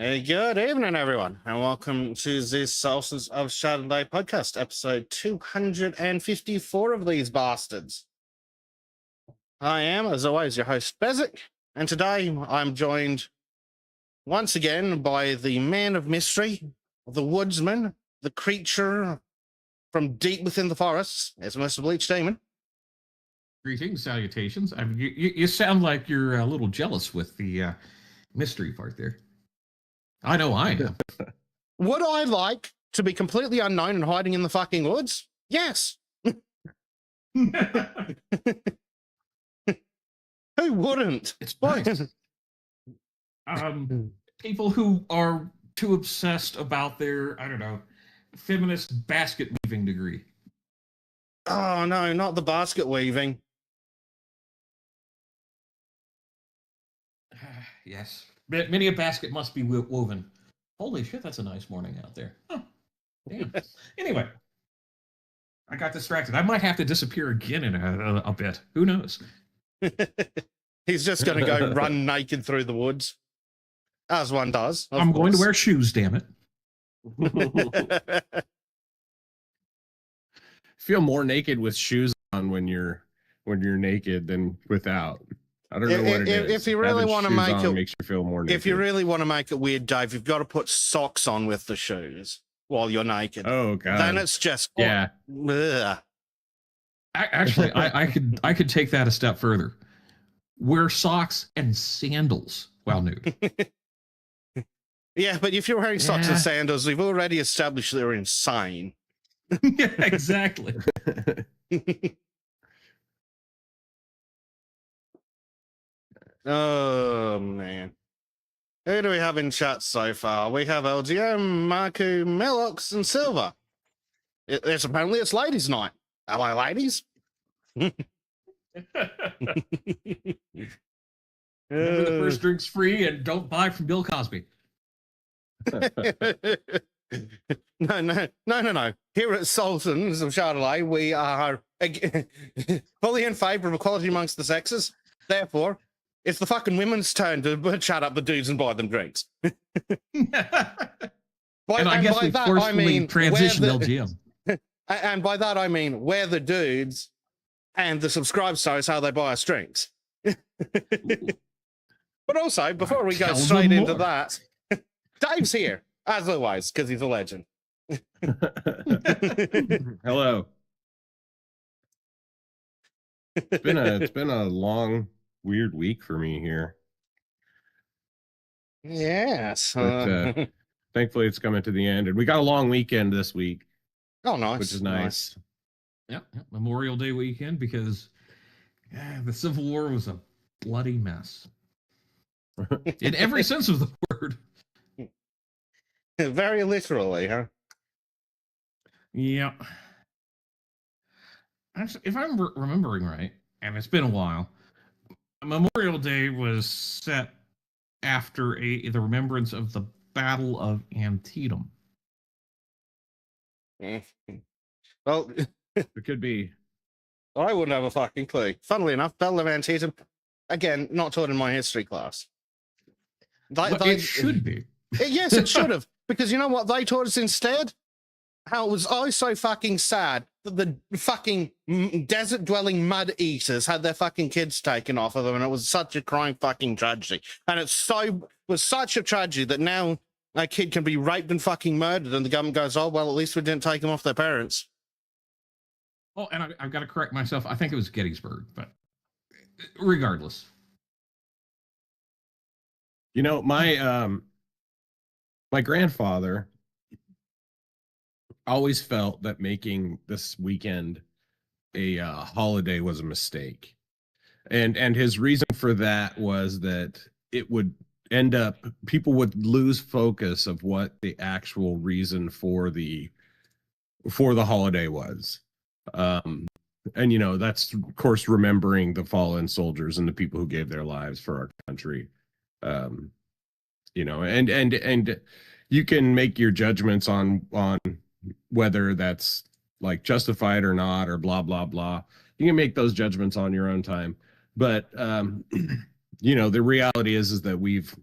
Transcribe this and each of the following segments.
Hey, good evening, everyone, and welcome to the Sultans of Shadilay podcast, episode 254 of these bastards. I am, as always, your host, Bezic, and today I'm joined once again by the man of mystery, the woodsman, the creature from deep within the forests, it's Mr. Bleach Demon. Greetings, salutations. I mean, you sound like you're a little jealous with the mystery part there. I know I am. Would I like to be completely unknown and hiding in the fucking woods? Yes. Who wouldn't? It's fine. People who are too obsessed about their, I don't know, feminist basket weaving degree. Oh, no, not the basket weaving. Yes. Many a basket must be woven. Holy shit, that's a nice morning out there. Huh. Damn. Anyway, I got distracted. I might have to disappear again in a bit. Who knows? He's just going to go run naked through the woods, as one does. I'm going to wear shoes, damn it. Feel more naked with shoes on when you're naked than without. I don't know what it is. If you really want to make it, makes you feel more naked. If you really want to make it weird, Dave, you've got to put socks on with the shoes while you're naked. Oh god. Then it's just ugh. Actually, I could take that a step further. Wear socks and sandals while nude. Yeah, but if you're wearing socks and sandals, we've already established they're insane. Yeah, exactly. Oh, man. Who do we have in chat so far? We have LGM, Marku, Melox, and Silver. Apparently it's ladies' night. Hello, ladies. Remember the first drink's free and don't buy from Bill Cosby. No. Here at Sultans of Shadilay, we are fully in favor of equality amongst the sexes. Therefore, it's the fucking women's turn to shut up the dudes and buy them drinks. And I guess we forcefully transitioned LGM. And by that I mean we're the dudes and the subscribe star is how they buy us drinks. But also, before we go straight into that, Dave's here, as always, because he's a legend. Hello. It's been a long, weird week for me here. Yes. But, thankfully, it's coming to the end, and we got a long weekend this week. Oh, nice. Which is nice. Yep. Memorial Day weekend, because the Civil War was a bloody mess. In every sense of the word. Very literally, huh? Yeah. Actually, if I'm remembering right, and it's been a while, Memorial Day was set after the remembrance of the Battle of Antietam. Well, it could be. I wouldn't have a fucking clue. Funnily enough, Battle of Antietam, again, not taught in my history class. It should be. Yes, it should have. Because you know what they taught us instead? How it was always so fucking sad that the fucking desert-dwelling mud eaters had their fucking kids taken off of them, and it was such a crying fucking tragedy. And it was such a tragedy that now a kid can be raped and fucking murdered, and the government goes, oh, well, at least we didn't take them off their parents. Oh, and I've got to correct myself. I think it was Gettysburg, but regardless. You know, my grandfather always felt that making this weekend a holiday was a mistake. And his reason for that was that it would end up, people would lose focus of what the actual reason for the holiday was. And, you know, that's, of course, remembering the fallen soldiers and the people who gave their lives for our country. You know, and you can make your judgments on whether that's like justified or not, or blah, blah, blah. You can make those judgments on your own time. But, you know, the reality is that we've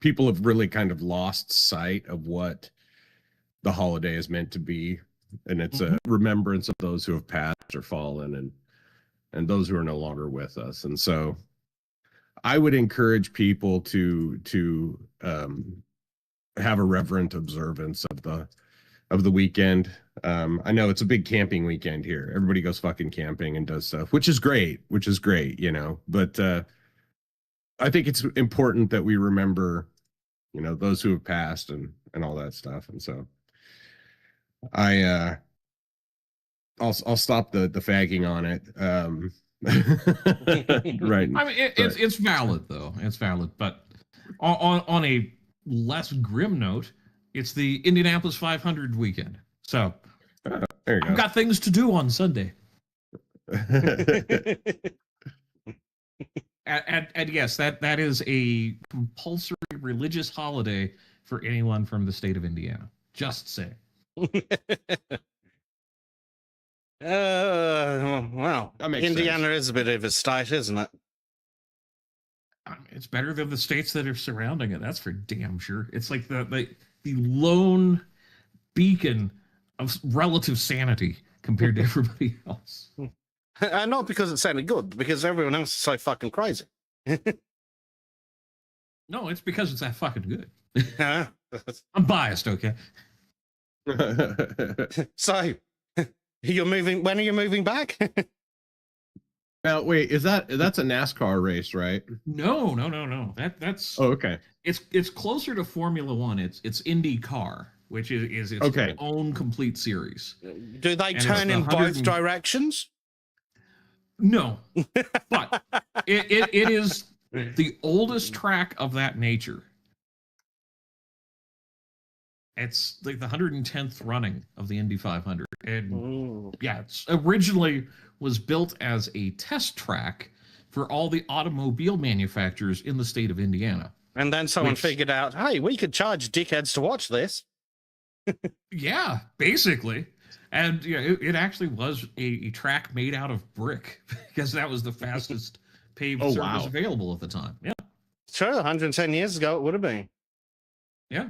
people have really kind of lost sight of what the holiday is meant to be, and it's a remembrance of those who have passed or fallen, and those who are no longer with us. And so I would encourage people to have a reverent observance of the weekend. I know it's a big camping weekend here. Everybody goes fucking camping and does stuff, which is great, you know, but I think it's important that we remember, you know, those who have passed and all that stuff. And so I'll stop the fagging on it. Right. I mean, it's valid though. It's valid, but on a less grim note, it's the Indianapolis 500 weekend. So there you go. I've got things to do on Sunday. And yes, that is a compulsory religious holiday for anyone from the state of Indiana. Just say. Well, Indiana sense. is a bit of a state, isn't it? It's better than the states that are surrounding it. That's for damn sure. It's like the lone beacon of relative sanity compared to everybody else. Not because it sounded good, because everyone else is so fucking crazy. No, it's because it's that fucking good. Yeah. I'm biased, okay? So, you're moving. When are you moving back? Now, wait, that's a NASCAR race, right? No. That's okay. It's closer to Formula One. It's IndyCar, which is its own complete series. Do they turn in both directions? No, but it is the oldest track of that nature. It's like the 110th running of the Indy 500. And yeah, it's originally was built as a test track for all the automobile manufacturers in the state of Indiana. And then someone figured out, hey, we could charge dickheads to watch this. Yeah, basically. And yeah, it actually was a track made out of brick because that was the fastest paved surface available at the time. Yeah. Sure, 110 years ago it would have been. Yeah.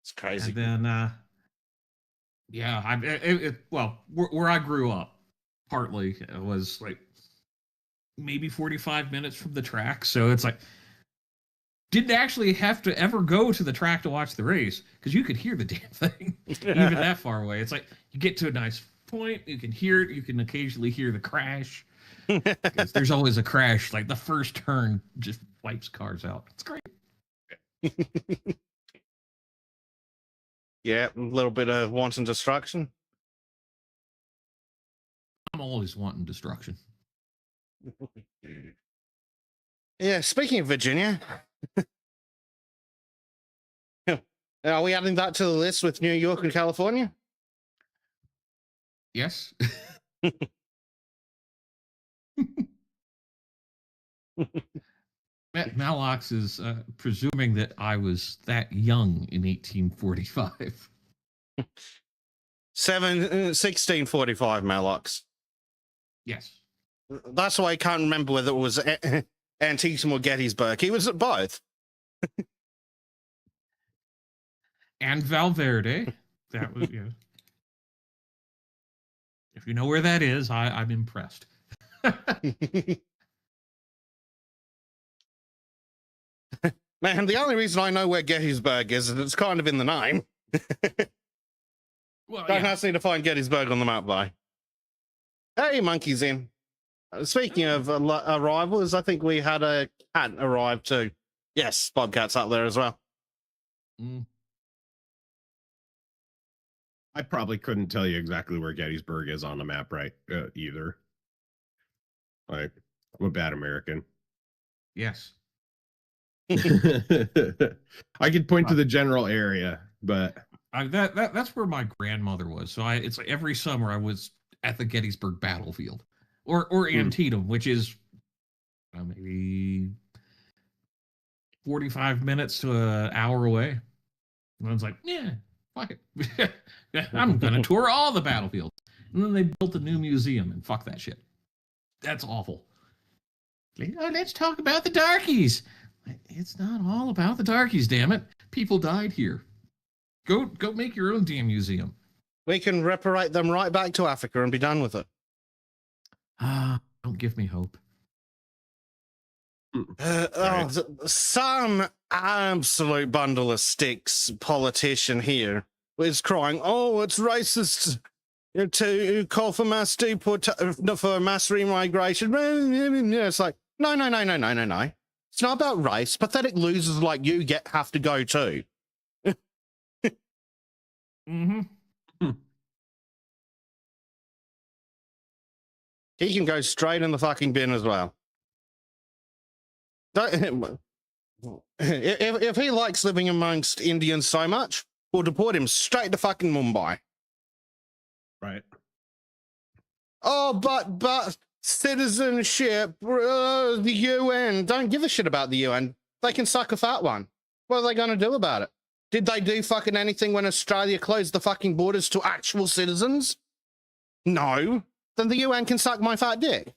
It's crazy. And then, where I grew up, partly it was like maybe 45 minutes from the track. So it's like, didn't actually have to ever go to the track to watch the race because you could hear the damn thing even that far away. It's like you get to a nice point, you can hear it, you can occasionally hear the crash. There's always a crash, like the first turn just wipes cars out. It's great. Yeah, a little bit of wanton destruction. I'm always wanting destruction. Yeah, speaking of Virginia, are we adding that to the list with New York and California? Yes. Malox is presuming that I was that young in 1845. 1645, Malox. Yes. That's why I can't remember whether it was Antietam or Gettysburg. He was at both. And Valverde. That was, yeah. If you know where that is, I'm impressed. Man, the only reason I know where Gettysburg is it's kind of in the name. Well, Don't ask me to find Gettysburg on the map, though. Hey, monkey's in. Speaking of arrivals, I think we had a cat arrive too. Yes, Bobcat's up there as well. I probably couldn't tell you exactly where Gettysburg is on the map, right? Either. Like, I'm a bad American. Yes. I could point to the general area, but that's where my grandmother was. So it's like every summer I was at the Gettysburg battlefield, or Antietam, which is maybe 45 minutes to an hour away. And I was like, yeah, fuck it, I'm gonna tour all the battlefields. And then they built a new museum, and fuck that shit. That's awful. Like, oh, let's talk about the darkies. It's not all about the darkies, damn it. People died here. Go make your own damn museum. We can reparate them right back to Africa and be done with it. Don't give me hope. Right. Some absolute bundle of sticks politician here is crying, "Oh, it's racist to call for mass for mass remigration." It's like, no. It's not about race. Pathetic losers like you have to go too. Mm-hmm. He can go straight in the fucking bin as well. If he likes living amongst Indians so much, we'll deport him straight to fucking Mumbai. Right. Oh, but citizenship, the UN. Don't give a shit about the UN. They can suck a fat one. What are they going to do about it? Did they do fucking anything when Australia closed the fucking borders to actual citizens? No. Then the UN can suck my fat dick.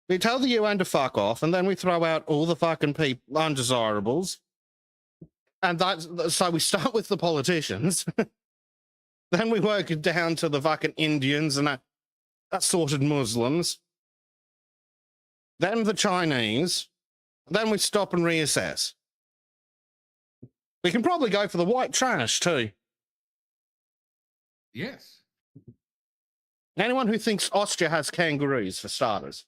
We tell the UN to fuck off, and then we throw out all the fucking undesirables. And so we start with the politicians. Then we work it down to the fucking Indians and assorted Muslims. Then the Chinese. Then we stop and reassess. We can probably go for the white trash too. Yes. Anyone who thinks Austria has kangaroos, for starters.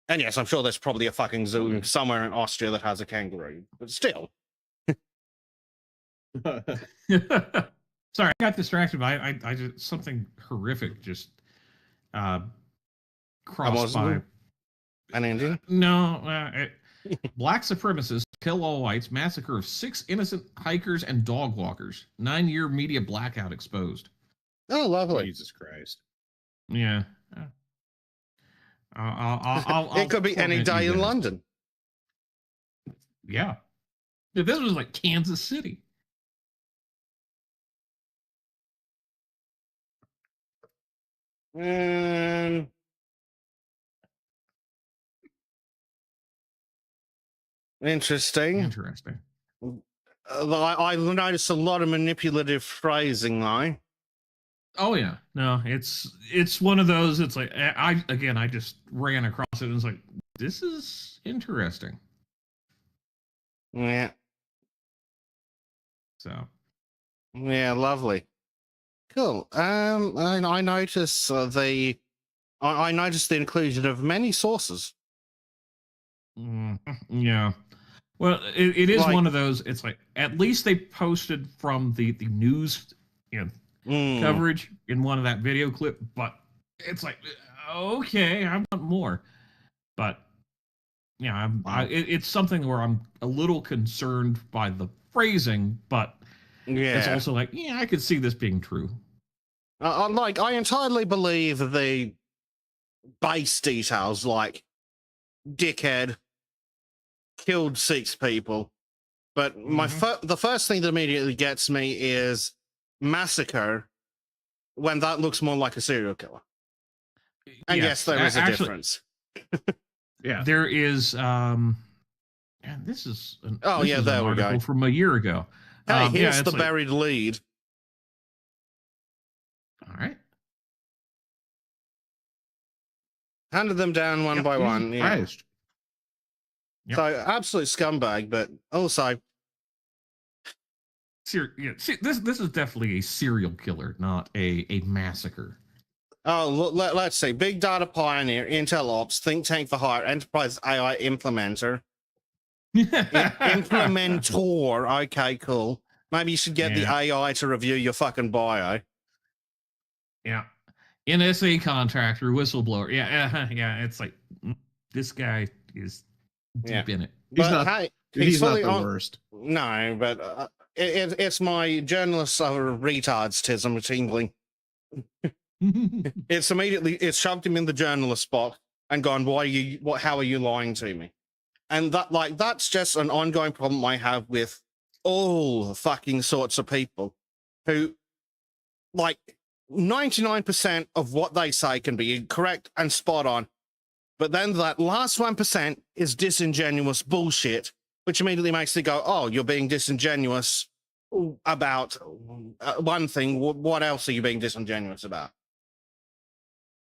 And yes, I'm sure there's probably a fucking zoo somewhere in Austria that has a kangaroo, but still. Sorry, I got distracted. I just something horrific just crossed by. An Indian? No, black supremacists kill all whites. Massacre of 6 innocent hikers and dog walkers. 9-year media blackout exposed. Oh, lovely. Jesus Christ. Yeah. I'll it could be any day in London. Yeah. This was like Kansas City. Interesting. I noticed a lot of manipulative phrasing, though. Oh yeah, no, it's one of those. It's like I just ran across it and was like, this is interesting. Yeah. So. Yeah, lovely. Cool. I noticed I noticed the inclusion of many sources. Yeah. Well, it is one of those. It's like at least they posted from the news, coverage in one of that video clip, but it's like, okay, I want more. But yeah, it's something where I'm a little concerned by the phrasing, but it's also like, yeah, I could see this being true. I entirely believe the base details, like dickhead killed 6 people, but the first thing that immediately gets me is massacre, when that looks more like a serial killer. And yes, there is a difference. Yeah, there is. And this is an article from a year ago. Hey, here's the buried lead. All right. Handed them down one by one. Yeah. Yep. So absolute scumbag, but also. See, this is definitely a serial killer, not a massacre. Oh, let's see. Big data pioneer, Intel Ops, think tank for hire, enterprise AI implementer. Implementor. Okay, cool. Maybe you should get the AI to review your fucking bio. Yeah. NSA contractor, whistleblower. Yeah. It's like, this guy is deep in it. He's not the worst. No, but it's my journalists are retards-tism tingling. It's shoved him in the journalist spot and gone, how are you lying to me? And that's just an ongoing problem I have with all fucking sorts of people who, like, 99% of what they say can be correct and spot on. But then that last 1% is disingenuous bullshit, which immediately makes me go, oh, you're being disingenuous about one thing. What else are you being disingenuous about?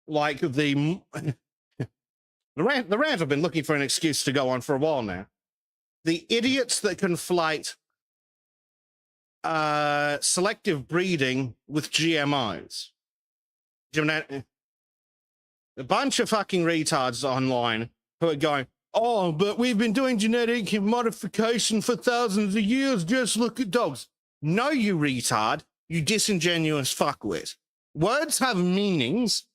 Like the rant I've been looking for an excuse to go on for a while now. The idiots that conflate selective breeding with GMOs. A bunch of fucking retards online who are going, oh, but we've been doing genetic modification for thousands of years. Just look at dogs. No, you retard. You disingenuous fuckwit. Words have meanings.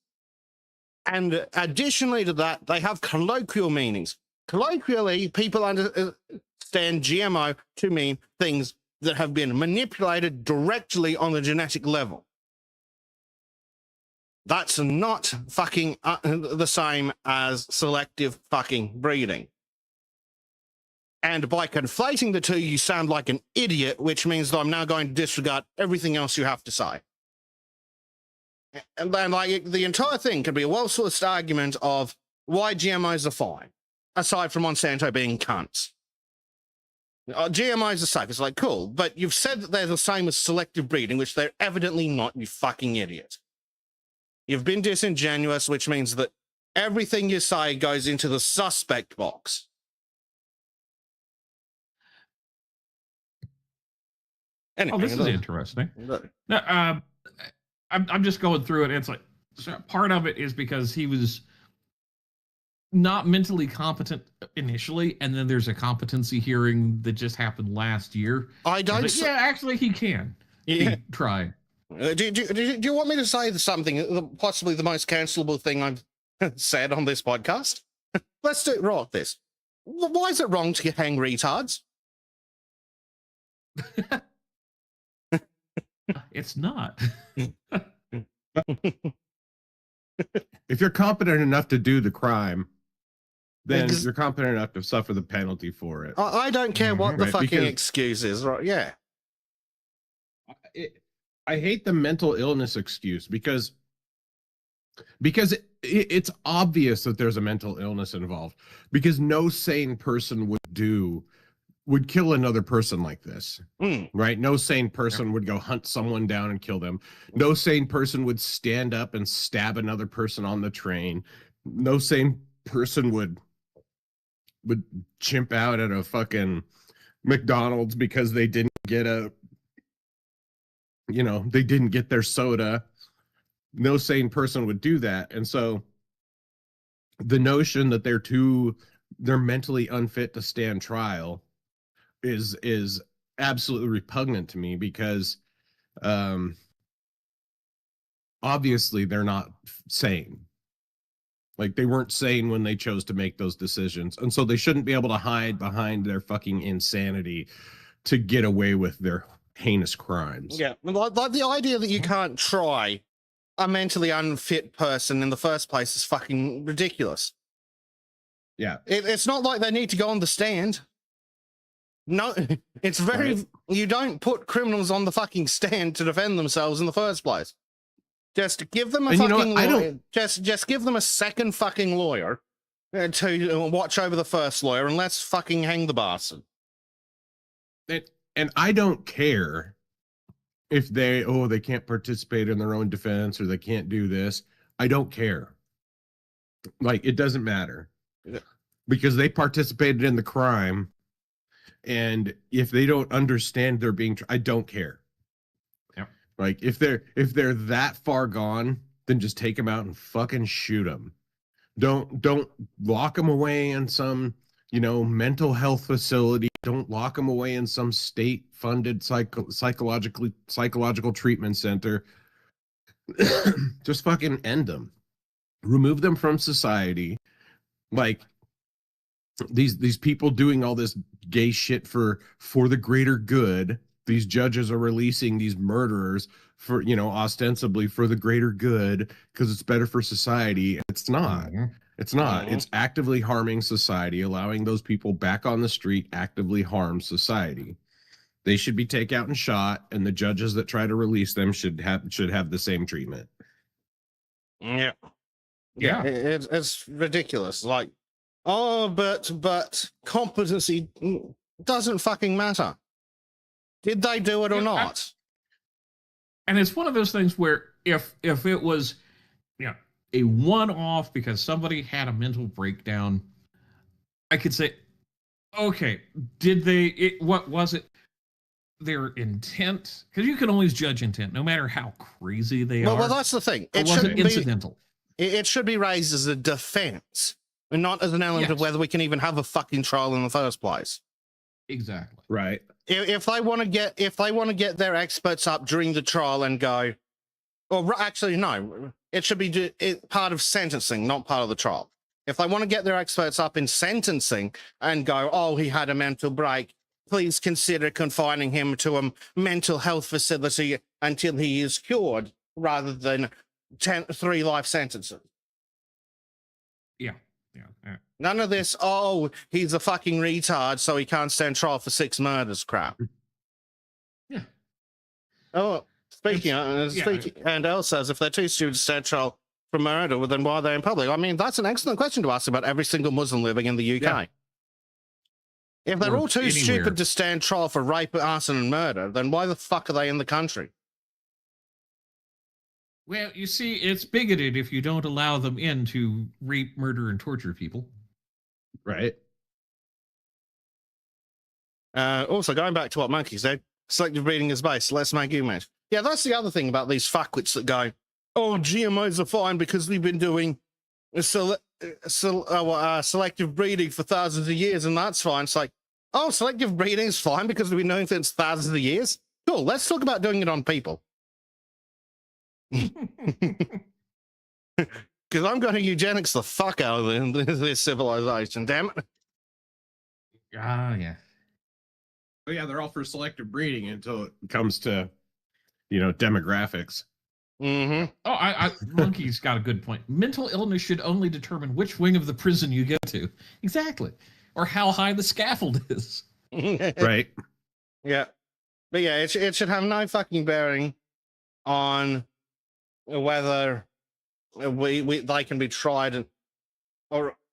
And additionally to that, they have colloquial meanings. Colloquially, people understand GMO to mean things that have been manipulated directly on the genetic level. That's not fucking the same as selective fucking breeding. And by conflating the two, you sound like an idiot, which means that I'm now going to disregard everything else you have to say. And then, like, the entire thing can be a well-sourced argument of why GMOs are fine, aside from Monsanto being cunts. GMOs are safe. It's like, cool, but you've said that they're the same as selective breeding, which they're evidently not, you fucking idiot. You've been disingenuous, which means that everything you say goes into the suspect box. Anyway, Oh, this is interesting. Now, I'm just going through it. And it's like, part of it is because he was not mentally competent initially, and then there's a competency hearing that just happened last year. I don't. Like, yeah, actually, he can. Yeah. He try. Do you want me to say something, possibly the most cancelable thing I've said on this podcast? Let's do it right like this. Why is it wrong to hang retards? It's not. If you're competent enough to do the crime, then you're competent enough to suffer the penalty for it. I don't care what the Right, fucking because- excuse is, right? Yeah. I hate the mental illness excuse because it's obvious that there's a mental illness involved, because no sane person would kill another person like this, right? No sane person would go hunt someone down and kill them. No sane person would stand up and stab another person on the train. No sane person would chimp out at a fucking McDonald's because they didn't get they didn't get their soda. No sane person would do that. And so the notion that they're mentally unfit to stand trial is absolutely repugnant to me, because obviously they're not sane. Like, they weren't sane when they chose to make those decisions. And so they shouldn't be able to hide behind their fucking insanity to get away with their heinous crimes. Yeah. Like the idea that you can't try a mentally unfit person in the first place is fucking ridiculous. Yeah. It's not like they need to go on the stand. No, it's very... Right. You don't put criminals on the fucking stand to defend themselves in the first place. Just give them a fucking lawyer. Just give them a second fucking lawyer to watch over the first lawyer, and let's fucking hang the bastard. And I don't care if they can't participate in their own defense, or they can't do this. I don't care. Like, it doesn't matter, because they participated in the crime. And if they don't understand they're being, I don't care. Yeah. Like, if they're that far gone, then just take them out and fucking shoot them. Don't lock them away in some, mental health facility. Don't lock them away in some state-funded psychological treatment center. Just fucking end them. Remove them from society. Like, these people doing all this gay shit for the greater good. These judges are releasing these murderers for, ostensibly for the greater good, because it's better for society. It's not. Mm-hmm. It's not. Mm-hmm. It's actively harming society. Allowing those people back on the street actively harms society. They should be taken out and shot, and the judges that try to release them should have the same treatment. Yeah. Yeah. It's ridiculous. Like, oh, but competency doesn't fucking matter. Did they do it or not? And it's one of those things where if it was, a one-off because somebody had a mental breakdown, I could say, okay, what was it? Their intent? Because you can always judge intent, no matter how crazy they are. Well, that's the thing. It wasn't incidental. It should be raised as a defense, and not as an element of whether we can even have a fucking trial in the first place. Exactly. Right. If they want to get their experts up during the trial and go, or actually no, it should be part of sentencing, not part of the trial. If they want to get their experts up in sentencing and go, oh, he had a mental break, please consider confining him to a mental health facility until he is cured, rather than 3 life sentences. Yeah. None of this, oh, he's a fucking retard, so he can't stand trial for 6 murders crap. Yeah. Oh, speaking, and Elle says, if they're too stupid to stand trial for murder, well, then why are they in public? I mean, that's an excellent question to ask about every single Muslim living in the UK. Yeah. If they're Or all too anywhere. stupid to stand trial for rape, arson, and murder, then why the fuck are they in the country? Well, you see, it's bigoted if you don't allow them in to rape, murder, and torture people. Right. Also, going back to what Monkey said, selective breeding is based, let's make humans. Yeah, that's the other thing about these fuckwits that go, oh, GMOs are fine because we've been doing selective breeding for thousands of years, and that's fine. It's like, oh, selective breeding is fine because we've been doing things thousands of years? Cool, let's talk about doing it on people. Because I'm going to eugenics the fuck out of this civilization, damn it. Yeah. Oh yeah, they're all for selective breeding until it comes to, demographics. Mm-hmm. Oh, Monkey's got a good point. Mental illness should only determine which wing of the prison you go to. Exactly. Or how high the scaffold is. Right. Yeah. But yeah, it should have no fucking bearing on whether they can be tried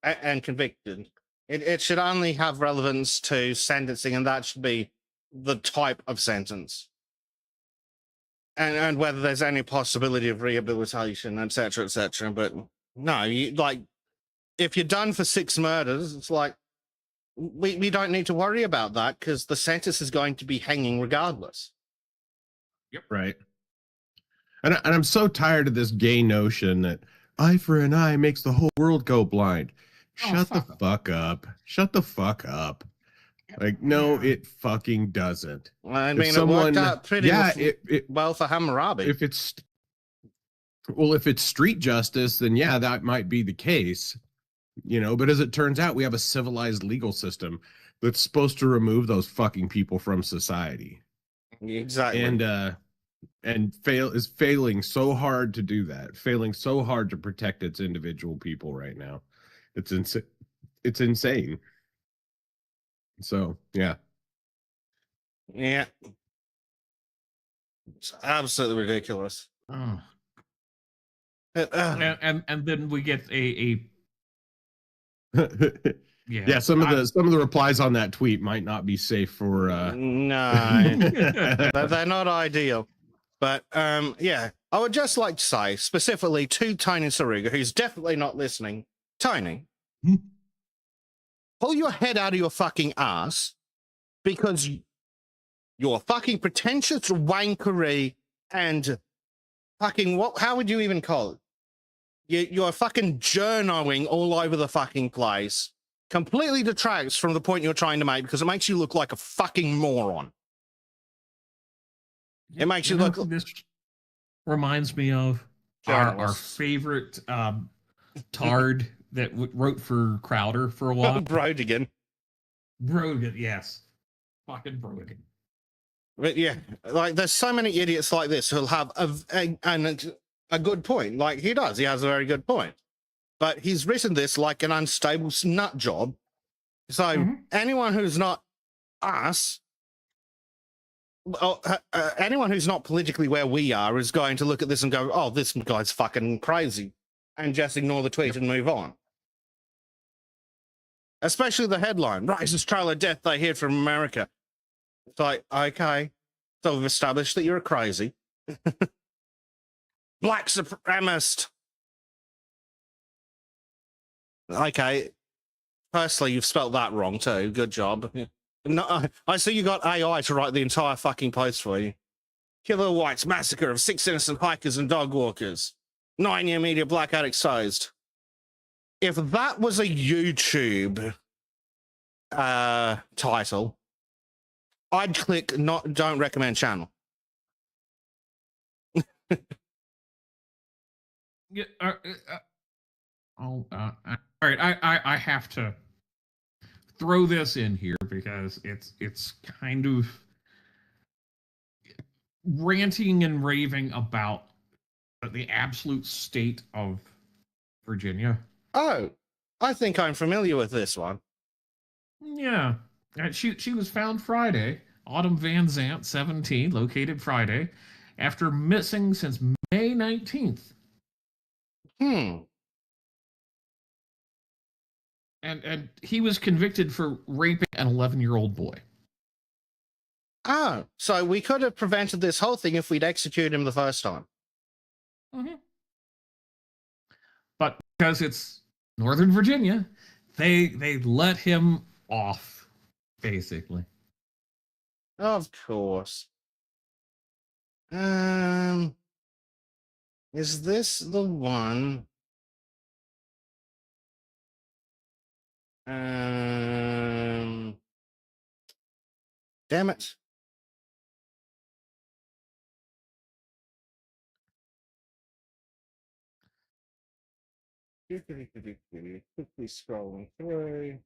and convicted. It should only have relevance to sentencing, and that should be the type of sentence. And whether there's any possibility of rehabilitation, etc., etc. But no, if you're done for 6 murders, it's like, we don't need to worry about that because the sentence is going to be hanging regardless. Yep. Right. And I'm so tired of this gay notion that eye for an eye makes the whole world go blind. Shut the fuck up. Shut the fuck up. Like, no, it fucking doesn't. I mean, it worked out pretty well for Hammurabi. If it's street justice, then yeah, that might be the case. But as it turns out, we have a civilized legal system that's supposed to remove those fucking people from society. Exactly. And is failing so hard to do that, failing so hard to protect its individual people right now. It's insane. So, yeah. Yeah. It's absolutely ridiculous. Oh. And then we get a yeah, some of the replies on that tweet might not be safe for no. They're not ideal. But yeah, I would just like to say specifically to Tony Saruga, who's definitely not listening. Tony, pull your head out of your fucking ass, because you're fucking pretentious wankery and fucking how would you even call it? You're fucking journoing all over the fucking place. Completely detracts from the point you're trying to make because it makes you look like a fucking moron. It makes you look. This reminds me of our favorite tard that wrote for Crowder for a while. Brodigan. Yes. Fucking Brodigan. But yeah, like there's so many idiots like this who'll have a good point. Like he does. He has a very good point. But he's written this like an unstable nut job. So anyone who's not us anyone who's not politically where we are is going to look at this and go, "Oh, this guy's fucking crazy," and just ignore the tweet and move on. Especially the headline: "Rises trail of death they hear from America." It's like, okay, so we've established that you're a crazy black supremacist. Okay, firstly, you've spelt that wrong too. Good job. Yeah. No, I see you got AI to write the entire fucking post for you. Killer Whites massacre of 6 innocent hikers and dog walkers. 9-year media blackout exposed. If that was a YouTube title, I'd click don't recommend channel. Yeah. All right. I have to throw this in here because it's kind of ranting and raving about the absolute state of Virginia. Oh, I think I'm familiar with this one. Yeah. She was found Friday. Autumn Van Zant, 17, located Friday, after missing since May 19th. And he was convicted for raping an 11-year-old boy. Oh, so we could have prevented this whole thing if we'd executed him the first time. Mm-hmm. But because it's Northern Virginia, they let him off, basically. Of course. Is this the one? Damn it. Quickly scrolling through.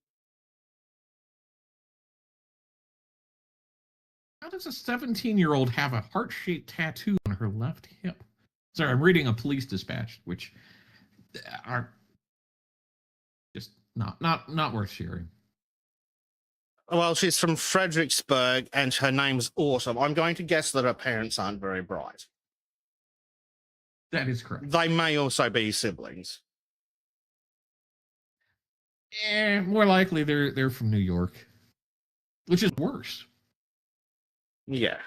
How does a 17-year-old have a heart-shaped tattoo on her left hip? Sorry, I'm reading a police dispatch, which are just not worth sharing. Well, she's from Fredericksburg, and her name's Autumn. I'm going to guess that her parents aren't very bright. That is correct. They may also be siblings. More likely they're from New York, which is worse. Yeah.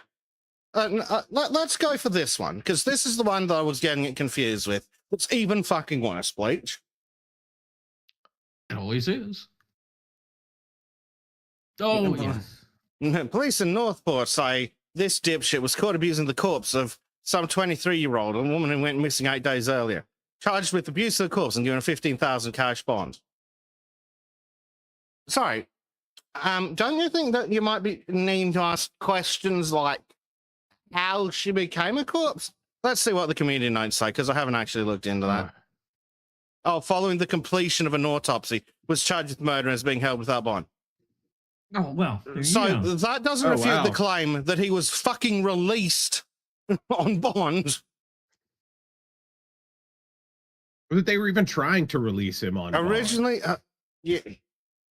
Let's go for this one, because this is the one that I was getting it confused with. It's even fucking worse, Bleach. It always is. Oh, yes. Police in Northport say this dipshit was caught abusing the corpse of some 23-year-old, a woman who went missing 8 days earlier. Charged with abuse of the corpse and given a $15,000 cash bond. Sorry, don't you think that you might be needing to ask questions like how she became a corpse? Let's see what the community notes say, because I haven't actually looked into that. Oh, following the completion of an autopsy, was charged with murder and is being held without bond. Oh, well. So that doesn't refute the claim that he was fucking released on bond. That they were even trying to release him on originally.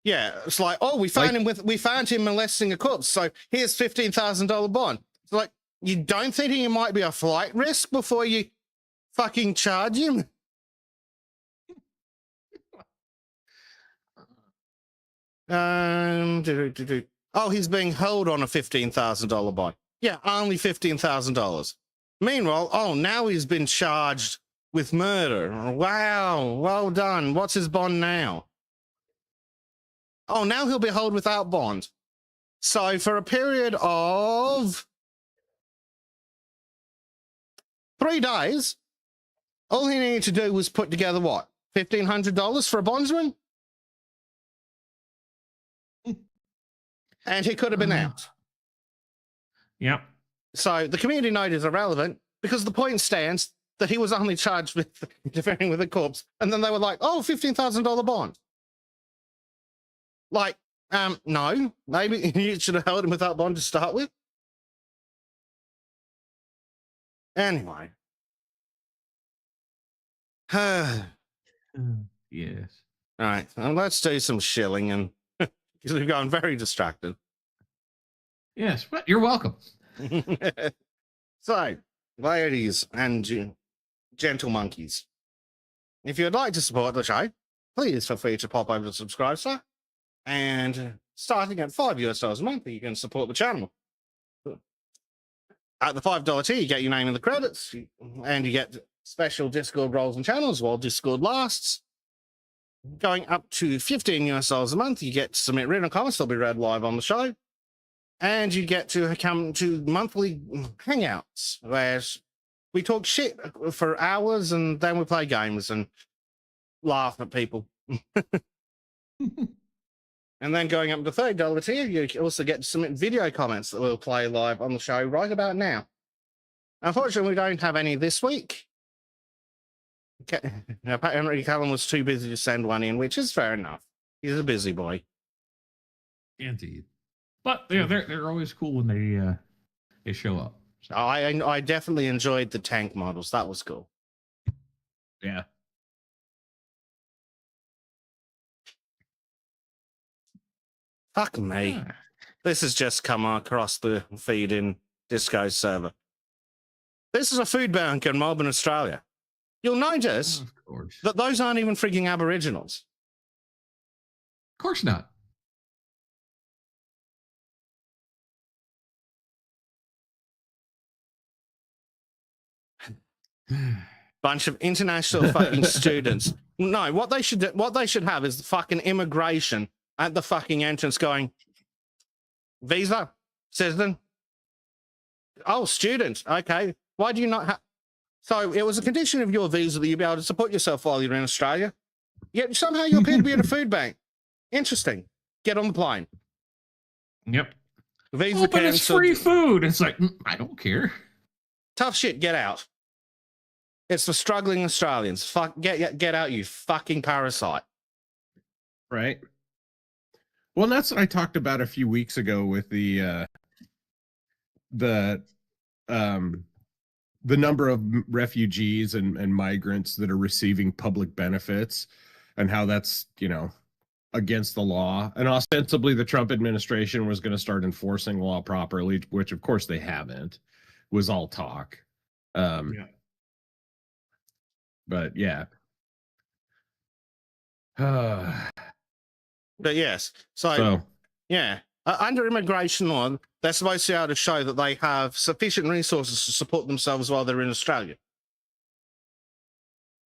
Yeah. It's like, oh, we found him molesting a corpse, so here's $15,000 bond. It's like, you don't think he might be a flight risk before you fucking charge him? Oh, he's being held on a $15,000 bond. Yeah, only $15,000. Meanwhile, oh, now he's been charged with murder. Wow, well done. What's his bond now? Oh, now he'll be held without bond. So for a period of 3 days, all he needed to do was put together what? $1,500 for a bondsman? And he could have been out. Yep. So the community note is irrelevant because the point stands that he was only charged with interfering with a corpse. And then they were like, oh, $15,000 bond. Like, no, maybe you should have held him without bond to start with. Anyway. Yes. All right, well, let's do some shilling, and because we've gotten very distracted. Yes, but you're welcome. So, ladies and gentle monkeys, if you'd like to support the show, please feel free to pop over to subscribe, sir. And starting at $5 a month, you can support the channel. At the $5 tier, you get your name in the credits, and you get special Discord roles and channels while Discord lasts. Going up to $15 a month, you get to submit written comments. They'll be read live on the show. And you get to come to monthly hangouts where we talk shit for hours and then we play games and laugh at people. And then going up to $30 tier, you also get to submit video comments that we'll play live on the show right about now. Unfortunately, we don't have any this week. Apparently, Callum was too busy to send one in, which is fair enough. He's a busy boy. Indeed. But yeah, they're always cool when they show up. So. I definitely enjoyed the tank models. That was cool. Yeah. Fuck me. Yeah. This has just come across the feed in Disco's server. This is a food bank in Melbourne, Australia. You'll notice that those aren't even freaking Aboriginals. Of course not. Bunch of international fucking students. No, what they should have is the fucking immigration at the fucking entrance going, visa, citizen. Oh, student. Okay. Why do you not have? So it was a condition of your visa that you'd be able to support yourself while you're in Australia. Yet somehow you appear to be at a food bank. Interesting. Get on the plane. Yep. Visa but it's free food. It's like, I don't care. Tough shit. Get out. It's for struggling Australians. Fuck. Get out, you fucking parasite. Right. Well, that's what I talked about a few weeks ago with the number of refugees and migrants that are receiving public benefits and how that's, against the law. And ostensibly the Trump administration was going to start enforcing law properly, which of course they haven't. It was all talk. Yeah. But yeah. But yes. So yeah. Under immigration law, they're supposed to be able to show that they have sufficient resources to support themselves while they're in Australia.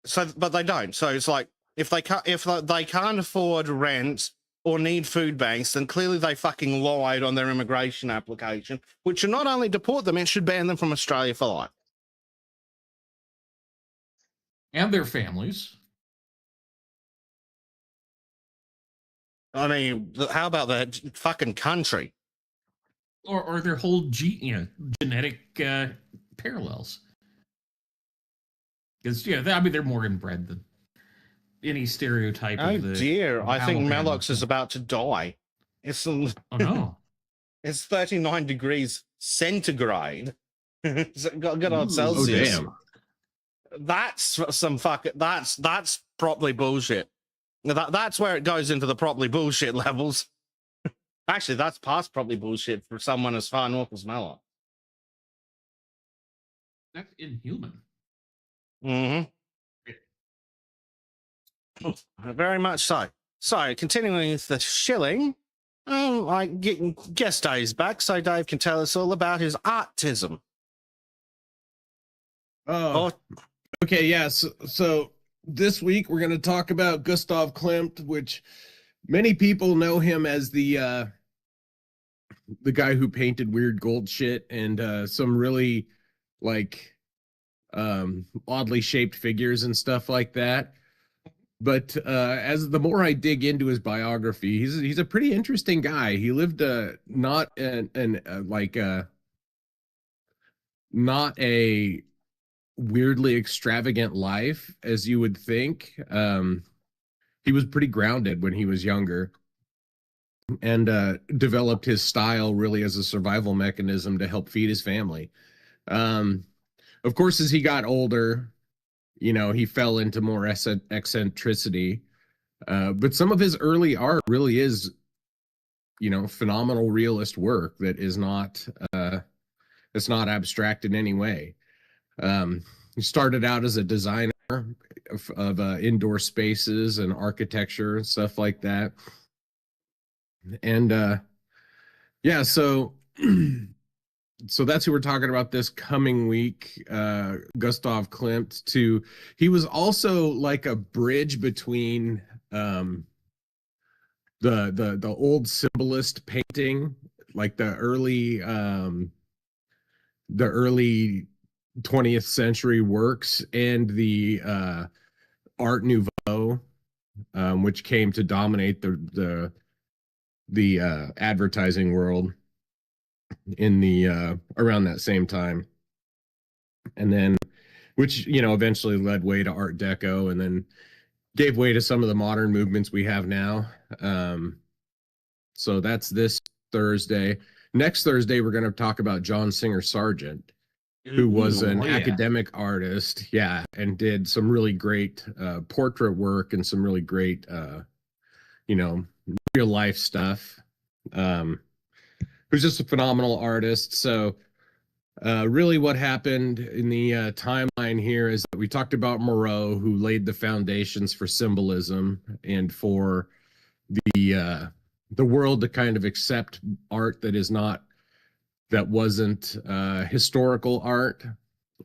So, but they don't. So it's like if they can't afford rent or need food banks, then clearly they fucking lied on their immigration application, which should not only deport them, it should ban them from Australia for life. And their families. I mean, how about that fucking country? Or their whole genetic parallels. Because, they're more inbred than any stereotype of the... Oh, dear. I think Melox is about to die. Oh, no. It's 39 degrees centigrade. Good old Celsius. Oh, damn. That's some fucking... That's probably bullshit. That's where it goes into the probably bullshit levels. Actually, that's past probably bullshit for someone as far north as Melox. That's inhuman. Mm-hmm. Very much so. So, continuing with the shilling, I guess Dave's back, so Dave can tell us all about his artism. Oh, okay, yeah. So this week we're going to talk about Gustav Klimt, which many people know him as the guy who painted weird gold shit and some really oddly shaped figures and stuff like that. But as the more I dig into his biography, he's a pretty interesting guy. He lived not a weirdly extravagant life as you would think. He was pretty grounded when he was younger and developed his style really as a survival mechanism to help feed his family. Of course, as he got older, he fell into more eccentricity. But some of his early art really is, phenomenal realist work that is not It's not abstract in any way. He started out as a designer of indoor spaces and architecture and stuff like that. And yeah, so so that's who we're talking about this coming week. Gustav Klimt. He was also like a bridge between the old symbolist painting, like the early 20th century works, and the Art Nouveau, which came to dominate the advertising world in the around that same time. And then, which, eventually led way to Art Deco, and then gave way to some of the modern movements we have now. So that's this Thursday. Next Thursday, we're going to talk about John Singer Sargent, who was an academic artist, and did some really great portrait work and some really great, real life stuff. Who's just a phenomenal artist. So really what happened in the timeline here is that we talked about Moreau, who laid the foundations for symbolism and for the world to kind of accept art that wasn't historical art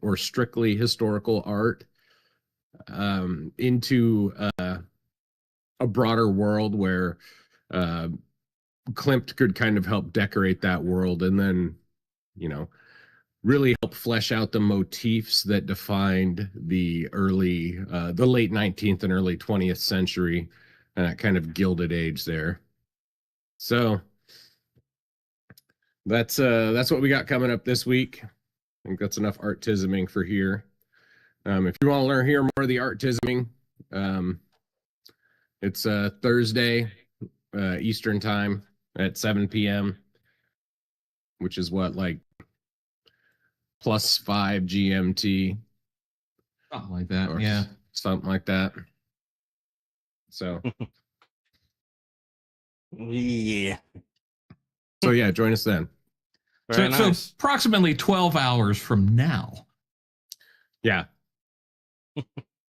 or strictly historical art, into a broader world where Klimt could kind of help decorate that world, and then, really help flesh out the motifs that defined the late 19th and early 20th century, and that kind of Gilded Age there. So that's what we got coming up this week. I think that's enough artisming for here. If you want to hear more of the artisming, it's Thursday Eastern time at 7 p.m., which is what, like +5 GMT, something like that. Yeah, something like that. So yeah. So yeah, join us then. Very nice. So approximately 12 hours from now. Yeah.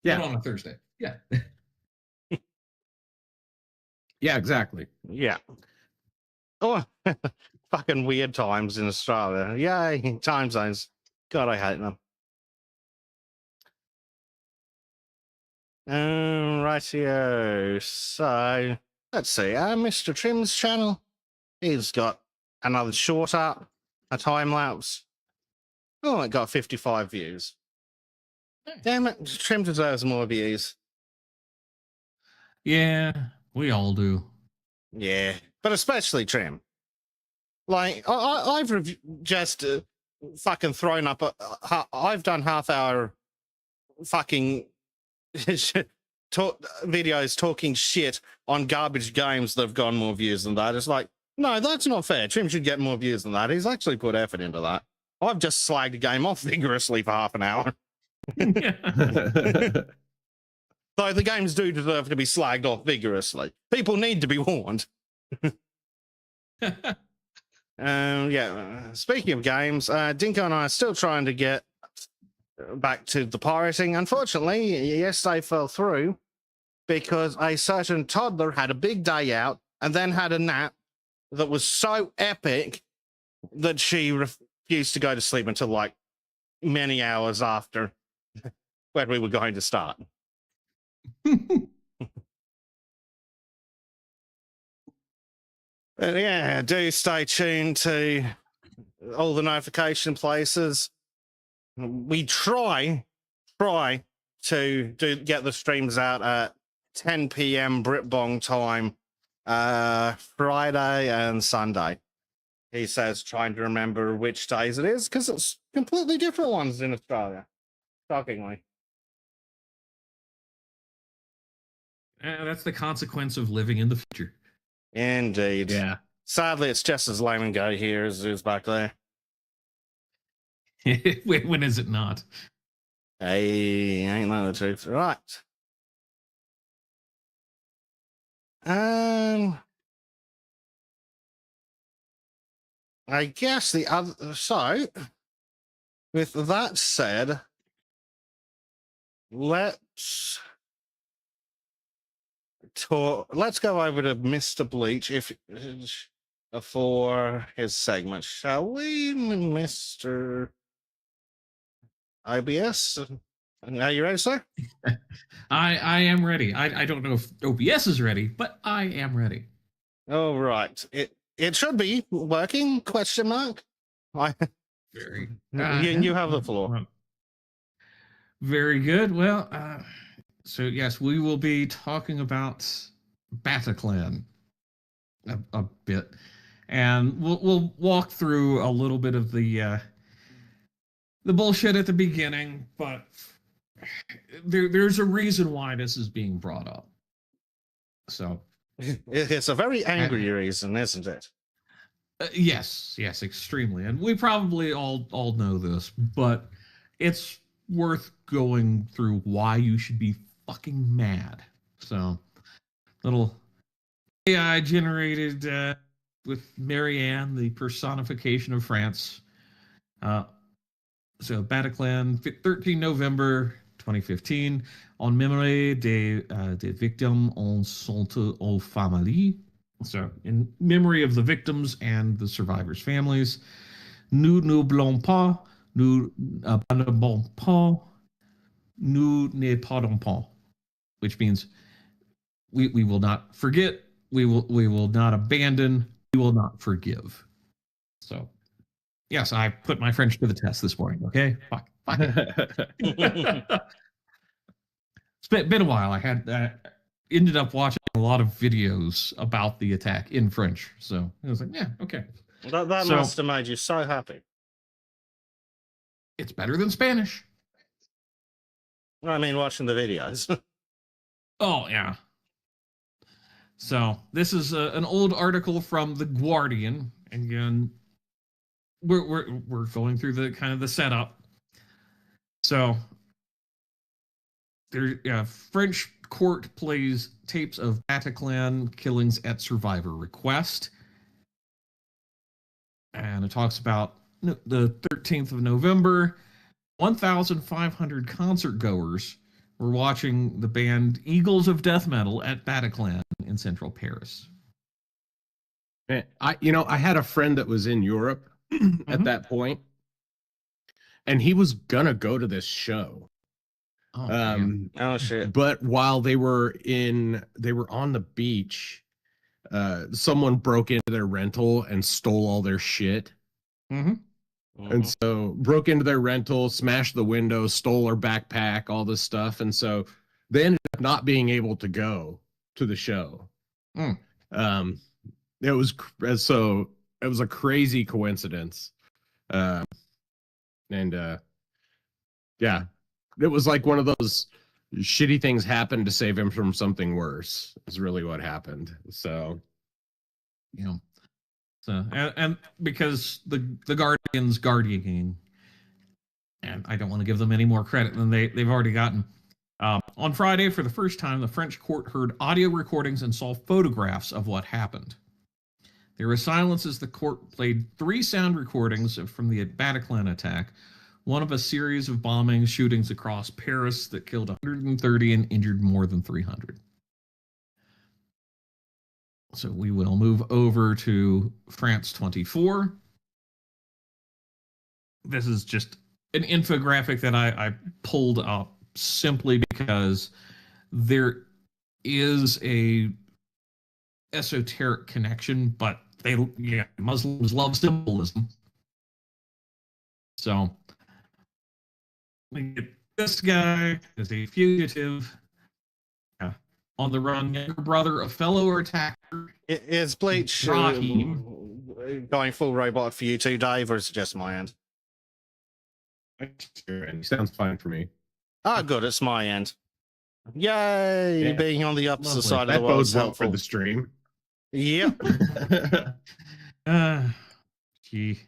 Yeah. On a Thursday. Yeah. Yeah, exactly. Yeah. Oh, fucking weird times in Australia. Yay, time zones. God, I hate them. Rightio. So, let's see. Mr. Trim's channel, he's got another short up, a time lapse. Oh, it got 55 views. Damn it, Trim deserves more views. Yeah, we all do. Yeah, but especially Trim. Like, I've just fucking thrown up. I've done half-hour fucking videos talking shit on garbage games that have gotten more views than that. It's like, no, that's not fair. Trim should get more views than that. He's actually put effort into that. I've just slagged a game off vigorously for half an hour. Though the games do deserve to be slagged off vigorously. People need to be warned. Speaking of games, Dinko and I are still trying to get back to the pirating. Unfortunately, yesterday fell through because a certain toddler had a big day out and then had a nap that was so epic that she refused to go to sleep until like many hours after when we were going to start. But yeah, do stay tuned to all the notification places. We try to get the streams out at 10 p.m. Britbong time, Friday and Sunday. He says, trying to remember which days it is, because it's completely different ones in Australia. Shockingly. That's the consequence of living in the future. Indeed. Yeah. Sadly, it's just as lame and go here as it is back there. When is it not? Hey, ain't that the truth? Right. I guess the other... So, With that said, let's talk. Let's go over to Mr. Bleach for his segment, shall we, Mr. IBS? Are you ready, sir? I am ready. I don't know if OBS is ready, but I am ready. All right. It should be working? Question mark. Very. You have the floor. Well, very good. Well, so yes, we will be talking about Bataclan a bit, and we'll walk through a little bit of the bullshit at the beginning, but there's a reason why this is being brought up. So It's a very angry reason, isn't it? yes, extremely, and we probably all know this, but it's worth going through why you should be fucking mad. So, little AI generated with Marianne, the personification of France. So Bataclan, 13 November 2015, en mémoire des victimes en santé aux familles. So, in memory of the victims and the survivors' families, nous n'oublions pas, nous n'abandonnons pas, nous ne pardonnons pas, which means we will not forget, we will not abandon, we will not forgive. So, yes, I put my French to the test this morning. Okay, fuck. It's been a while. I had ended up watching a lot of videos about the attack in French, so I was like, yeah, okay. That So- must have made you so happy. It's better than Spanish. I mean, watching the videos. Oh yeah. So this is an old article from the Guardian, and again, we're going through the kind of the setup. So there, French court plays tapes of Bataclan killings at survivor request, and it talks about the 13th of November. 1,500 concert goers were watching the band Eagles of Death Metal at Bataclan in central Paris. Man, I had a friend that was in Europe at that point, and he was gonna go to this show. Oh, damn. Oh shit. But while they were on the beach, someone broke into their rental and stole all their shit. And so broke into their rental, smashed the window, stole their backpack, all this stuff. And so they ended up not being able to go to the show. It was a crazy coincidence. Yeah, it was like one of those shitty things happened to save him from something worse, is really what happened. So, Yeah. So and because the Guardian's guardianing, and I don't want to give them any more credit than they've already gotten. On Friday, for the first time, the French court heard audio recordings and saw photographs of what happened. There was silence as the court played 3 sound recordings from the Bataclan attack, one of a series of bombings, shootings across Paris that killed 130 and injured more than 300. So we will move over to France 24. This is just an infographic that I pulled up simply because there is a esoteric connection, but Muslims love symbolism. So we get this guy as a fugitive, on the run, younger brother of fellow attacker. Is Bleach going full robot for you too, Dave, or is it just my end? and sounds fine for me. Ah, good. It's my end. Yay! Yeah. Being on the opposite Lovely. side of That the world bodes is well helpful. for the stream. Yep. Gee.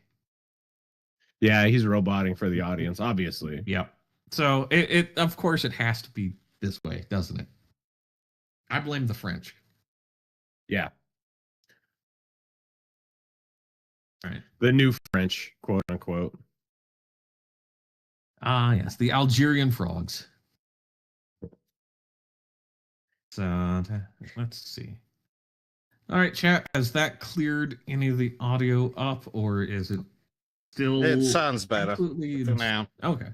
Yeah, he's roboting for the audience, obviously. Yep. So it of course it has to be this way, doesn't it? I blame the French. Yeah. Right. The new French, quote unquote. Ah, yes, the Algerian frogs. So let's see. All right, chat. Has that cleared any of the audio up, or is it still? It sounds better Absolutely. for now. Okay.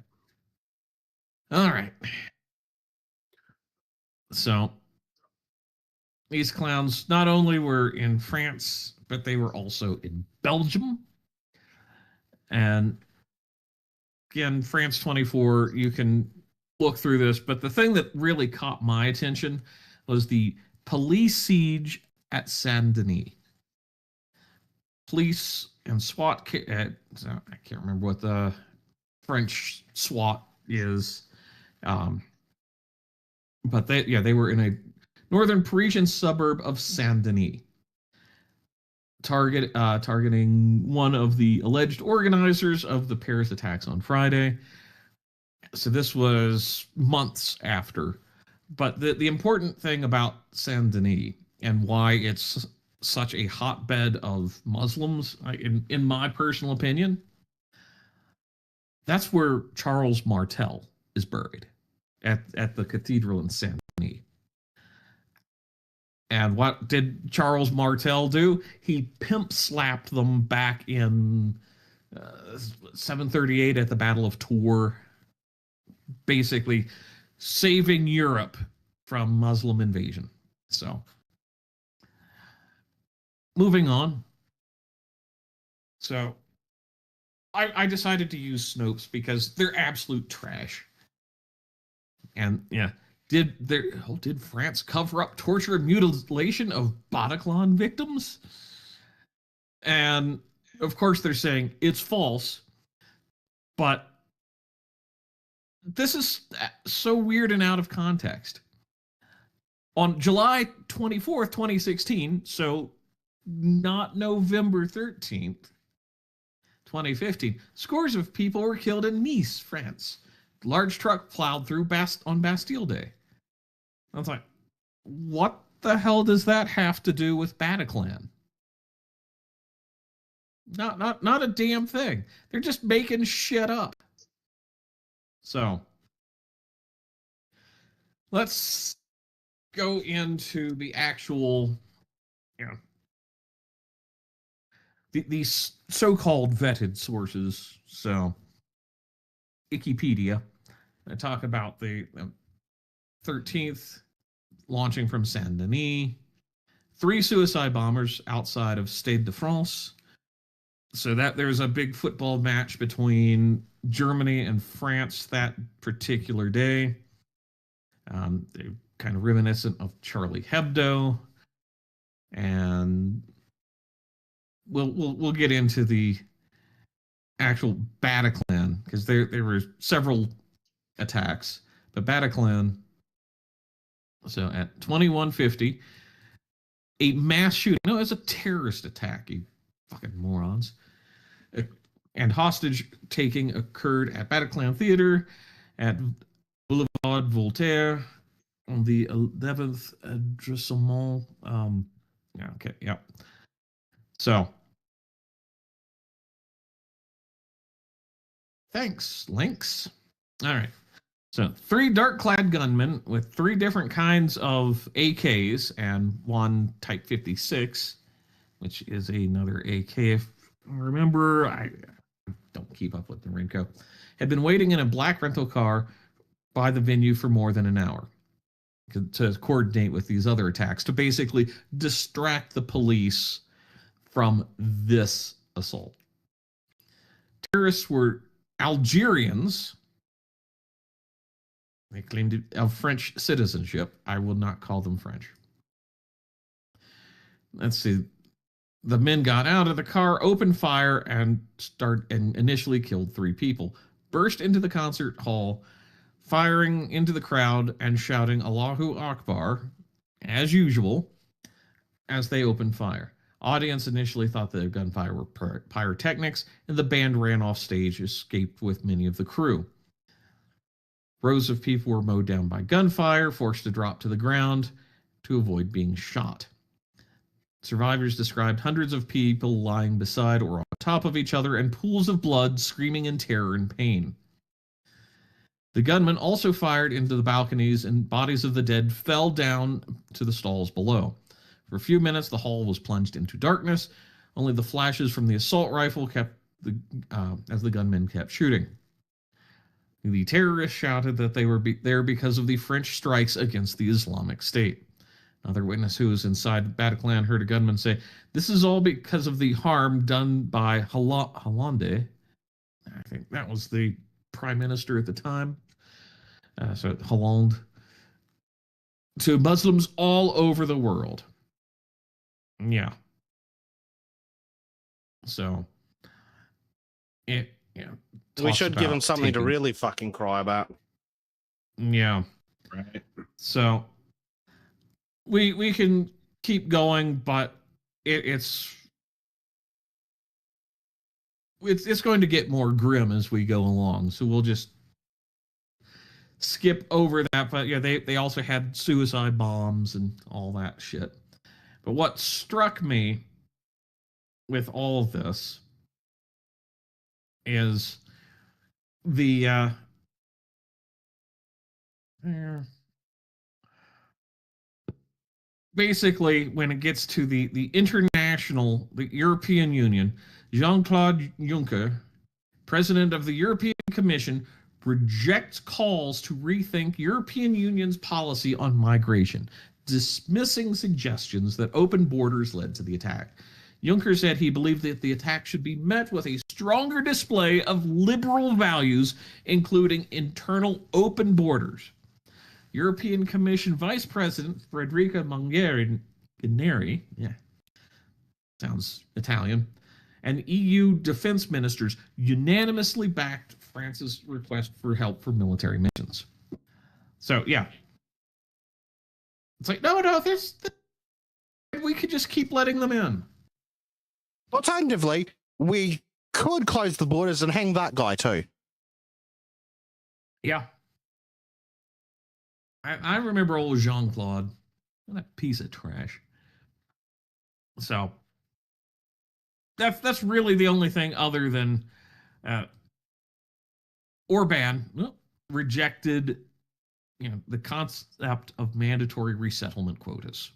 All right. So these clowns not only were in France, but they were also in Belgium. And again, France 24, you can look through this, but the thing that really caught my attention was the police siege at Saint Denis. Police and SWAT, I can't remember what the French SWAT is, but they were in a northern Parisian suburb of Saint Denis, targeting one of the alleged organizers of the Paris attacks on Friday. So this was months after. But the important thing about Saint Denis and why it's such a hotbed of Muslims, in my personal opinion, that's where Charles Martel is buried, at the cathedral in Saint Denis. And what did Charles Martel do? He pimp slapped them back in 738 at the Battle of Tours, basically saving Europe from Muslim invasion. So, moving on. So, I decided to use Snopes because they're absolute trash. And yeah, did France cover up torture and mutilation of Bataclan victims? And of course they're saying it's false, but this is so weird and out of context. On July 24th, 2016, so not November 13th, 2015, scores of people were killed in Nice, France. Large truck plowed through on Bastille Day. I was like, what the hell does that have to do with Bataclan? Not a damn thing. They're just making shit up. So let's go into the actual, these so-called vetted sources. So Wikipedia, I talk about the 13th launching from Saint Denis, 3 suicide bombers outside of Stade de France. So that there's a big football match between Germany and France that particular day. They're kind of reminiscent of Charlie Hebdo, and we'll get into the actual Bataclan because there were several attacks, but Bataclan. So at 2150, a mass shooting. No, it's a terrorist attack. You fucking morons. And hostage taking occurred at Bataclan Theater at Boulevard Voltaire on the 11th arrondissement. Yeah, okay, yeah. So, thanks, links. All right. So, 3 dark-clad gunmen with 3 different kinds of AKs and 1 Type 56, which is another AK. If I remember, I don't keep up with the Renko, had been waiting in a black rental car by the venue for more than an hour to coordinate with these other attacks, to basically distract the police from this assault. Terrorists were Algerians. They claimed of French citizenship. I will not call them French. Let's see. The men got out of the car, opened fire, and initially killed 3 people. Burst into the concert hall, firing into the crowd and shouting Allahu Akbar, as usual, as they opened fire. Audience initially thought the gunfire were pyrotechnics, and the band ran off stage, escaped with many of the crew. Rows of people were mowed down by gunfire, forced to drop to the ground to avoid being shot. Survivors described hundreds of people lying beside or on top of each other and pools of blood, screaming in terror and pain. The gunman also fired into the balconies, and bodies of the dead fell down to the stalls below. For a few minutes, the hall was plunged into darkness. Only the flashes from the assault rifle kept as the gunmen kept shooting. The terrorists shouted that they were there because of the French strikes against the Islamic State. Another witness who was inside Bataclan heard a gunman say, "This is all because of the harm done by Hollande." I think that was the prime minister at the time. So Hollande. To Muslims all over the world. Yeah. So, we should give him something to really fucking cry about. Yeah. Right. So, we can keep going, but it's going to get more grim as we go along. So we'll just skip over that. But yeah, they also had suicide bombs and all that shit. But what struck me with all of this is the basically when it gets to the European Union, Jean-Claude Juncker, president of the European Commission, rejects calls to rethink European Union's policy on migration, dismissing suggestions that open borders led to the attack. Juncker said he believed that the attack should be met with a stronger display of liberal values, including internal open borders. European Commission Vice President Federica Mogherini, sounds Italian, and EU defense ministers unanimously backed France's request for help for military missions. So, yeah. It's like, no, we could just keep letting them in. Alternatively, we could close the borders and hang that guy too. Yeah. I remember old Jean-Claude. What a piece of trash. So, that's really the only thing other than Orban rejected the concept of mandatory resettlement quotas.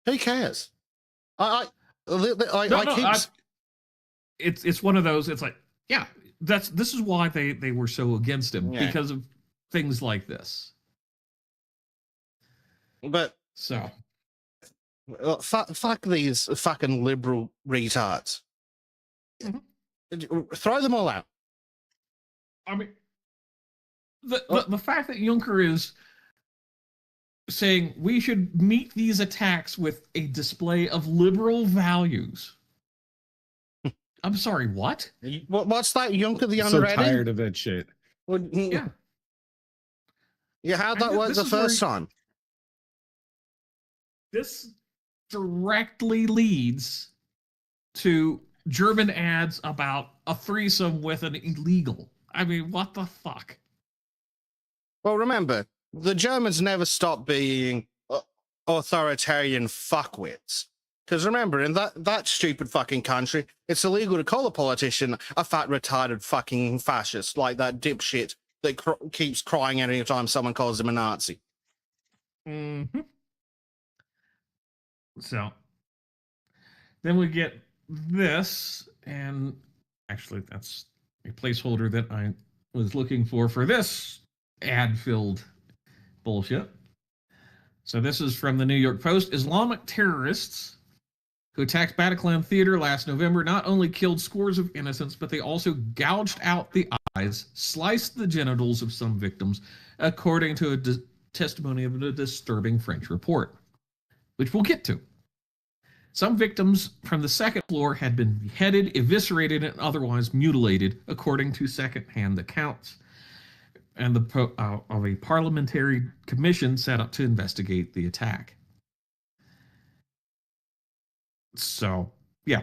Who cares? It's one of those. It's like, yeah, this is why they were so against him, because of things like this. But so, fuck these fucking liberal retards. Mm-hmm. Throw them all out. I mean, the fact that Juncker is saying we should meet these attacks with a display of liberal values. I'm sorry, what? What's that, Juncker the so Unready? Tired of that shit. Yeah. How'd that work the first time? This directly leads to German ads about a threesome with an illegal. I mean, what the fuck? Well, remember, the Germans never stopped being authoritarian fuckwits. Because remember, in that stupid fucking country, it's illegal to call a politician a fat, retarded fucking fascist, like that dipshit that keeps crying any time someone calls him a Nazi. Mm-hmm. So, then we get this, and actually that's a placeholder that I was looking for this ad-filled bullshit. So this is from the New York Post. Islamic terrorists who attacked Bataclan Theater last November not only killed scores of innocents, but they also gouged out the eyes, sliced the genitals of some victims, according to a testimony of a disturbing French report, which we'll get to. Some victims from the second floor had been beheaded, eviscerated, and otherwise mutilated, according to second-hand accounts, and of a parliamentary commission set up to investigate the attack. So, yeah.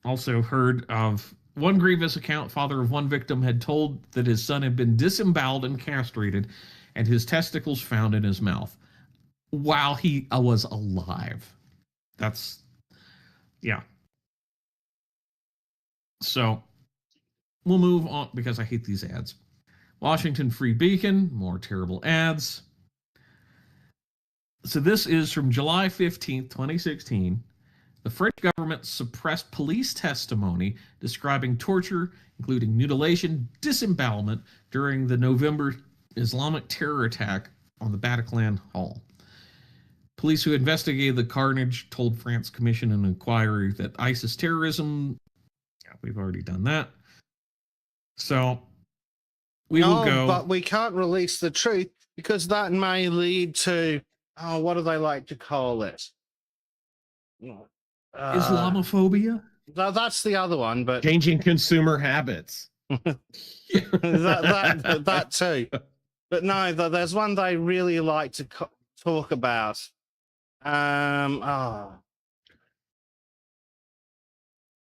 Also heard of one grievous account. Father of one victim had told that his son had been disemboweled and castrated, and his testicles found in his mouth while he was alive. That's, yeah. So, we'll move on, because I hate these ads. Washington Free Beacon, more terrible ads. So this is from July 15th, 2016. The French government suppressed police testimony describing torture, including mutilation, disembowelment, during the November Islamic terror attack on the Bataclan Hall. Police who investigated the carnage told France commissioned an inquiry that ISIS terrorism. Yeah, we've already done that. So we will go. But we can't release the truth because that may lead to, what do they like to call it? Islamophobia? That's the other one, but Changing consumer habits. that too. But no, there's one they really like to talk about.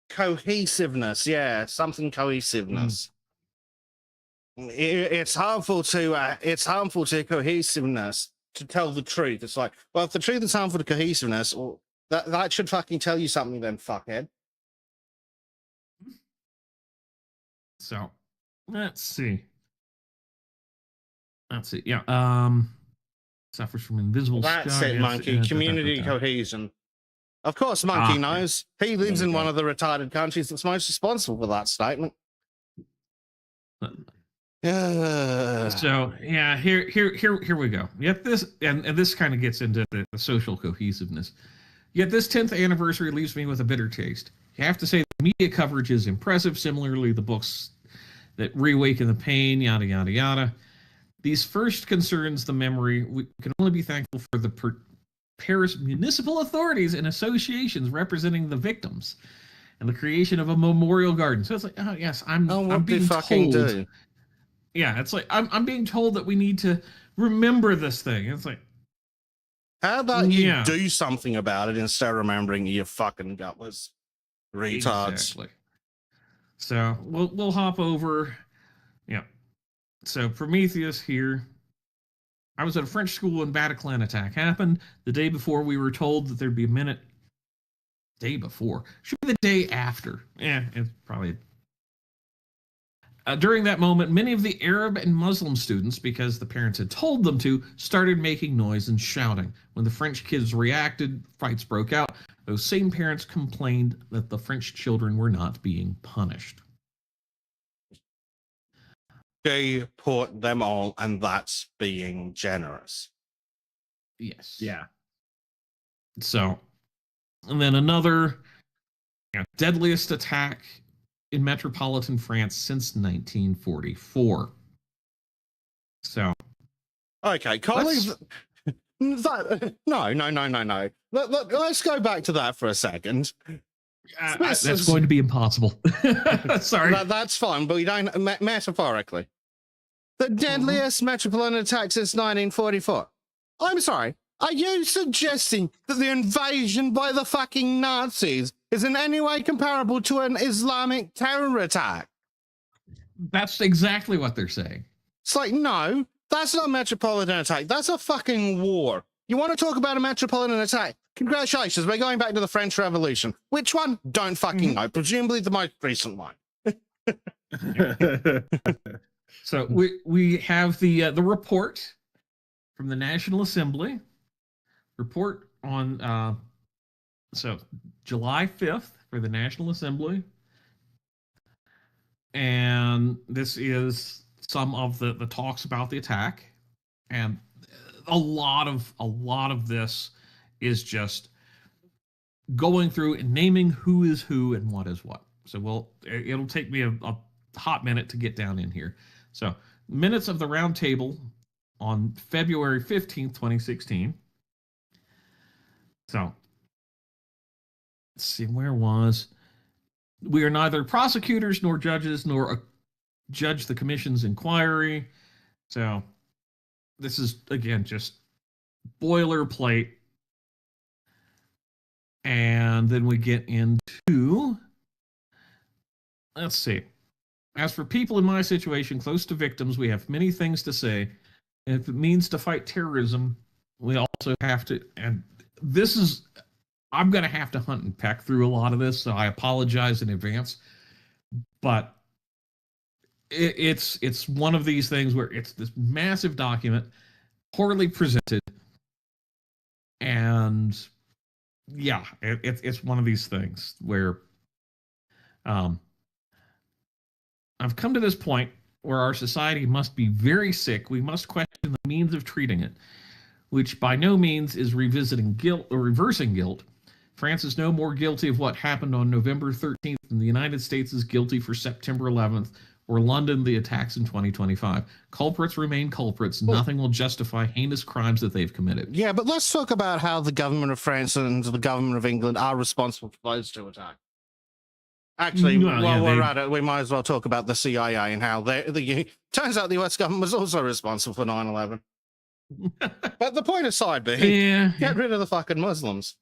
Cohesiveness, yeah, something cohesiveness. It's harmful to cohesiveness to tell the truth. It's like, well, if the truth is harmful to cohesiveness, well, that should fucking tell you something then, fuckhead. So let's see. Yeah. Suffers from invisible That's scar. it, Monkey. Community cohesion. Of course, Monkey knows. He lives in one of the retarded countries that's most responsible for that statement. So yeah, here we go. Yet this and this kind of gets into the social cohesiveness. Yet this 10th anniversary leaves me with a bitter taste. You have to say the media coverage is impressive. Similarly, the books that reawaken the pain, yada yada yada. These first concerns the memory. We can only be thankful for the Paris municipal authorities and associations representing the victims, and the creation of a memorial garden. So it's like, oh yes, I'm being told. Yeah, it's like I'm being told that we need to remember this thing. It's like, how about you do something about it instead of remembering you fucking gutless retards? Exactly. So we'll hop over. Yeah. So Prometheus here. I was at a French school when Bataclan attack happened. The day before, we were told that there'd be a minute. Day before. Should be the day after. Yeah, it's probably. During that moment, many of the Arab and Muslim students, because the parents had told them to, started making noise and shouting. When the French kids reacted, fights broke out. Those same parents complained that the French children were not being punished. They put them on, and that's being generous. Yes. Yeah. So, and then another deadliest attack in metropolitan France since 1944. So, okay, colleagues. No. Let's go back to that for a second. That's going to be impossible. Sorry. That's fine, but we don't metaphorically. The deadliest metropolitan attack since 1944. I'm sorry. Are you suggesting that the invasion by the fucking Nazis is in any way comparable to an Islamic terror attack? That's exactly what they're saying. It's like, no, that's not a metropolitan attack. That's a fucking war. You want to talk about a metropolitan attack? Congratulations, we're going back to the French Revolution. Which one? Don't fucking know. Presumably the most recent one. So we have the report from the National Assembly. Report on so July 5th for the National Assembly. And this is some of the talks about the attack. And a lot of this is just going through and naming who is who and what is what. So it'll take me a hot minute to get down in here. So minutes of the round table on February 15th, 2016. So let's see, where was... We are neither prosecutors nor judges nor judge the commission's inquiry. So this is, again, just boilerplate. And then we get into... Let's see. As for people in my situation, close to victims, we have many things to say. And if it means to fight terrorism, we also have to... And this is... I'm going to have to hunt and peck through a lot of this, so I apologize in advance. But it's one of these things where it's this massive document, poorly presented, and yeah, it's one of these things where I've come to this point where our society must be very sick. We must question the means of treating it, which by no means is revisiting guilt or reversing guilt. France is no more guilty of what happened on November 13th than the United States is guilty for September 11th or London the attacks in 2025. Culprits remain culprits. Nothing will justify heinous crimes that they've committed. Yeah, but let's talk about how the government of France and the government of England are responsible for those two attacks. Actually, while we're at it, we might as well talk about the CIA and how turns out the US government was also responsible for 9/11. But the point aside being, get rid of the fucking Muslims.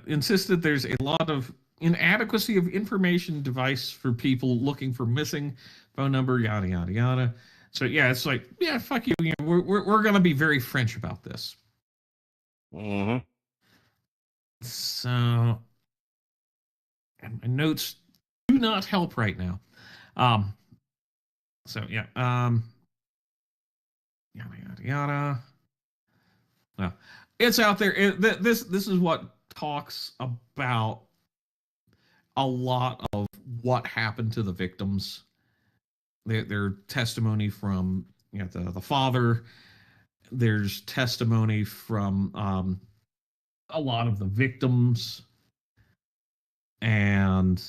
Insisted there's a lot of inadequacy of information device for people looking for missing phone number, yada, yada, yada. So, yeah, it's like, yeah, fuck you. You know, we're going to be very French about this. Mm-hmm. So, and my notes do not help right now. Yada, yada, yada. Well, it's out there. This is what talks about a lot of what happened to the victims. Their testimony from the father. There's testimony from a lot of the victims, and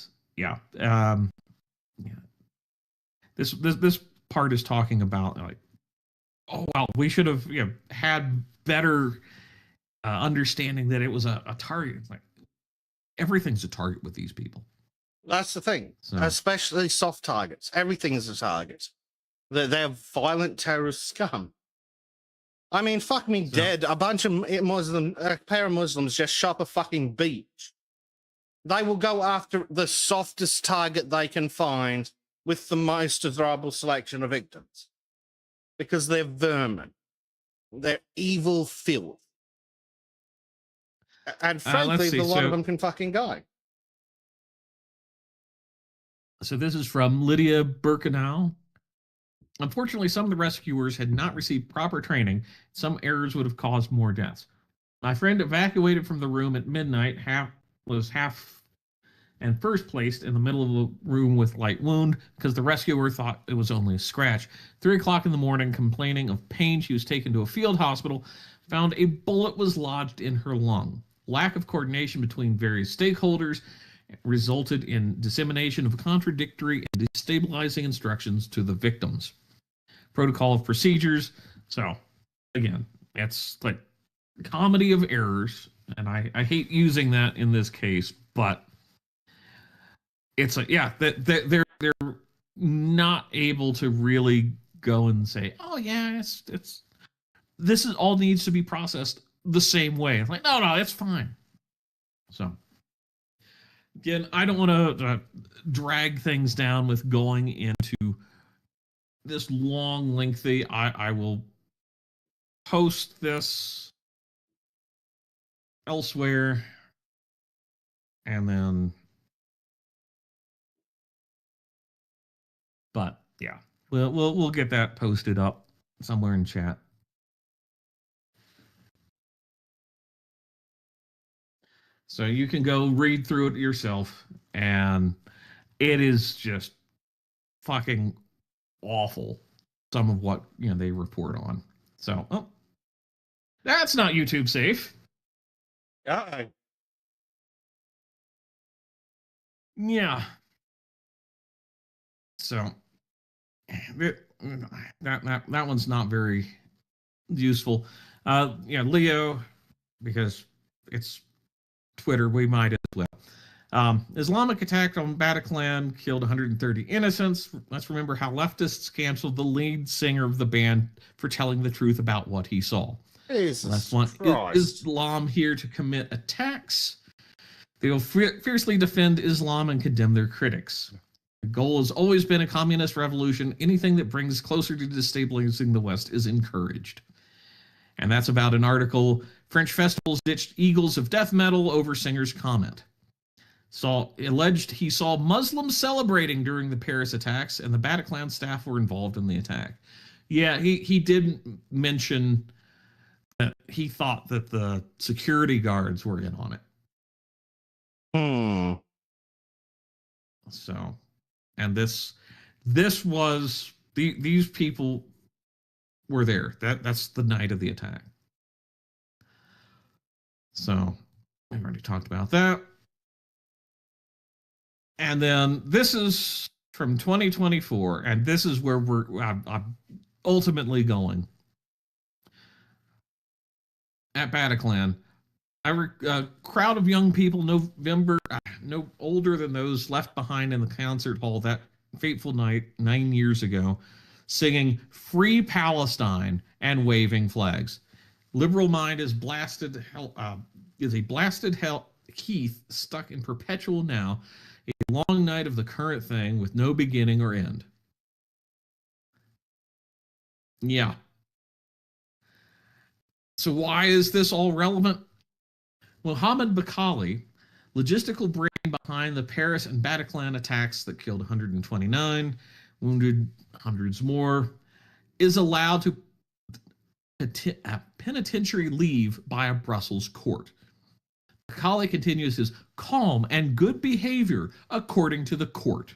this part is talking about like, oh well, we should have had better understanding that it was a target. It's like everything's a target with these people. That's the thing, especially soft targets. Everything is a target. They're violent terrorist scum. I mean, fuck me dead. A pair of Muslims just shop a fucking beach. They will go after the softest target they can find with the most desirable selection of victims. Because they're vermin. They're evil filth. And frankly, a lot of them can fucking go. So this is from Lydia Birkenau. Unfortunately, some of the rescuers had not received proper training. Some errors would have caused more deaths. My friend evacuated from the room at midnight, was first placed in the middle of the room with light wound because the rescuer thought it was only a scratch. 3 o'clock in the morning, complaining of pain, she was taken to a field hospital, found a bullet was lodged in her lung. Lack of coordination between various stakeholders resulted in dissemination of contradictory and destabilizing instructions to the victims. Protocol of procedures. So, again, it's like comedy of errors, and I hate using that in this case, but it's like, they're not able to really go and say, oh yeah, it's this is all needs to be processed the same way. It's like, no, it's fine. So again, I don't want to drag things down with going into this long, lengthy. I will post this elsewhere, and then. But yeah, we'll get that posted up somewhere in chat. So you can go read through it yourself, and it is just fucking awful. Some of what they report on. So that's not YouTube safe. Yeah. So that one's not very useful. Leo, because it's Twitter, we might as well. Islamic attack on Bataclan killed 130 innocents. Let's remember how leftists canceled the lead singer of the band for telling the truth about what he saw. Jesus Islam here to commit attacks. They will fiercely defend Islam and condemn their critics. The goal has always been a communist revolution. Anything that brings closer to destabilizing the West is encouraged. And that's about an article, French festivals ditched eagles of death metal over singer's comment. Alleged he saw Muslims celebrating during the Paris attacks, and the Bataclan staff were involved in the attack. Yeah, he didn't mention that he thought that the security guards were in on it. Hmm. So, and this was these people were there. That's the night of the attack. So, I've already talked about that. And then this is from 2024, and this is where I'm ultimately going. At Bataclan, a crowd of young people, no older than those left behind in the concert hall that fateful night 9 years ago, singing "Free Palestine" and waving flags. Liberal mind is a blasted hell heath stuck in perpetual now, a long night of the current thing with no beginning or end. Yeah. So why is this all relevant? Mohammed Bakali, logistical brain behind the Paris and Bataclan attacks that killed 129, wounded hundreds more, is allowed to penitentiary leave by a Brussels court. Bakali continues his calm and good behavior according to the court.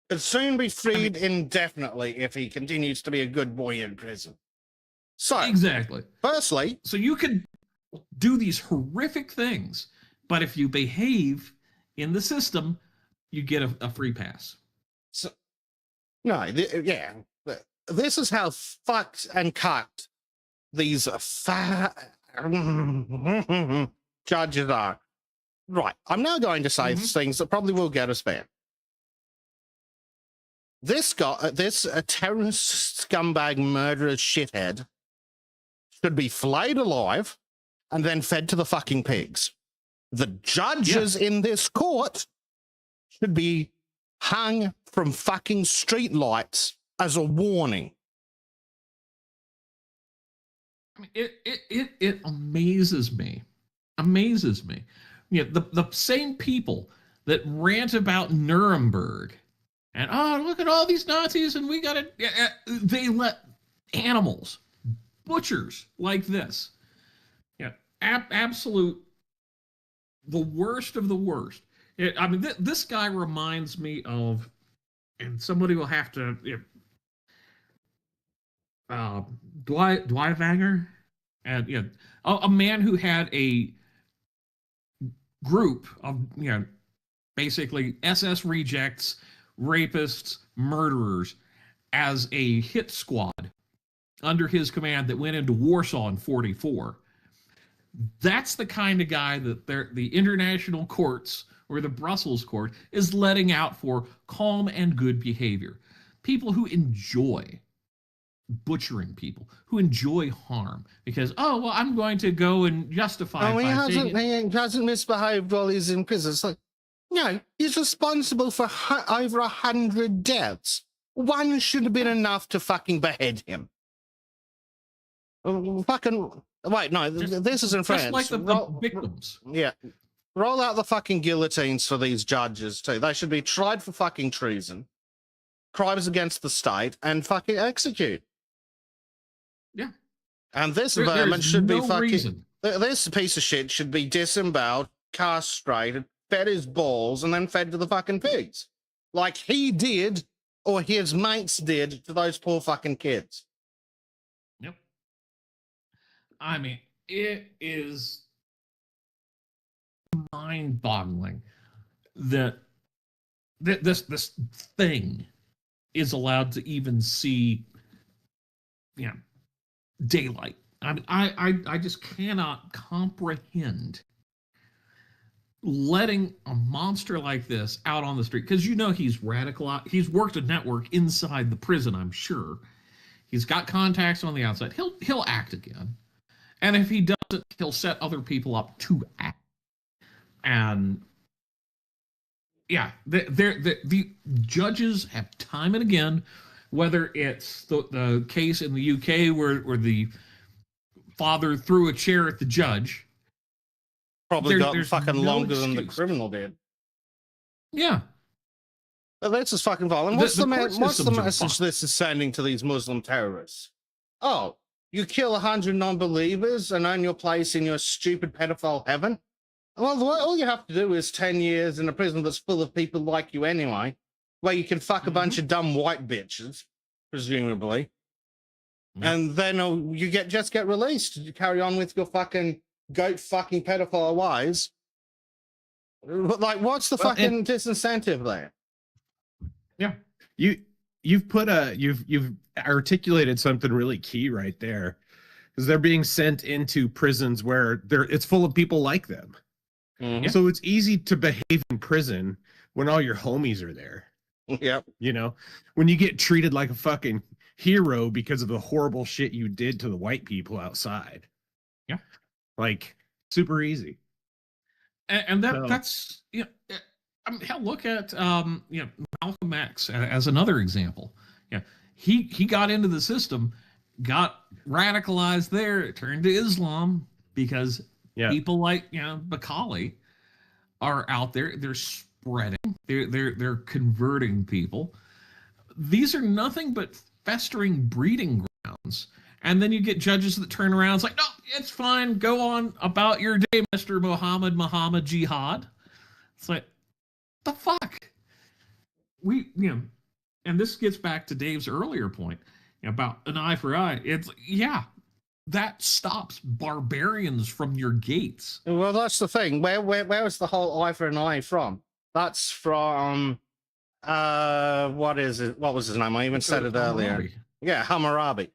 Could soon be freed indefinitely if he continues to be a good boy in prison. So, Exactly. firstly, So you could do these horrific things, but if you behave in the system, you get a free pass. so, no, this is how fucked and cucked these judges are. Right, I'm now going to say things that probably will get us banned. This terrorist scumbag murderer shithead should be flayed alive and then fed to the fucking pigs. The judges in this court should be hung from fucking street lights as a warning. I mean, it amazes me. Amazes me. You know, the same people that rant about Nuremberg and look at all these Nazis and we gotta they let animals, butchers like this. Yeah, absolute the worst of the worst. I mean, this guy reminds me of, and somebody will have to. Dwivanger, and a man who had a group of basically SS rejects, rapists, murderers as a hit squad under his command that went into Warsaw in '44. That's the kind of guy that the international courts or the Brussels court is letting out for calm and good behavior. People who enjoy butchering people, who enjoy harm because, I'm going to go and justify. He hasn't misbehaved while he's in prison. It's like, no, he's responsible for over 100 deaths. One should have been enough to fucking behead him. Wait, no, this is in France. Just like the victims. Yeah. Roll out the fucking guillotines for these judges, too. They should be tried for fucking treason, crimes against the state, and fucking execute. Yeah. And this vermin should be fucking... reason. This piece of shit should be disemboweled, castrated, fed his balls, and then fed to the fucking pigs. Like he did, or his mates did, to those poor fucking kids. Yep. I mean, it is mind-boggling that this thing is allowed to even see, daylight. I mean, I just cannot comprehend letting a monster like this out on the street, because he's radical. He's worked a network inside the prison, I'm sure. He's got contacts on the outside. He'll act again, and if he doesn't, he'll set other people up to act. And the judges have time and again, whether it's the case in the UK where the father threw a chair at the judge, Probably got there's fucking no longer than the excuse. criminal did. Yeah. But that's just fucking violent. The court What's the systems are message fucked. this is sending to these Muslim terrorists? Oh, you kill 100 non-believers and earn your place in your stupid pedophile heaven? Well, all you have to do is 10 years in a prison that's full of people like you anyway, where you can fuck a bunch of dumb white bitches, presumably. Yeah. And then you just get released. You carry on with your fucking goat fucking pedophile wives. Like, what's the fucking disincentive there? Yeah, you've articulated something really key right there, because they're being sent into prisons where it's full of people like them. Mm-hmm. So it's easy to behave in prison when all your homies are there. Yep. You know, when you get treated like a fucking hero because of the horrible shit you did to the white people outside. Yeah, like super easy. And that's hell, look at Malcolm X as another example. Yeah, he got into the system, got radicalized there, turned to Islam because people like Bakali are out there. They're spreading. They're converting people. These are nothing but festering breeding grounds. And then you get judges that turn around. It's like, no, it's fine. Go on about your day, Mr. Muhammad Jihad. It's like, the fuck? And this gets back to Dave's earlier point about an eye for eye. It's, that stops barbarians from your gates. Well, that's the thing. Where was the whole eye for an eye from? That's from, what is it? What was his name? I even said it earlier. Yeah, Hammurabi.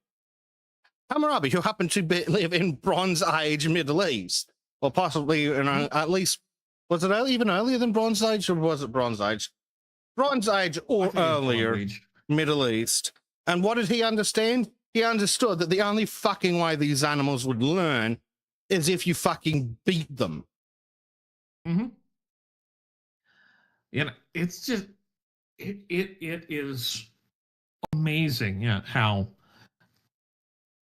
Hammurabi, who happened to live in Bronze Age Middle East, or possibly, at least, was it even earlier than Bronze Age, or was it Bronze Age? Bronze Age or earlier Middle East. And what did he understand? He understood that the only fucking way these animals would learn is if you fucking beat them. Mm-hmm. It's just, it is amazing, how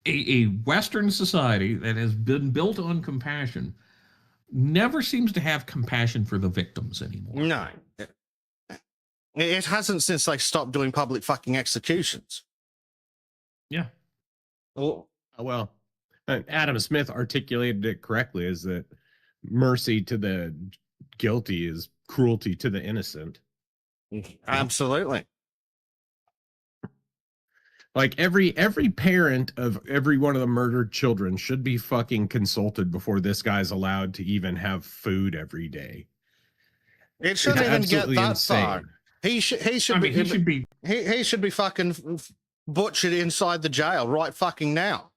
a Western society that has been built on compassion never seems to have compassion for the victims anymore. No. It hasn't since they stopped doing public fucking executions. Yeah. Oh, well, Adam Smith articulated it correctly, is that mercy to the guilty is cruelty to the innocent. Absolutely. Like every parent of every one of the murdered children should be fucking consulted before this guy's allowed to even have food every day. It shouldn't even get that insane. far. He should be fucking butchered inside the jail right fucking now.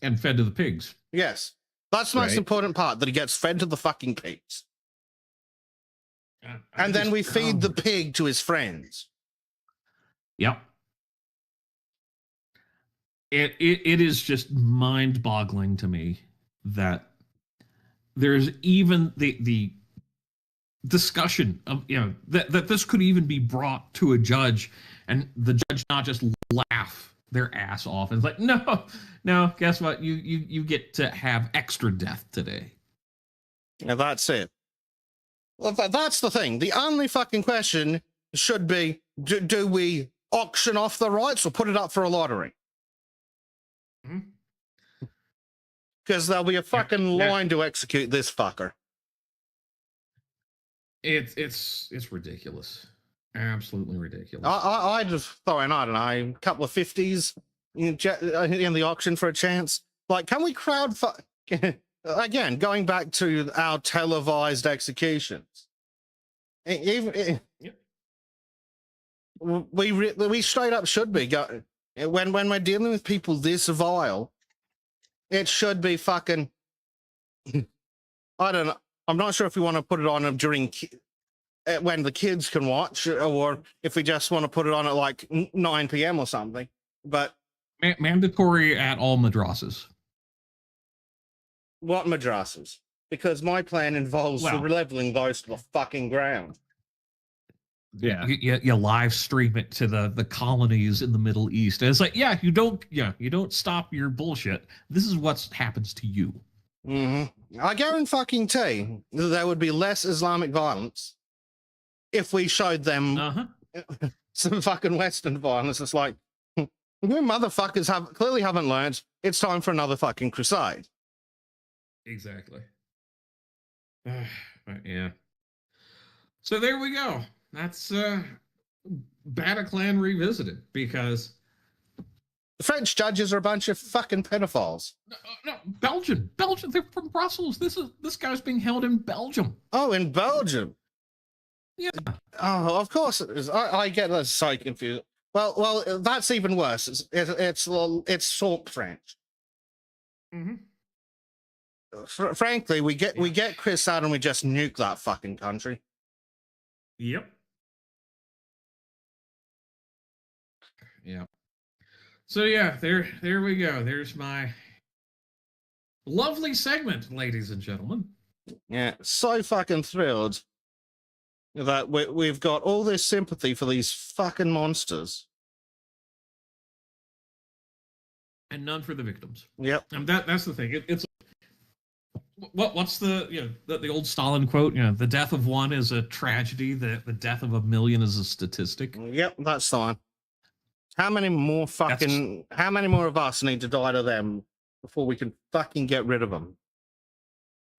And fed to the pigs. Yes. That's the most important part, that he gets fed to the fucking pigs. And then we feed the pig to his friends. Yep. It is just mind-boggling to me that there's even the discussion of that this could even be brought to a judge, and the judge not just laugh their ass off and it's like, no, guess what? You get to have extra death today. Now that's it. Well, that's the thing. The only fucking question should be, do we auction off the rights or put it up for a lottery? Because there'll be a fucking line to execute this fucker. It's ridiculous. Absolutely ridiculous. I just throw in, I don't know, a couple of 50s in the auction for a chance. Like, can we again, going back to our televised executions. We straight up should be when we're dealing with people this vile. It should be fucking. I don't know. I'm not sure if we want to put it on during when the kids can watch, or if we just want to put it on at like 9 p.m. or something. But mandatory at all madrasas. What madrasas? Because my plan involves leveling those to the fucking ground. Yeah, you live stream it to the colonies in the Middle East. And it's like, you don't stop your bullshit. This is what happens to you. Mm-hmm. I guarantee there would be less Islamic violence if we showed them some fucking Western violence. It's like, you motherfuckers clearly haven't learned. It's time for another fucking crusade. Exactly. Yeah. So there we go. That's Bataclan revisited, because The French judges are a bunch of fucking pedophiles. no, Belgium. They're from Brussels. This guy's being held in Belgium. Oh, in Belgium. Yeah. Oh, of course it is. I get that so confused. Well, that's even worse. It's salt French. Frankly, we get Chris out and we just nuke that fucking country. Yep. Yeah. So yeah, there we go. There's my lovely segment, ladies and gentlemen. Yeah, so fucking thrilled that we've got all this sympathy for these fucking monsters. And none for the victims. Yep. And that's the thing. It's what's the old Stalin quote? The death of one is a tragedy. The death of a million is a statistic. Yep, that's the one. How many more of us need to die to them before we can fucking get rid of them?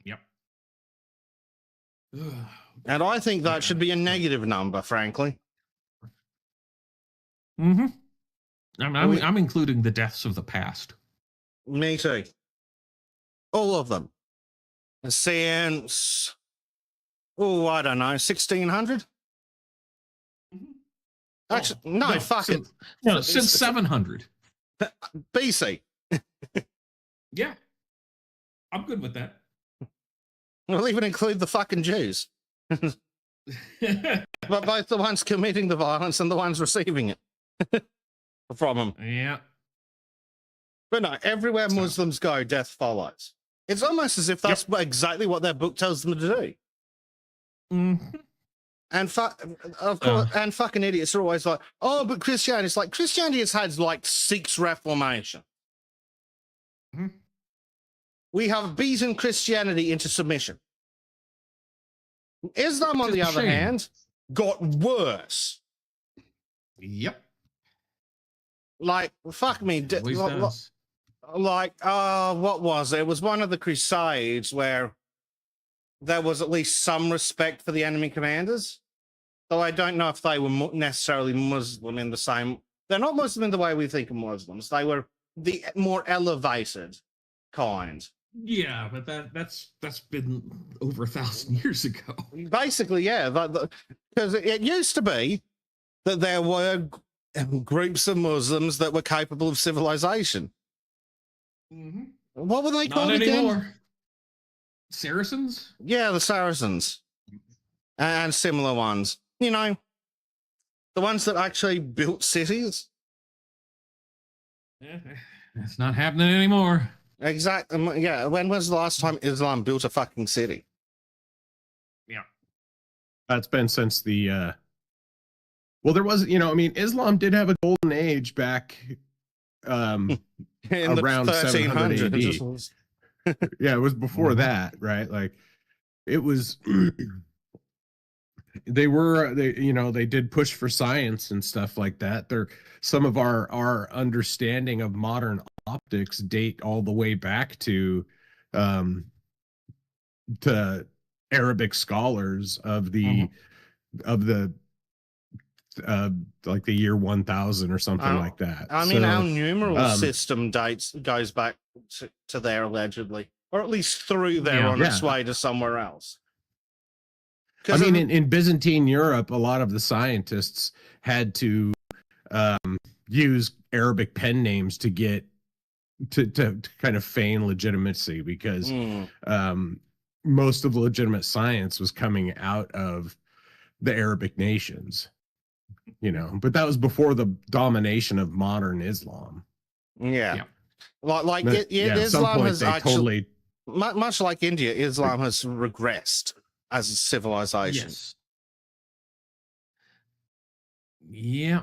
Yep. And I think that should be a negative number, frankly. I'm including the deaths of the past. Me too. All of them. Since, I don't know, 1600? Actually, no, fuck it. Since 700. BC. Yeah. I'm good with that. We'll even include the fucking Jews. But both the ones committing the violence and the ones receiving it from them. Yeah. But no, everywhere Muslims go, death follows. It's almost as if that's exactly what their book tells them to do. And of course, and fucking idiots are always like, oh, but Christianity. It's like Christianity has had like 6 reformations. We have beaten Christianity into submission. Islam, on the other hand, got worse. Yep. Like, fuck me. What was it? It was one of the Crusades where there was at least some respect for the enemy commanders. Though I don't know if they were necessarily Muslim in the same... They're not Muslim in the way we think of Muslims. They were the more elevated kind. Yeah, but that's been over 1,000 years ago. Basically, yeah. Because it used to be that there were groups of Muslims that were capable of civilization. What were they called again? Saracens? Yeah, the Saracens. And similar ones. You know, the ones that actually built cities. Yeah, it's not happening anymore. Exactly. Yeah, when was the last time Islam built a fucking city? Yeah. That's been since the... Well, there was, Islam did have a golden age back in around 700 AD. Yeah, it was before that, right? Like, it was... they did push for science and stuff like that. Some of our understanding of modern optics date all the way back to Arabic scholars of the like the year 1000 or something like that. I mean, our numeral system goes back to there allegedly, or at least through there on its way to somewhere else. I mean, in Byzantine Europe, a lot of the scientists had to use Arabic pen names to get to kind of feign legitimacy, because most of the legitimate science was coming out of the Arabic nations, but that was before the domination of modern Islam. Yeah. Islam has actually, much like India, Islam has regressed as a civilization. Yes. Yeah.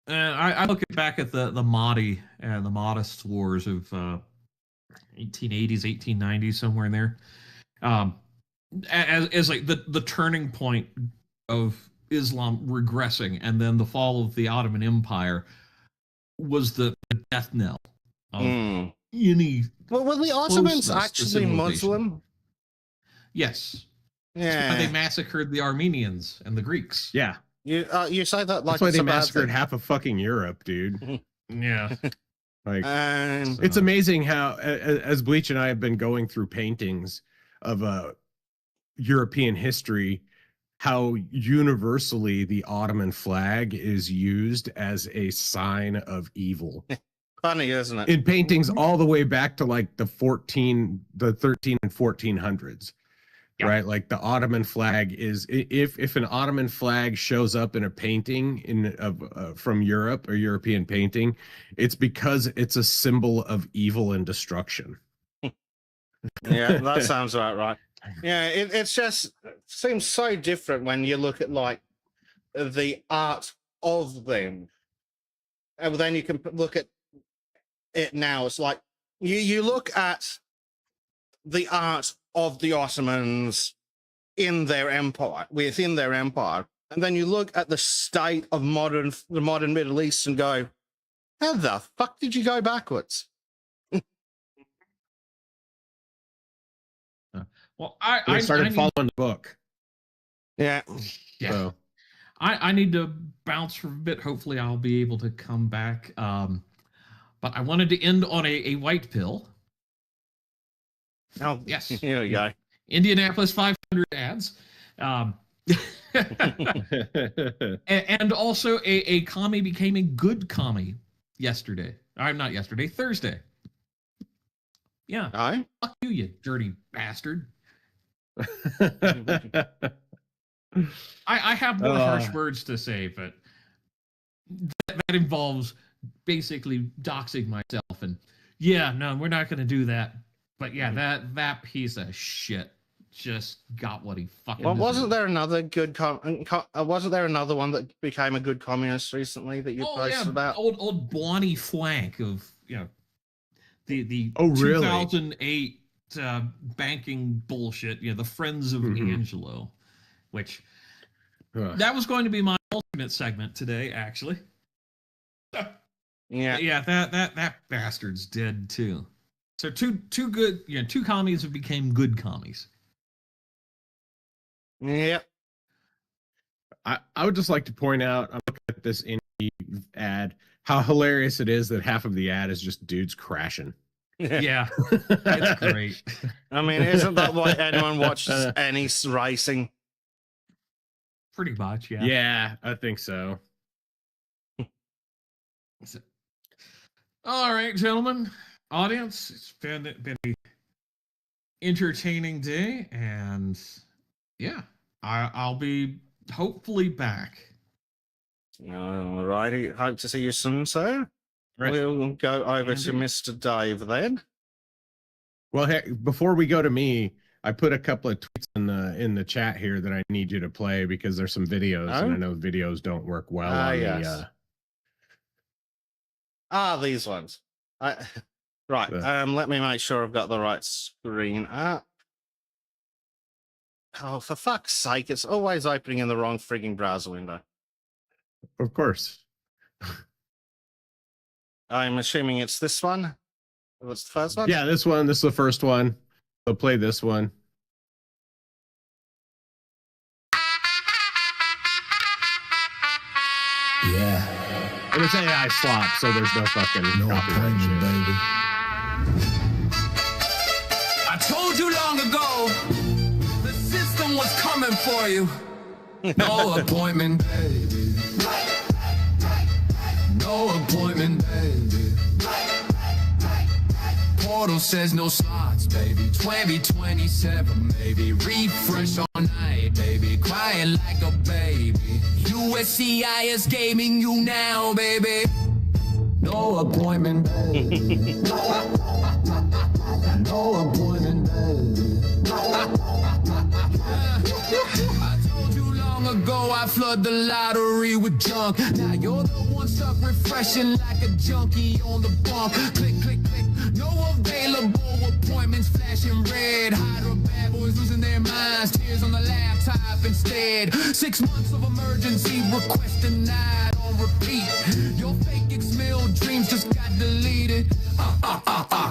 I look back at the Mahdi and the Mahdist wars of 1880s, 1890s, somewhere in there. as like the turning point of Islam regressing, and then the fall of the Ottoman Empire was the death knell of any. Well, were the Ottomans closeness to actually civilization. Muslim? Yes. That's Yeah. why they massacred the Armenians and the Greeks. Yeah. You say that like That's why it's they a bad massacred thing. half of fucking Europe, dude. Yeah. Like, And it's amazing how, as Bleach and I have been going through paintings of European history, how universally the Ottoman flag is used as a sign of evil. funny, isn't it? In paintings all the way back to like the 13 and 1400s. Yeah. Right, like the Ottoman flag is, if an Ottoman flag shows up in a painting from Europe or European painting, it's because it's a symbol of evil and destruction. Yeah, that sounds about right. Yeah, it's just seems so different when you look at like the art of them, and then you can look at it now. It's like you look at the art of the Ottomans in their empire, within their empire, and then you look at the state of the modern Middle East and go, how the fuck did you go backwards? Well, I started following the book. Yeah. Yeah. So. I need to bounce for a bit. Hopefully, I'll be able to come back. But I wanted to end on a white pill. Oh, Yes. Here we go. Indianapolis 500 ads. And also a commie became a good commie yesterday. I'm not yesterday, Thursday. Yeah. Oh? Fuck you, you dirty bastard. I have more harsh words to say, but that involves basically doxing myself. And yeah, no, we're not going to do that. But yeah, that piece of shit just got what he fucking. Well, deserved. wasn't there another good wasn't there another one that became a good communist recently that you posted about? Old Blondie Flank of the really? 2008 banking bullshit. The Friends of Angelo, which that was going to be my alternate segment today, actually. Yeah, that bastard's dead too. So two good, two commies have became good commies. Yep. I would just like to point out, I'm looking at this indie ad, how hilarious it is that half of the ad is just dudes crashing. Yeah, it's great. I mean, isn't that why anyone watches any racing? Pretty much, yeah. Yeah, I think so. All right, gentlemen, audience, it's been a entertaining day, and yeah, I'll be hopefully back. All righty. Hope to see you soon, sir. Right. We'll go over Indeed. to Mr. Dave then. Well, hey, before we go to me, I put a couple of tweets in the chat here that I need you to play because there's some videos, and I know videos don't work well on yes. These ones. Right. Let me make sure I've got the right screen up. Oh, for fuck's sake, it's always opening in the wrong frigging browser window. Of course. I'm assuming it's this one. What's the first one? Yeah, this one. This is the first one. So play this one. Yeah. And it's AI slop, so there's no fucking copyright shit. Baby. I told you long ago, the system was coming for you. No appointment, baby. No appointment, baby. Portal says no slots, baby. 2027, baby. Refresh all night, baby. Crying like a baby. USCIS gaming you now, baby. No appointment, baby. No appointment, baby. I told you long ago I flood the lottery with junk. Now you're the one stuck refreshing like a junkie on the bump. Click, click, click. No available appointments flashing red. Hydra bad boys headlines, tears on the laptop instead. 6 months of emergency request denied on repeat. Your fake ex-mail dreams just got deleted.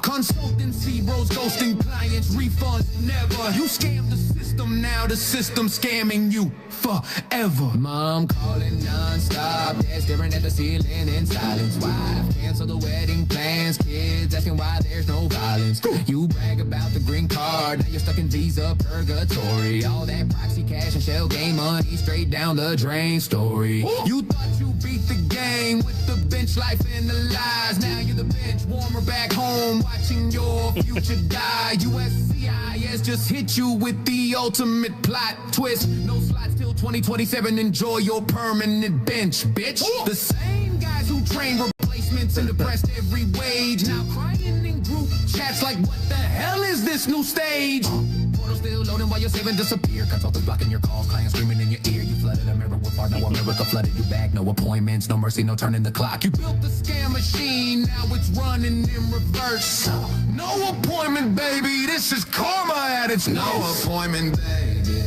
Consultancy bros ghosting clients, refunds never. You scammed the system, now the system scamming you forever. Mom calling non-stop, dad staring at the ceiling in silence. Wife cancel the wedding plans, kids asking why there's no violence. You brag about the green card, now you're stuck in visa purgatory. All that proxy cash and shell game money straight down the drain story. You thought you beat the game with the bench life and the lies. Now you're the bench warmer back home, watching your future die. USCIS just hit you with the ultimate plot twist. No slots till 2027, enjoy your permanent bench, bitch. The same guys who train replacements and depressed every wage, now crying in group chats like, what the hell is this new stage? Portal still loading while you're saving disappear. Consultants blocking your calls, clients screaming in your ear. You flooded a mirror with far, no America flooded you back. No appointments, no mercy, no turning the clock. You built the scam machine, now it's running in reverse. No appointment, baby, this is karma at its no appointment, baby.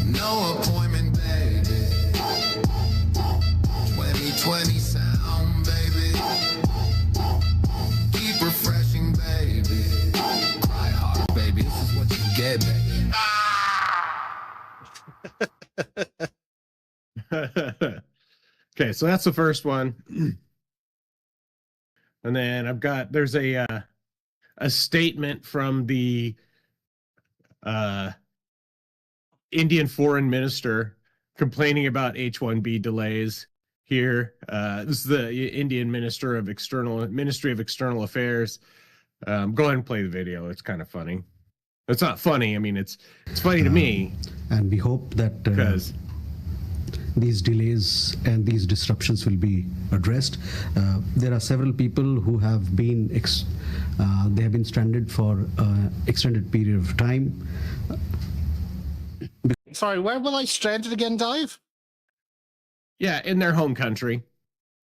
No appointment, baby. 2020 sound, baby. Keep refreshing, baby. Cry hard, baby. This is what you get, baby. Okay, so that's the first one. And then there's a statement from the Indian foreign minister complaining about H-1B delays here. This is the Indian Ministry of External Affairs. Go ahead and play the video. It's kind of funny. It's not funny. I mean, it's funny to me. And we hope that because these delays and these disruptions will be addressed. There are several people who have been they have been stranded for extended period of time. Sorry, where were they stranded again, Dave? yeah, in their home country,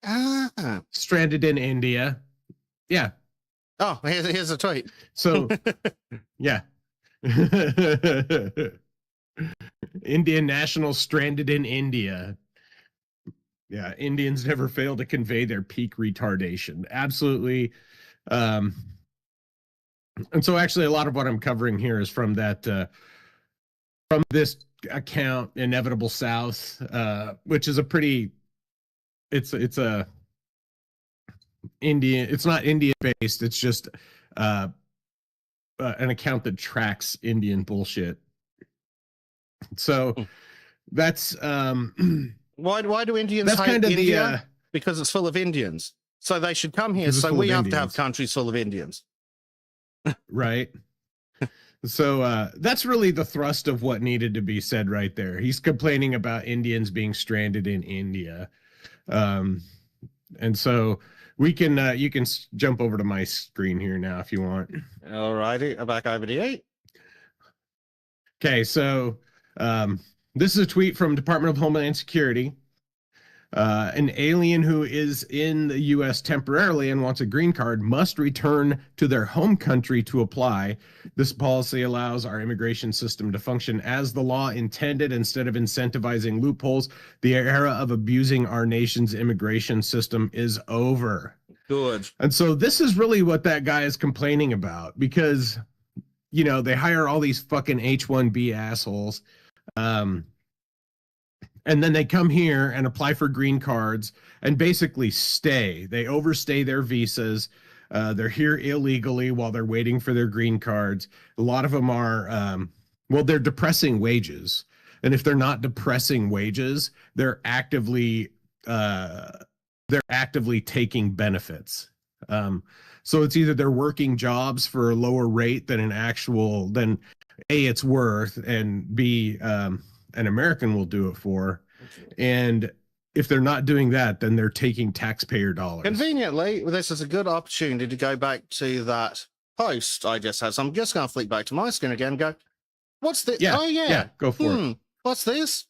Ah. stranded in India. Yeah. Oh, here's a tweet. So, yeah. Indian nationals stranded in India. Yeah, Indians never fail to convey their peak retardation. Absolutely. And so actually a lot of what I'm covering here is from that from this account, Inevitable South, which is a pretty it's a Indian, it's not Indian based, it's just an account that tracks Indian bullshit. So that's Why do Indians that's hate kind of India? Because it's full of Indians. So they should come here. So we have to have countries full of Indians. right. So that's really the thrust of what needed to be said right there. He's complaining about Indians being stranded in India. And so we can you can jump over to my screen here now if you want. All righty, back over to you. Okay, so this is a tweet from Department of Homeland Security. An alien who is in the U.S. temporarily and wants a green card must return to their home country to apply. This policy allows our immigration system to function as the law intended instead of incentivizing loopholes. The era of abusing our nation's immigration system is over. Good. And so this is really what that guy is complaining about, because, you know, they hire all these fucking H-1B assholes. And then they come here and apply for green cards and basically stay. They overstay their visas. They're here illegally while they're waiting for their green cards. A lot of them are, well, they're depressing wages. And if they're not depressing wages, they're actively taking benefits. So it's either they're working jobs for a lower rate than than A, it's worth, and B, an American will do it for. And if they're not doing that, then they're taking taxpayer dollars. Conveniently, this is a good opportunity to go back to that post I just had. So I'm just going to flick back to my screen again and go, what's this? Yeah, Oh, yeah. go for it. What's this?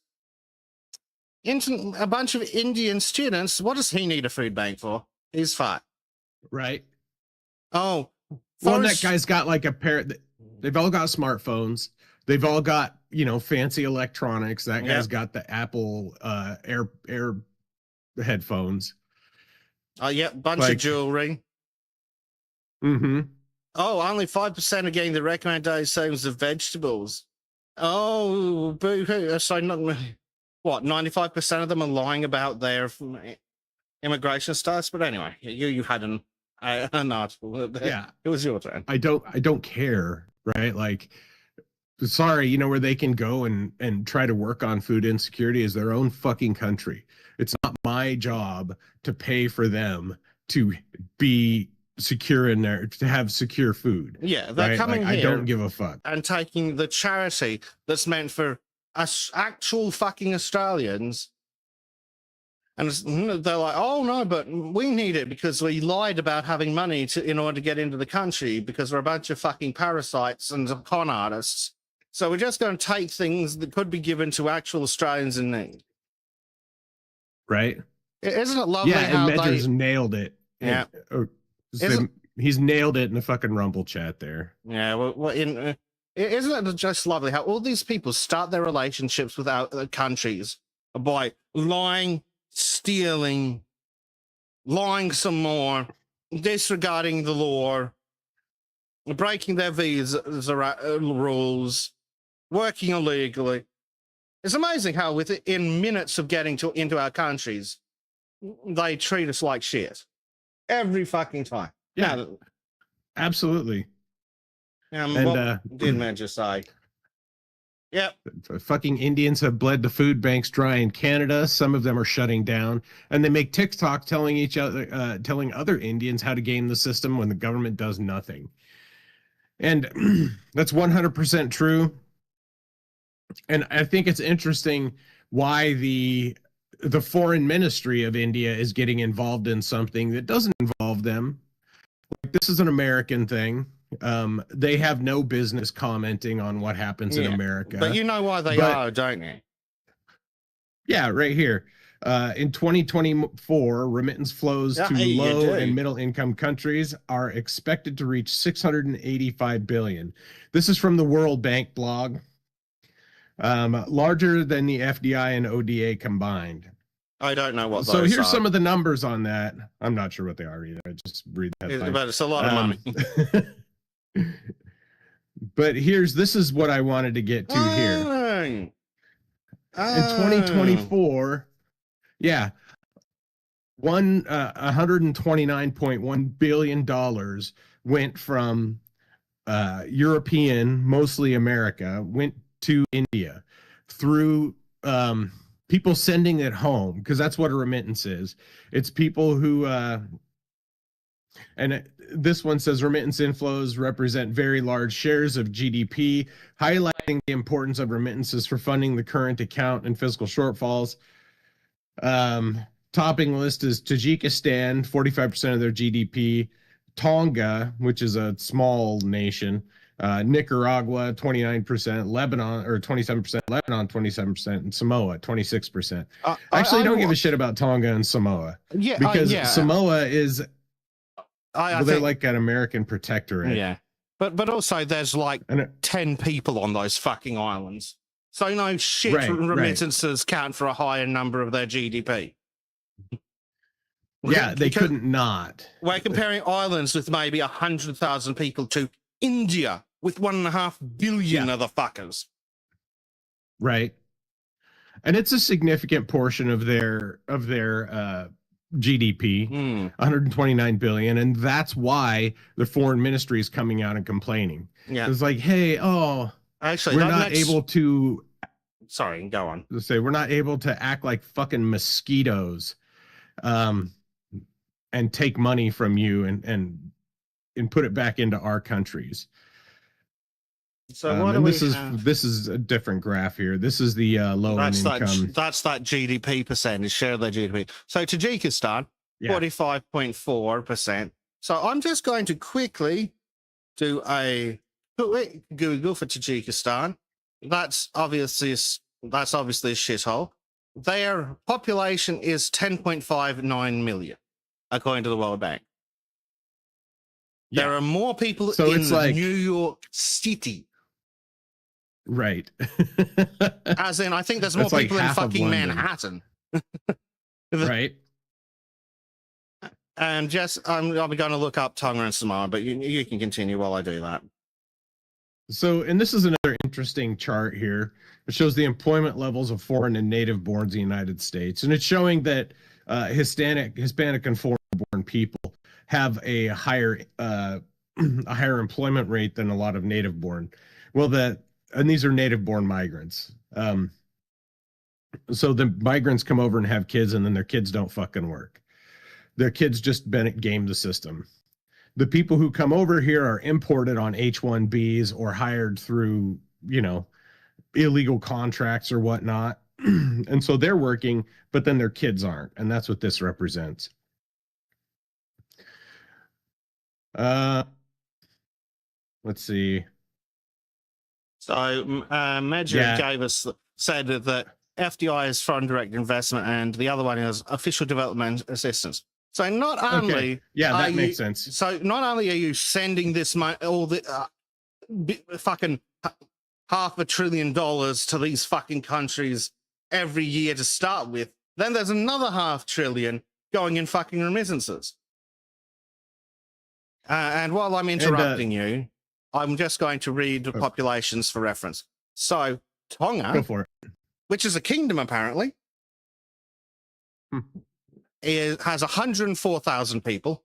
A bunch of Indian students. What does he need a food bank for? He's fat. Right. Oh. Well, that guy's got like a pair. They've all got smartphones. They've all got, fancy electronics. That guy's got the Apple Air headphones. Yeah, bunch of jewelry. Mm-hmm. Oh, only 5% are getting the recommended savings of vegetables. Oh, boo-hoo. So, what, 95% of them are lying about their immigration status? But anyway, you had an article. Yeah. It was your turn. I don't care, right? Like, sorry, where they can go and try to work on food insecurity is their own fucking country. It's not my job to pay for them to be secure in there, to have secure food. Yeah, they're right? coming like, here. I don't give a fuck. And taking the charity that's meant for us actual fucking Australians. And they're like, oh no, but we need it because we lied about having money in order to get into the country because we're a bunch of fucking parasites and con artists. So we're just going to take things that could be given to actual Australians in need. Right? Isn't it lovely yeah, how and Medger's nailed it. Yeah. He's nailed it in the fucking Rumble chat there. Yeah, well isn't it just lovely how all these people start their relationships with other countries by lying, stealing, lying some more, disregarding the law, breaking their visa rules, working illegally. It's amazing how within minutes of getting into our countries, they treat us like shit. Every fucking time. Yeah, now, absolutely. And what did Major say? Yep. Fucking Indians have bled the food banks dry in Canada. Some of them are shutting down, and they make TikTok telling other Indians how to game the system when the government does nothing. And that's 100% true. And I think it's interesting why the foreign ministry of India is getting involved in something that doesn't involve them. Like, this is an American thing. They have no business commenting on what happens in America. But you know why they are, don't you? Yeah, right here. In 2024, remittance flows to low and middle income countries are expected to reach 685 billion. This is from the World Bank blog. Larger than the FDI and ODA combined. I don't know what those So here's are. some of the numbers on that. I'm not sure what they are either. I just read that. But it's a lot of money. But this is what I wanted to get to here. In 2024, $129.1 billion went from European, mostly America, went to India through people sending it home, because that's what a remittance is. It's people who this one says remittance inflows represent very large shares of GDP, highlighting the importance of remittances for funding the current account and fiscal shortfalls. Topping list is Tajikistan, 45% of their GDP, Tonga, which is a small nation, Nicaragua, 29%, Lebanon, or 27%, Lebanon, 27%, and Samoa, 26%. Actually, I don't give a shit about Tonga and Samoa. Yeah, because Samoa is, they're like an American protectorate. Yeah. But also there's like 10 people on those fucking islands. So no shit, remittances count for a higher number of their GDP. Yeah, they couldn't not. We're comparing islands with maybe 100,000 people to India with 1.5 billion other fuckers. Right. And it's a significant portion of their GDP, 129 billion, and that's why the foreign ministry is coming out and complaining. Yeah, it's like, hey, actually, we're not able to. Sorry, go on. Say we're not able to act like fucking mosquitoes, and take money from you and put it back into our countries. So what this is a different graph here. This is the low income. That's that GDP percentage, share of their GDP. So Tajikistan, 45.4%. So I'm just going to quickly do a Google for Tajikistan. That's obviously a shithole. Their population is 10.59 million, according to the World Bank. There are more people So in it's like- New York City. Right. As in, I think there's more That's like people in half of fucking London. Manhattan. Right. And Jess, I'm going to look up Tonga and Samoa, but you can continue while I do that. So, and this is another interesting chart here. It shows the employment levels of foreign and native borns in the United States. And it's showing that Hispanic and foreign-born people have a higher employment rate than a lot of native-born. And these are native-born migrants. So the migrants come over and have kids, and then their kids don't fucking work. Their kids just game the system. The people who come over here are imported on H-1Bs or hired through, illegal contracts or whatnot. And so they're working, but then their kids aren't. And that's what this represents. Let's see. So Medja said that FDI is foreign direct investment, and the other one is official development assistance. So not only that makes sense. So not only are you sending this money, all the fucking $500 billion to these fucking countries every year to start with, then there's another $500 billion going in fucking remittances. And while I'm interrupting you, I'm just going to read the populations for reference. So Tonga, Go for it. which is a kingdom apparently, has 104,000 people,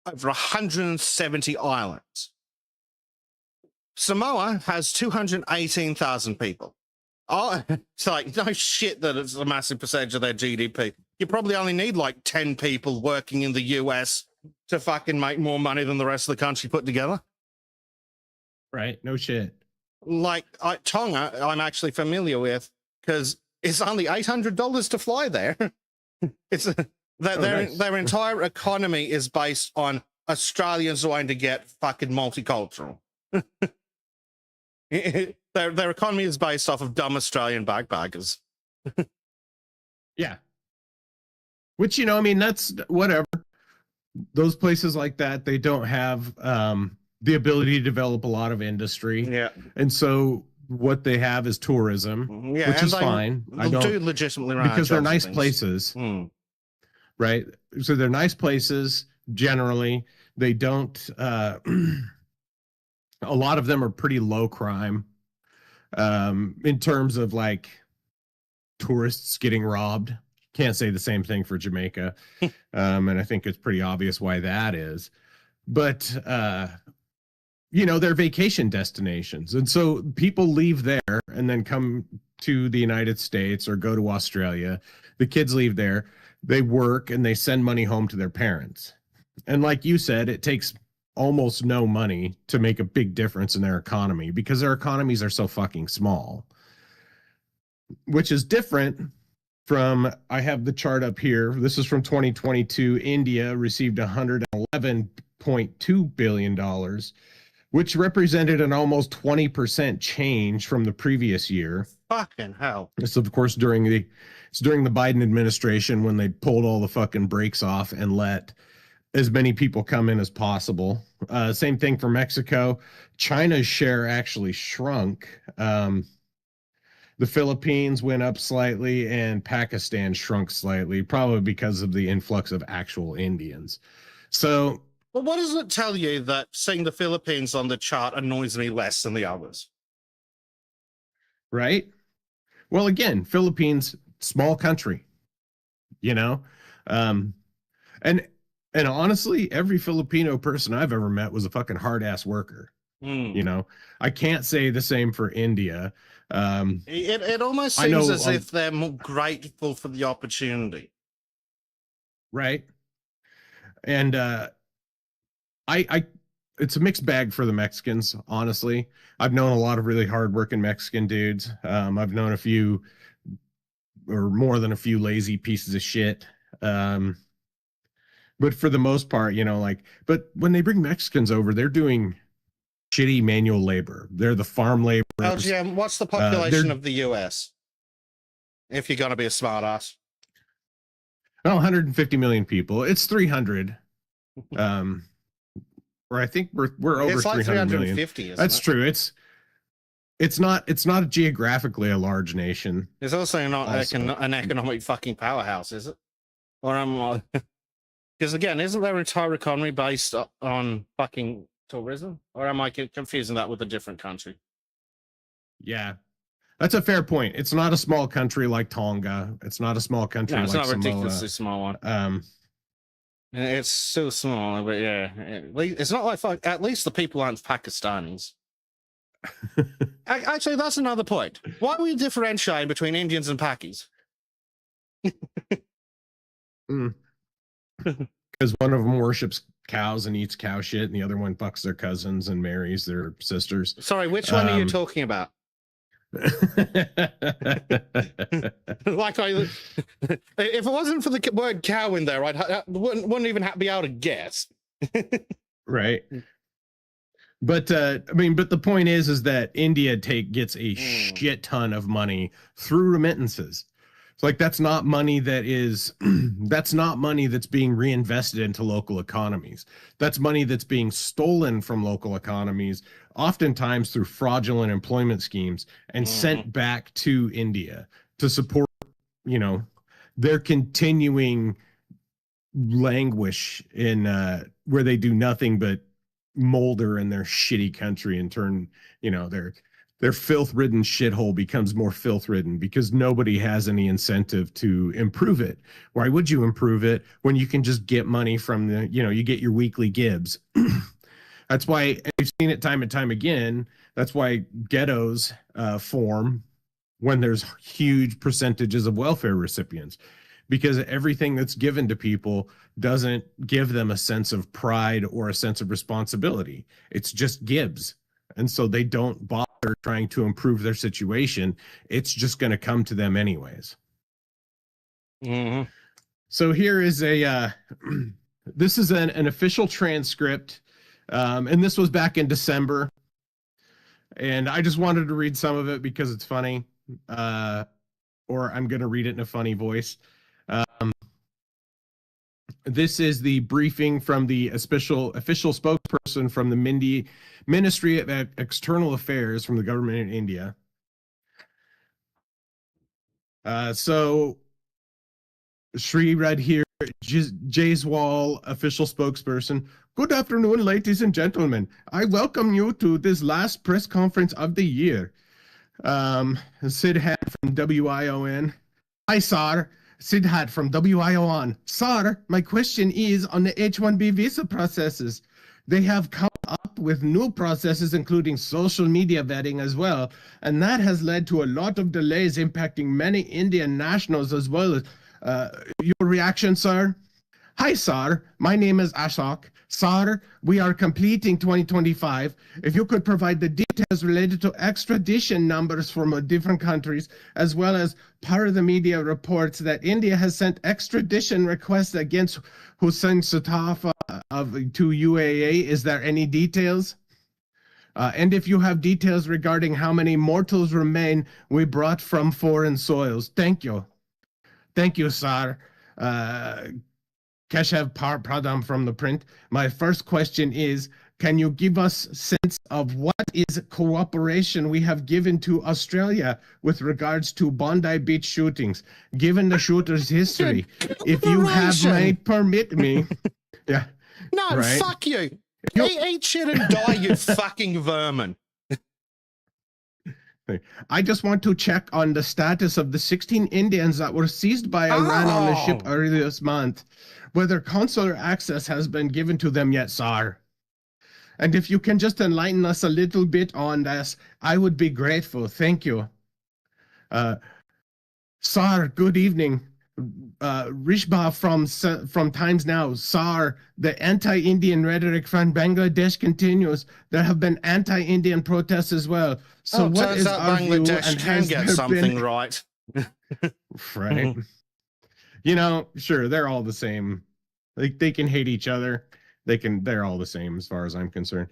over 170 islands. Samoa has 218,000 people. Oh, it's like, no shit that it's a massive percentage of their GDP. You probably only need like 10 people working in the US to fucking make more money than the rest of the country put together. Right. No shit. Like Tonga, I'm actually familiar with because it's only $800 to fly there. It's their entire economy is based on Australians wanting to get fucking multicultural. Their economy is based off of dumb Australian backpackers. Yeah. Which, that's whatever. Those places like that, they don't have the ability to develop a lot of industry. Yeah. And so what they have is tourism, Yeah, which is fine. I do legitimately run because they're nice places. Right? So they're nice places generally. They don't a lot of them are pretty low crime in terms of like tourists getting robbed. Can't say the same thing for Jamaica. And I think it's pretty obvious why that is. But they're vacation destinations. And so people leave there and then come to the United States or go to Australia. The kids leave there, they work, and they send money home to their parents. And like you said, it takes almost no money to make a big difference in their economy because their economies are so fucking small. Which is different from, I have the chart up here. This is from 2022. India received $111.2 billion, which represented an almost 20% change from the previous year. Fucking hell. It's of course during the Biden administration when they pulled all the fucking brakes off and let as many people come in as possible. Same thing for Mexico. China's share actually shrunk. The Philippines went up slightly and Pakistan shrunk slightly, probably because of the influx of actual Indians. So, well, what does it tell you that seeing the Philippines on the chart annoys me less than the others? Right? Well, again, Philippines, small country, and honestly, every Filipino person I've ever met was a fucking hard ass worker. I can't say the same for India. It almost seems as if they're more grateful for the opportunity. Right. And it's a mixed bag for the Mexicans, honestly. I've known a lot of really hardworking Mexican dudes. I've known a few, or more than a few, lazy pieces of shit. But for the most part, but when they bring Mexicans over, they're doing shitty manual labor. They're the farm labor. LGM, what's the population of the US? If you're going to be a smart ass. 150 million people. It's 300. or I think we're over It's like 300 million. 350, isn't That's it? true. It's not geographically a large nation. It's also not Also. an economic fucking powerhouse, is it? Or am I? Because again, isn't their entire economy based on fucking tourism? Or am I confusing that with a different country? Yeah, that's a fair point. It's not a small country like Tonga. It's not a small country No, it's like not a ridiculously small one. Samoa. It's still small, but yeah, it's not like at least the people aren't Pakistanis. Actually, that's another point. Why are we differentiating between Indians and Pakis? Because one of them worships cows and eats cow shit, and the other one fucks their cousins and marries their sisters. Sorry, which one are you talking about? Like, if it wasn't for the word cow in there, I wouldn't even be able to guess. Right. But I mean, but the point is that India gets a shit ton of money through remittances. It's like that's not money that's not money that's being reinvested into local economies. That's money that's being stolen from local economies, oftentimes through fraudulent employment schemes, and sent back to India to support, their continuing languish in where they do nothing but molder in their shitty country and turn, their filth-ridden shithole becomes more filth-ridden because nobody has any incentive to improve it. Why would you improve it when you can just get money from you get your weekly gibs? That's why we've seen it time and time again. That's why ghettos form when there's huge percentages of welfare recipients, because everything that's given to people doesn't give them a sense of pride or a sense of responsibility. It's just gibs. And so they don't bother trying to improve their situation. It's just going to come to them anyways. So here is this is an official transcript. And this was back in December. And I just wanted to read some of it because it's funny. Or I'm going to read it in a funny voice. This is the briefing from the official spokesperson from the Ministry of External Affairs from the government in India. So Shri read here, Jaiswal, official spokesperson. Good afternoon, ladies and gentlemen. I welcome you to this last press conference of the year. Sidhat from WION. Hi, sir. Sidhat from WION. Sir, my question is on the H-1B visa processes. They have come up with new processes, including social media vetting as well, and that has led to a lot of delays impacting many Indian nationals as well. Your reaction, sir? Hi, sir. My name is Ashok. Sir, we are completing 2025. If you could provide the details related to extradition numbers from different countries, as well as part of the media reports that India has sent extradition requests against Hussein Sutafa to UAE. Is there any details? And if you have details regarding how many mortals remain we brought from foreign soils. Thank you. Thank you, sir. Keshav Pradam from the print. My first question is, can you give us sense of what is cooperation we have given to Australia with regards to Bondi Beach shootings, given the shooter's history? If you may permit me. Yeah. No, right? Fuck you. Eat shit and die, you fucking vermin. I just want to check on the status of the 16 Indians that were seized by Iran on the ship earlier this month, whether consular access has been given to them yet, sir. And if you can just enlighten us a little bit on this, I would be grateful. Thank you. Sir, good evening. Rishba from Times Now. Sir, the anti-Indian rhetoric from Bangladesh continues. There have been anti-Indian protests as well. So what is our view, and has get there something been... right? Right. Sure, they're all the same. Like, they can hate each other. They're all the same as far as I'm concerned.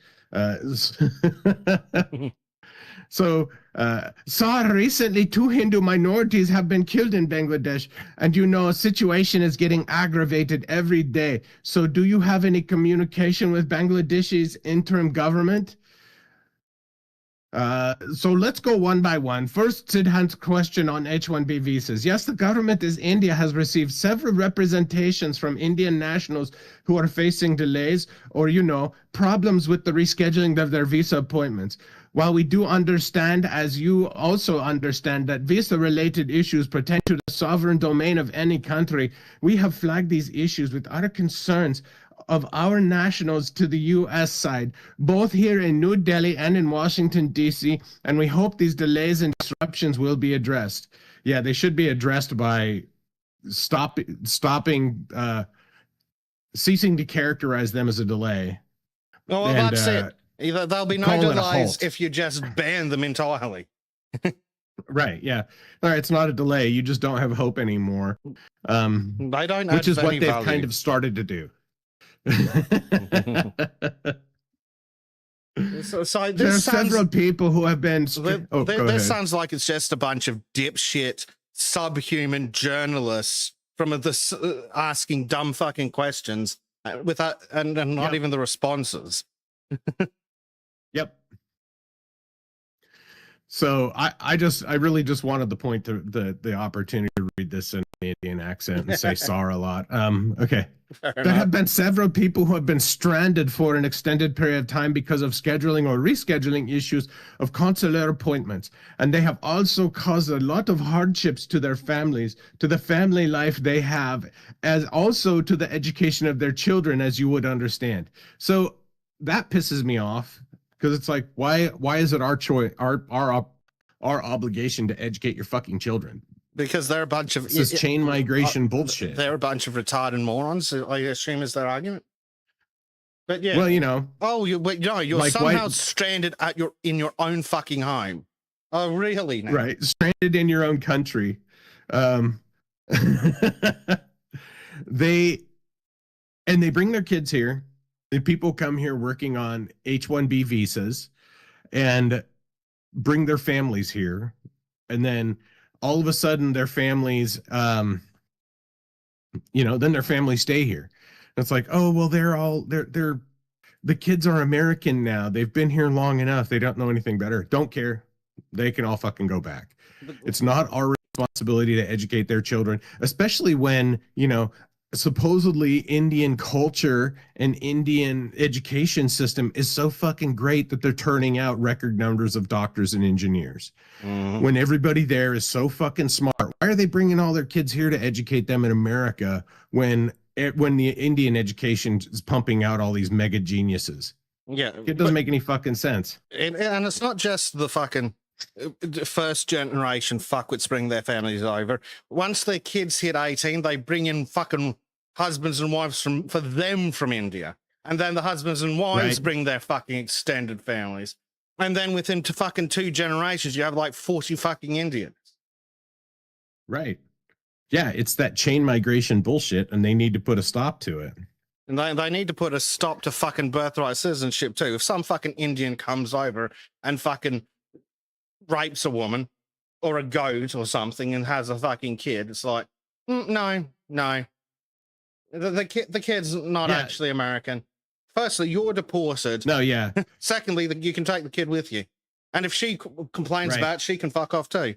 So, saw recently 2 Hindu minorities have been killed in Bangladesh, and situation is getting aggravated every day. So, do you have any communication with Bangladesh's interim government? So let's go one by one. First, Siddhant's question on H-1B visas. Yes, the government is India has received several representations from Indian nationals who are facing delays or, problems with the rescheduling of their visa appointments. While we do understand, as you also understand, that visa-related issues pertain to the sovereign domain of any country, we have flagged these issues with other concerns of our nationals to the U.S. side, both here in New Delhi and in Washington, D.C., and we hope these delays and disruptions will be addressed. Yeah, they should be addressed by ceasing to characterize them as a delay. Well, and, that's it. There'll be no call it a delays halt. if you just ban them entirely. Right, yeah. All right, it's not a delay. You just don't have hope anymore. They don't Which is add what any they've value. kind of started to do. So There are this sounds, several people who have been. Go this ahead. sounds like it's just a bunch of dipshit, subhuman journalists asking dumb fucking questions without and not Yep. even the responses. Yep. So I really just wanted to point to the opportunity to read this in an Indian accent and say "sar" a lot. Okay. Fair There enough. have been several people who have been stranded for an extended period of time because of scheduling or rescheduling issues of consular appointments. And they have also caused a lot of hardships to their families, to the family life they have, as also to the education of their children, as you would understand. So that pisses me off because it's like, why is it our choice, our obligation to educate your fucking children? Because they're a bunch of It's this chain migration bullshit. They're a bunch of retarded morons. I assume is their argument. But yeah, Well, oh, you're like, somehow stranded in your own fucking home. Oh, really? Now? right, stranded in your own country. They bring their kids here. The people come here working on H-1B visas and bring their families here, and then all of a sudden their families then their families stay here. It's like, oh well, the kids are American now, they've been here long enough, they don't know anything better, don't care, they can all fucking go back. It's not our responsibility to educate their children, especially when supposedly Indian culture and Indian education system is so fucking great that they're turning out record numbers of doctors and engineers. When everybody there is so fucking smart, why are they bringing all their kids here to educate them in America when the Indian education is pumping out all these mega geniuses? Yeah, It doesn't make any fucking sense. and it's not just the fucking first generation fuckwits bring their families over. Once their kids hit 18, they bring in fucking husbands and wives from India, and then the husbands and wives Right. bring their fucking extended families, and then within fucking 2 generations, you have like 40 fucking Indians. Right. Yeah, it's that chain migration bullshit, and they need to put a stop to it. And they need to put a stop to fucking birthright citizenship too. If some fucking Indian comes over and fucking rapes a woman or a goat or something and has a fucking kid, it's like, no. The kid's not Yeah. actually American. Firstly, you're deported. No, yeah. Secondly, you can take the kid with you. And if she complains Right. about it, she can fuck off too.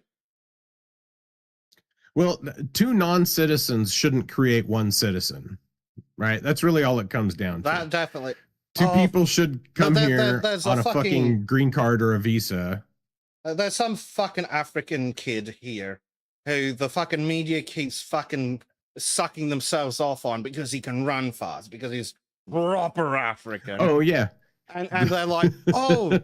Well, 2 non-citizens shouldn't create 1 citizen, right? That's really all it comes down to. That definitely. 2 Oh, people should come here there's a on a fucking fucking- green card or a visa. There's some fucking African kid here who the fucking media keeps fucking sucking themselves off on because he can run fast, because he's proper African. Oh, yeah. And they're like, oh,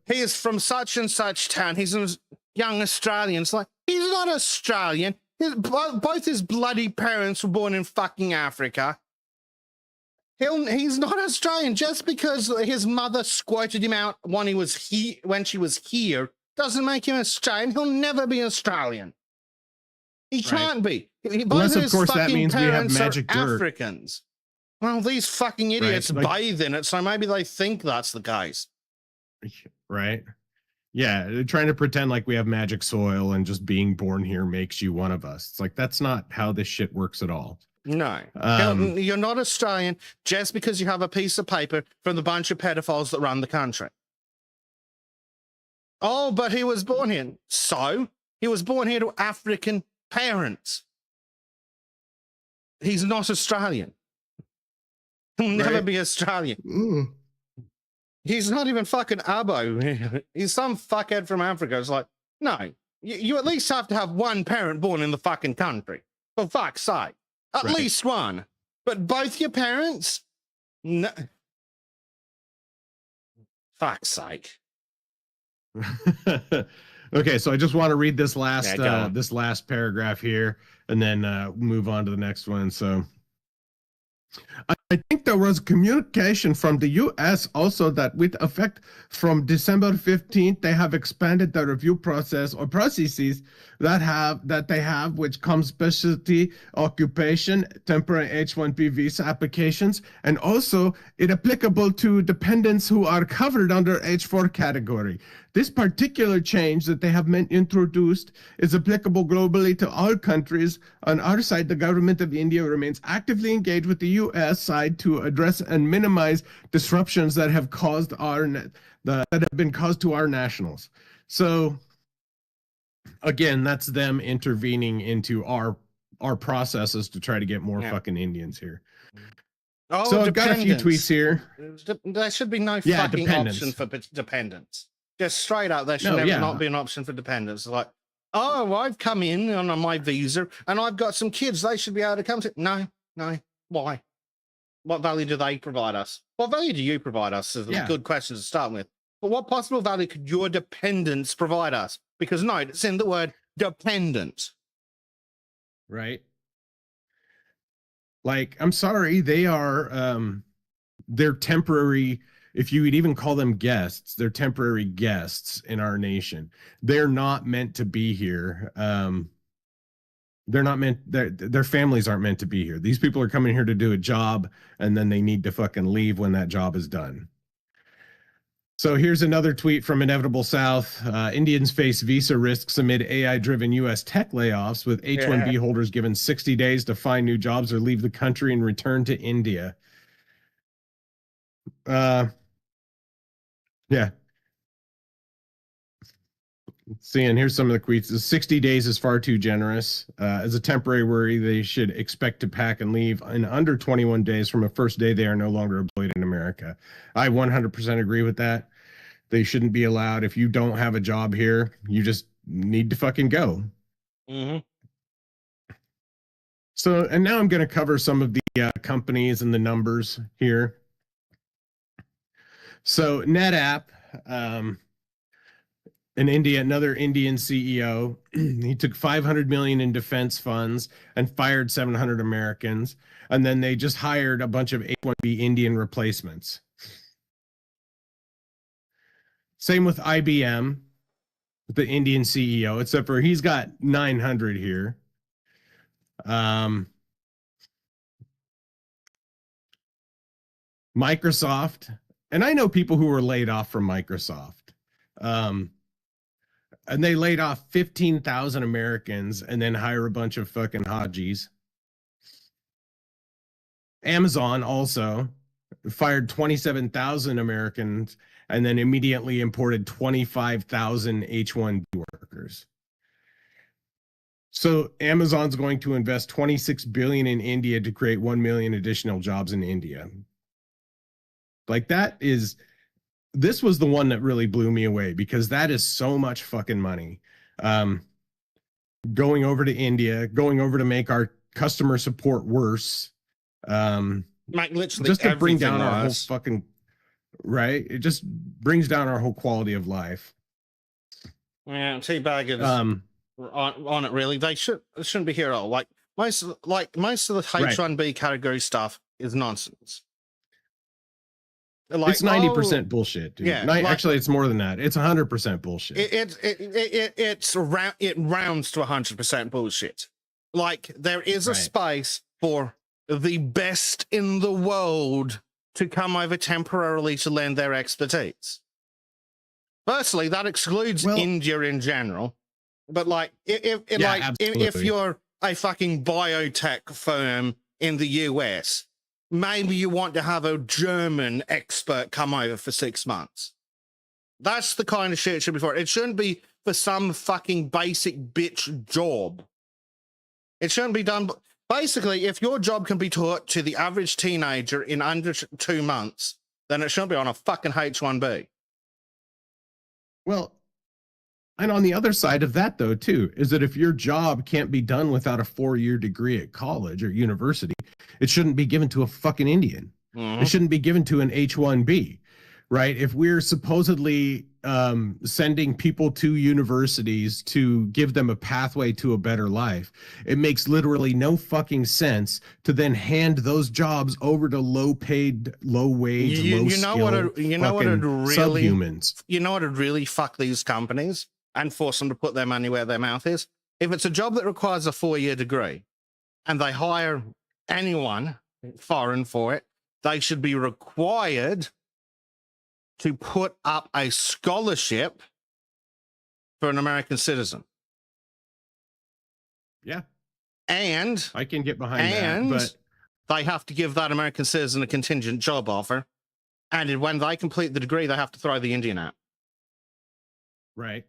he is from such and such town. He's a young Australian. It's like, he's not Australian. Both his bloody parents were born in fucking Africa. He's not Australian. Just because his mother squirted him out when she was here doesn't make him Australian. He'll never be Australian. He Right. can't be. Both Unless, of his course, that fucking means we have parents magic are dirt. Africans. Well, these fucking idiots Right, like- bathe in it, so maybe they think that's the case. Right. Yeah, they're trying to pretend like we have magic soil and just being born here makes you one of us. It's like that's not how this shit works at all. No. You're not Australian just because you have a piece of paper from the bunch of pedophiles that run the country. Oh, but he was born here. So? He was born here to African parents. He's not Australian. He'll never Right. be Australian. Mm. He's not even fucking Abo. He's some fuckhead from Africa. It's like, no, you at least have to have one parent born in the fucking country. For fuck's sake. At Right. least one. But both your parents? No. Fuck's sake. Okay, so I just want to read this last Yeah, go on. this last paragraph here and then move on to the next one. So I think there was communication from the US also that with effect from December 15th, they have expanded the review process or processes that they have, which comes specialty occupation, temporary H-1B visa applications, and also it applicable to dependents who are covered under H-4 category. This particular change that they have introduced is applicable globally to all countries. On our side, the government of India remains actively engaged with the U.S. side to address and minimize disruptions that have caused that have been caused to our nationals. So, again, that's them intervening into our processes to try to get more fucking Indians here. Oh, So I've got a few tweets here. There should be no Yeah, fucking dependents. option for dependents. Just straight up, there should No, never yeah. not be an option for dependents. Like, oh, I've come in on my visa and I've got some kids. They should be able to come to. No. Why? What value do they provide us? What value do you provide us? Is a good question to start with. But what possible value could your dependents provide us? Because no, it's in the word dependent. Right. Like, I'm sorry, they are they're temporary. If you would even call them guests, they're temporary guests in our nation. They're not meant to be here. They're not meant, their families aren't meant to be here. These people are coming here to do a job and then they need to fucking leave when that job is done. So here's another tweet from Inevitable South. Indians face visa risks amid AI-driven U.S. tech layoffs, with H-1B holders given 60 days to find new jobs or leave the country and return to India. Yeah. See, and here's some of the tweets. 60 days is far too generous. As a temporary worry, they should expect to pack and leave in under 21 days from the first day they are no longer employed in America. I 100% agree with that. They shouldn't be allowed. If you don't have a job here, you just need to fucking go. Mm-hmm. So, and now I'm going to cover some of the companies and the numbers here. So NetApp, another Indian CEO, he took $500 million in defense funds and fired 700 Americans. And then they just hired a bunch of H-1B Indian replacements. Same with IBM, the Indian CEO, except for he's got 900 here. Microsoft, and I know people who were laid off from Microsoft. And they laid off 15,000 Americans and then hire a bunch of fucking Hajis. Amazon also fired 27,000 Americans and then immediately imported 25,000 H-1B workers. So Amazon's going to invest $26 billion in India to create 1 million additional jobs in India. Like this was the one that really blew me away because that is so much fucking money. Going over to India, going over to make our customer support worse. Like literally just to bring down everything our whole worse. fucking, right? It just brings down our whole quality of life. Yeah, teabaggers on it really. They shouldn't be here at all. Like most of the H1B category stuff is nonsense. Like, it's 90% bullshit, dude. Yeah, Actually, it's more than that. It's 100% bullshit. It rounds to 100% bullshit. Like there is a space for the best in the world to come over temporarily to lend their expertise. Firstly, that excludes Well- India in general. But like, if absolutely. you're a fucking biotech firm in the US, maybe you want to have a German expert come over for 6 months. That's the kind of shit it should be for. It shouldn't be for some fucking basic bitch job. It shouldn't be done. Basically, if your job can be taught to the average teenager in under 2 months, then it shouldn't be on a fucking H-1B. Well, and on the other side of that, though, too, is that if your job can't be done without a 4-year degree at college or university, it shouldn't be given to a fucking Indian. Mhm. It shouldn't be given to an H-1B, right? If we're supposedly sending people to universities to give them a pathway to a better life, it makes literally no fucking sense to then hand those jobs over to low-paid, low-wage, low-skilled subhumans. You know what would really fuck these companies and force them to put their money where their mouth is? If it's a job that requires a 4-year degree and they hire anyone foreign for it, they should be required to put up a scholarship for an American citizen. Yeah, And I can get behind that, but they have to give that American citizen a contingent job offer. And when they complete the degree, they have to throw the Indian out. right.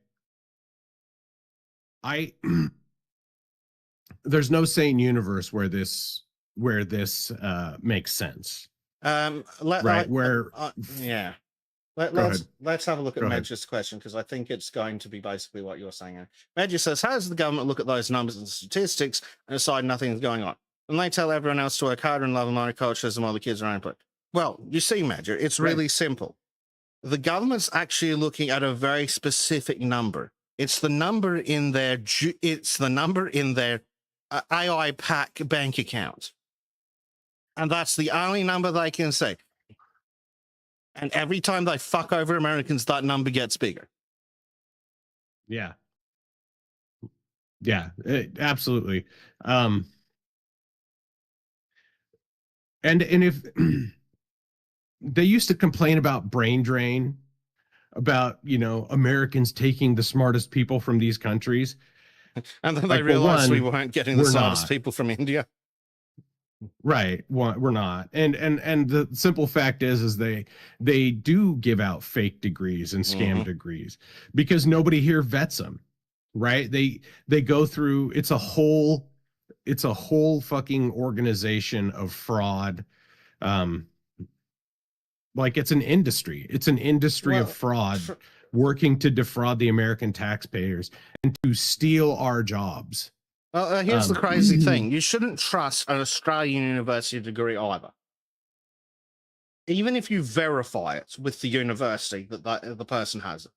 There's no sane universe where this makes sense. Right. Yeah. Go Let's have a look at Go ahead. Medj's question, because I think it's going to be basically what you're saying. Medj says, how does the government look at those numbers and statistics and decide nothing's going on? And they tell everyone else to work harder and love monocultures while the kids are unemployed. Well, you see, Medj, it's really simple. The government's actually looking at a very specific number. It's the number in their AI pack bank account. And that's the only number they can say. And every time they fuck over Americans, that number gets bigger. Yeah. Yeah, absolutely. And if they used to complain about brain drain, about, Americans taking the smartest people from these countries. And then Like, they realized well, we weren't getting the we're smartest not. people from India. Right. We're not. And the simple fact is they do give out fake degrees and scam Mhm. degrees because nobody here vets them. Right. They go through, it's a whole fucking organization of fraud. Like it's an industry. It's an industry of fraud working to defraud the American taxpayers and to steal our jobs. Well, here's the crazy thing. You shouldn't trust an Australian university degree either. Even if you verify it with the university that the person has it.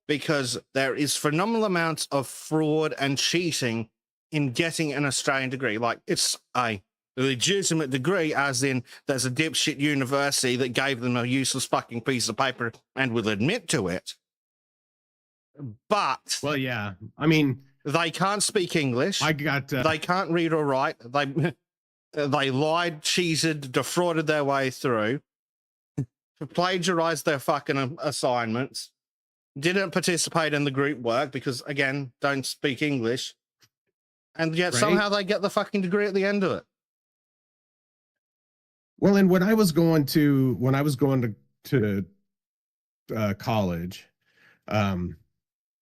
Because there is phenomenal amounts of fraud and cheating in getting an Australian degree. Like, it's a legitimate degree, as in there's a dipshit university that gave them a useless fucking piece of paper and will admit to it. But Well, yeah. I mean, they can't speak English. They can't read or write. They lied, cheated, defrauded their way through, plagiarized their fucking assignments, didn't participate in the group work because, again, don't speak English, and yet somehow they get the fucking degree at the end of it. Well, and when I was going to college,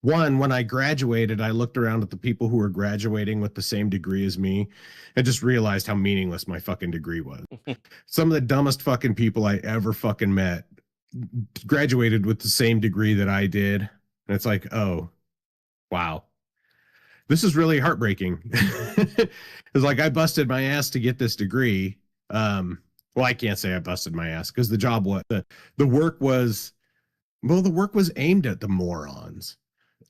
when I graduated, I looked around at the people who were graduating with the same degree as me and just realized how meaningless my fucking degree was. Some of the dumbest fucking people I ever fucking met graduated with the same degree that I did. And it's like, oh, wow. This is really heartbreaking. It's like I busted my ass to get this degree. Well, I can't say I busted my ass because the work was aimed at the morons.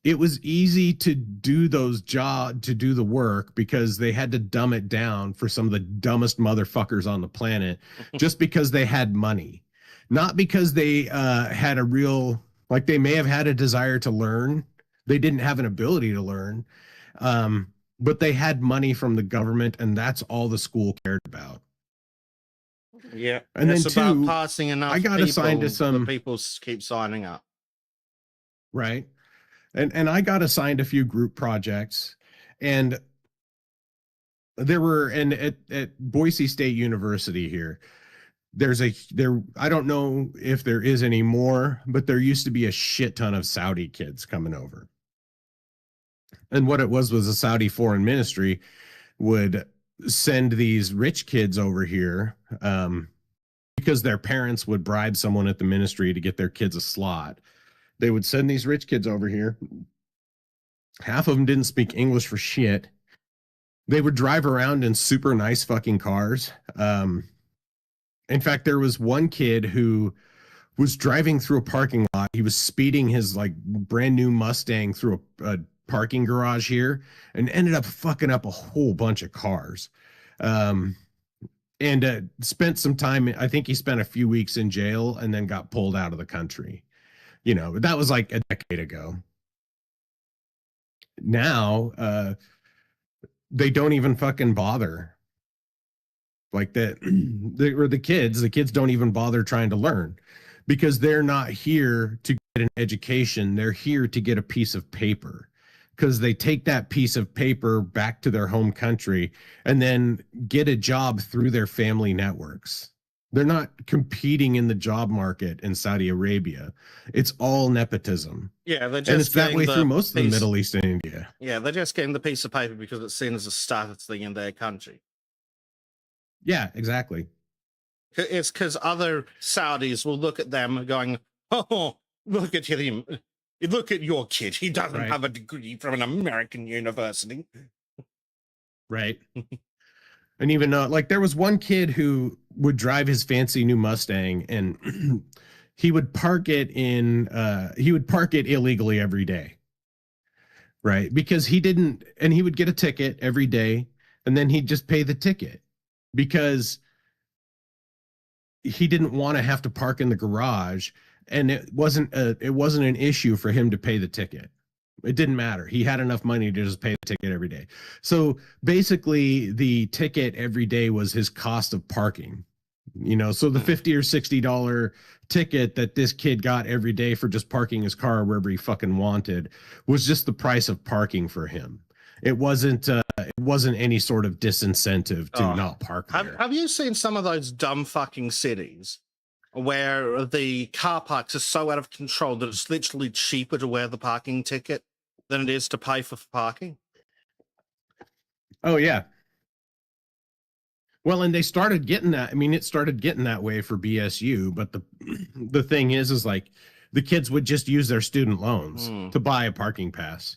It was easy to do the work because they had to dumb it down for some of the dumbest motherfuckers on the planet just because they had money, not because they had a real, like they may have had a desire to learn. They didn't have an ability to learn, but they had money from the government, and that's all the school cared about. Yeah, and it's then about passing enough. I got assigned to some people keep signing up. right? And I got assigned a few group projects, and there were, and at Boise State University here, I don't know if there is any more, but there used to be a shit ton of Saudi kids coming over. And what it was a Saudi foreign ministry would send these rich kids over here, because their parents would bribe someone at the ministry to get their kids a slot. They would send these rich kids over here. Half of them didn't speak English for shit. They would drive around in super nice fucking cars. In fact, there was one kid who was driving through a parking lot. He was speeding his like brand new Mustang through a parking garage here and ended up fucking up a whole bunch of cars. And spent some time. I think he spent a few weeks in jail and then got pulled out of the country. You know, that was like a decade ago. Now, they don't even fucking bother. Like that, the kids don't even bother trying to learn because they're not here to get an education. They're here to get a piece of paper, because they take that piece of paper back to their home country and then get a job through their family networks. They're not competing in the job market in Saudi Arabia. It's all nepotism. Yeah, they're just and it's that way getting through most of the piece- Middle East and India. Yeah, they're just getting the piece of paper because it's seen as a status thing in their country. Yeah, exactly. It's because other Saudis will look at them going, "Oh, look at him! Look at your kid. He doesn't Right. have a degree from an American university." Right. And even like there was one kid who would drive his fancy new Mustang, and he would park it illegally every day. Right? Because he would get a ticket every day, and then he'd just pay the ticket because he didn't want to have to park in the garage, and it wasn't an issue for him to pay the ticket. It didn't matter. He had enough money to just pay the ticket every day. So basically the ticket every day was his cost of parking. You know, so the $50 or $60 ticket that this kid got every day for just parking his car wherever he fucking wanted was just the price of parking for him. It wasn't any sort of disincentive to not park there. Have you seen some of those dumb fucking cities where the car parks are so out of control that it's literally cheaper to wear the parking ticket than it is to pay for parking? Oh, yeah. Well, and they started getting that. I mean, it started getting that way for BSU, but the thing is like the kids would just use their student loans to buy a parking pass,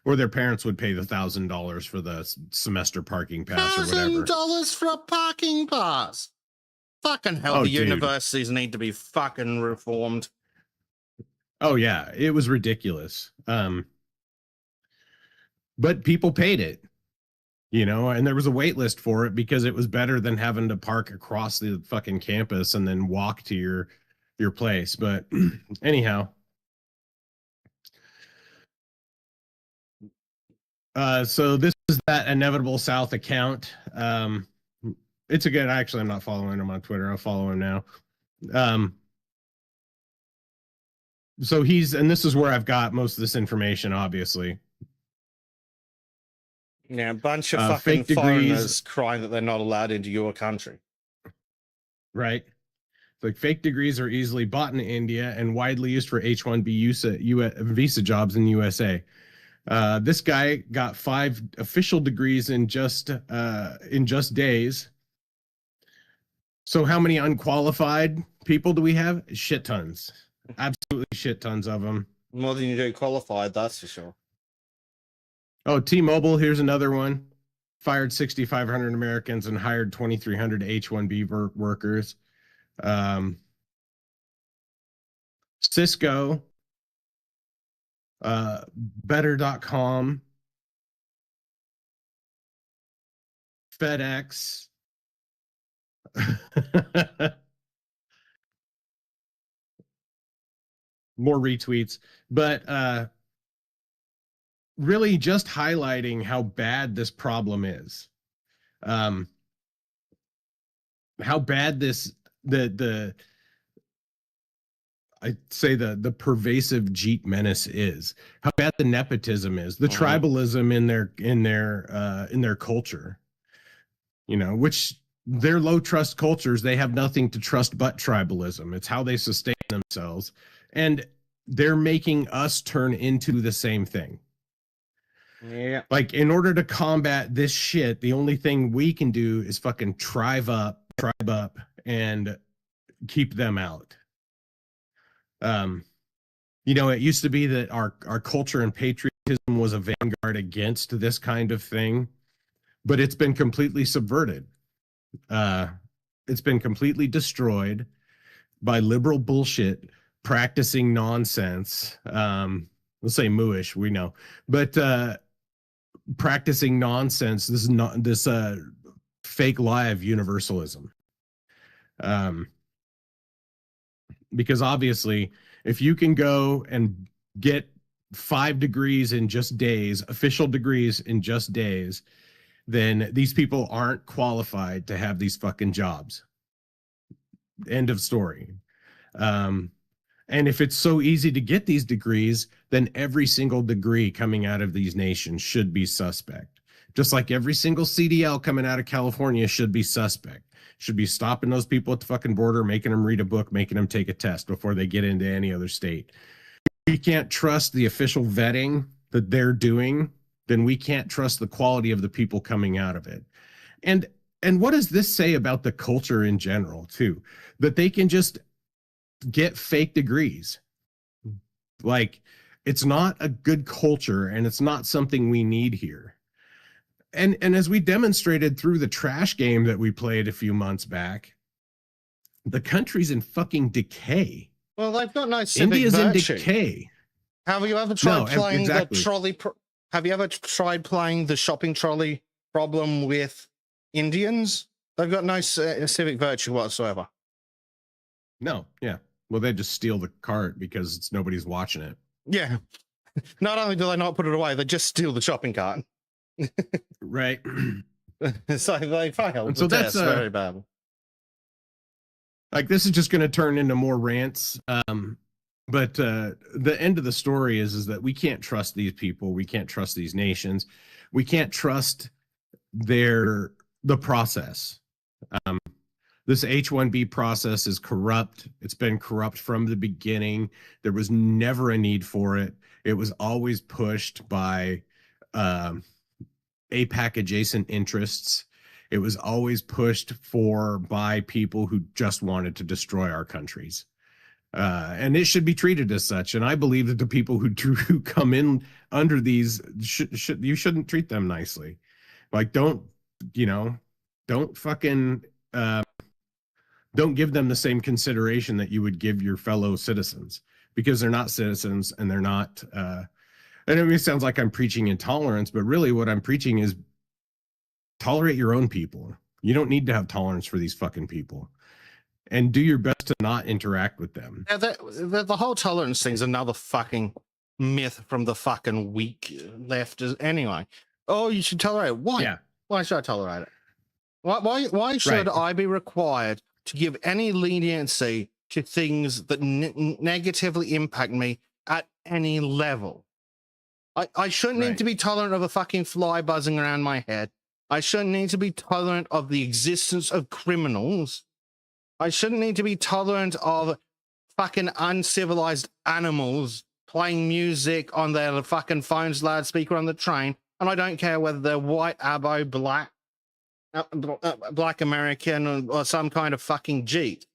or their parents would pay the $1,000 for the semester parking pass or whatever. $1,000 for a parking pass. Fucking hell, Oh, the dude. universities need to be fucking reformed. Oh yeah, it was ridiculous. But people paid it, you know, and there was a wait list for it because it was better than having to park across the fucking campus and then walk to your place. But anyhow, so this is that Inevitable South account. It's a good, actually, I'm not following him on Twitter. I'll follow him now. So and this is where I've got most of this information, obviously. Yeah, a bunch of fake fucking degrees. foreigners crying that they're not allowed into your country. Right. Like fake degrees are easily bought in India and widely used for H-1B visa jobs in the USA. This guy got 5 official degrees in just days. So how many unqualified people do we have? Shit tons. Absolutely shit tons of them. More than you do qualified, that's for sure. Oh, T-Mobile, here's another one. Fired 6,500 Americans and hired 2,300 H-1B workers. Cisco, Better.com, FedEx. More retweets, but really just highlighting how bad this problem is. How bad the I'd say the pervasive Jeet menace is, how bad the nepotism is, the tribalism in their culture, you know, which they're low trust cultures. They have nothing to trust but tribalism. It's how they sustain themselves. And they're making us turn into the same thing. Yeah. Like, in order to combat this shit, the only thing we can do is fucking tribe up and keep them out. You know, it used to be that our culture and patriotism was a vanguard against this kind of thing, but it's been completely subverted. It's been completely destroyed by liberal bullshit, practicing nonsense. Let's say mooish, we know, but practicing nonsense. This is not this fake lie of universalism. Because obviously, if you can go and get 5 degrees in just days, official degrees in just days, then these people aren't qualified to have these fucking jobs. End of story. And if it's so easy to get these degrees, then every single degree coming out of these nations should be suspect. Just like every single CDL coming out of California should be suspect. Should be stopping those people at the fucking border, making them read a book, making them take a test before they get into any other state. We can't trust the official vetting that they're doing, then we can't trust the quality of the people coming out of it. And what does this say about the culture in general, too? That they can just get fake degrees. Like, it's not a good culture, and it's not something we need here. And as we demonstrated through the trash game that we played a few months back, the country's in fucking decay. Well, they've got no civic India's virtue. in decay. Have you ever tried playing exactly. the trolley? Have you ever tried playing the shopping trolley problem with Indians? They've got no civic virtue whatsoever. No, yeah. Well, they just steal the cart because nobody's watching it. Yeah. Not only do they not put it away, they just steal the shopping cart. Right. So they failed. And so that's very bad. Like, this is just going to turn into more rants. But the end of the story is that we can't trust these people. We can't trust these nations. We can't trust the process. This H-1B process is corrupt. It's been corrupt from the beginning. There was never a need for it. It was always pushed by APAC adjacent interests. It was always pushed by people who just wanted to destroy our countries. And it should be treated as such. And I believe that the people who come in under these you shouldn't treat them nicely. Like, don't fucking don't give them the same consideration that you would give your fellow citizens, because they're not citizens, and they're not. And it sounds like I'm preaching intolerance, but really what I'm preaching is tolerate your own people. You don't need to have tolerance for these fucking people, and do your best to not interact with them. Yeah, the whole tolerance thing's another fucking myth from the fucking weak left. Anyway, oh, you should tolerate it. Why? Yeah. Why should I tolerate it? Why should I be required to give any leniency to things that negatively impact me at any level? I shouldn't need to be tolerant of a fucking fly buzzing around my head. I shouldn't need to be tolerant of the existence of criminals. I shouldn't need to be tolerant of fucking uncivilized animals playing music on their fucking phone's loudspeaker on the train. And I don't care whether they're white, abo, black American, or some kind of fucking Jeet.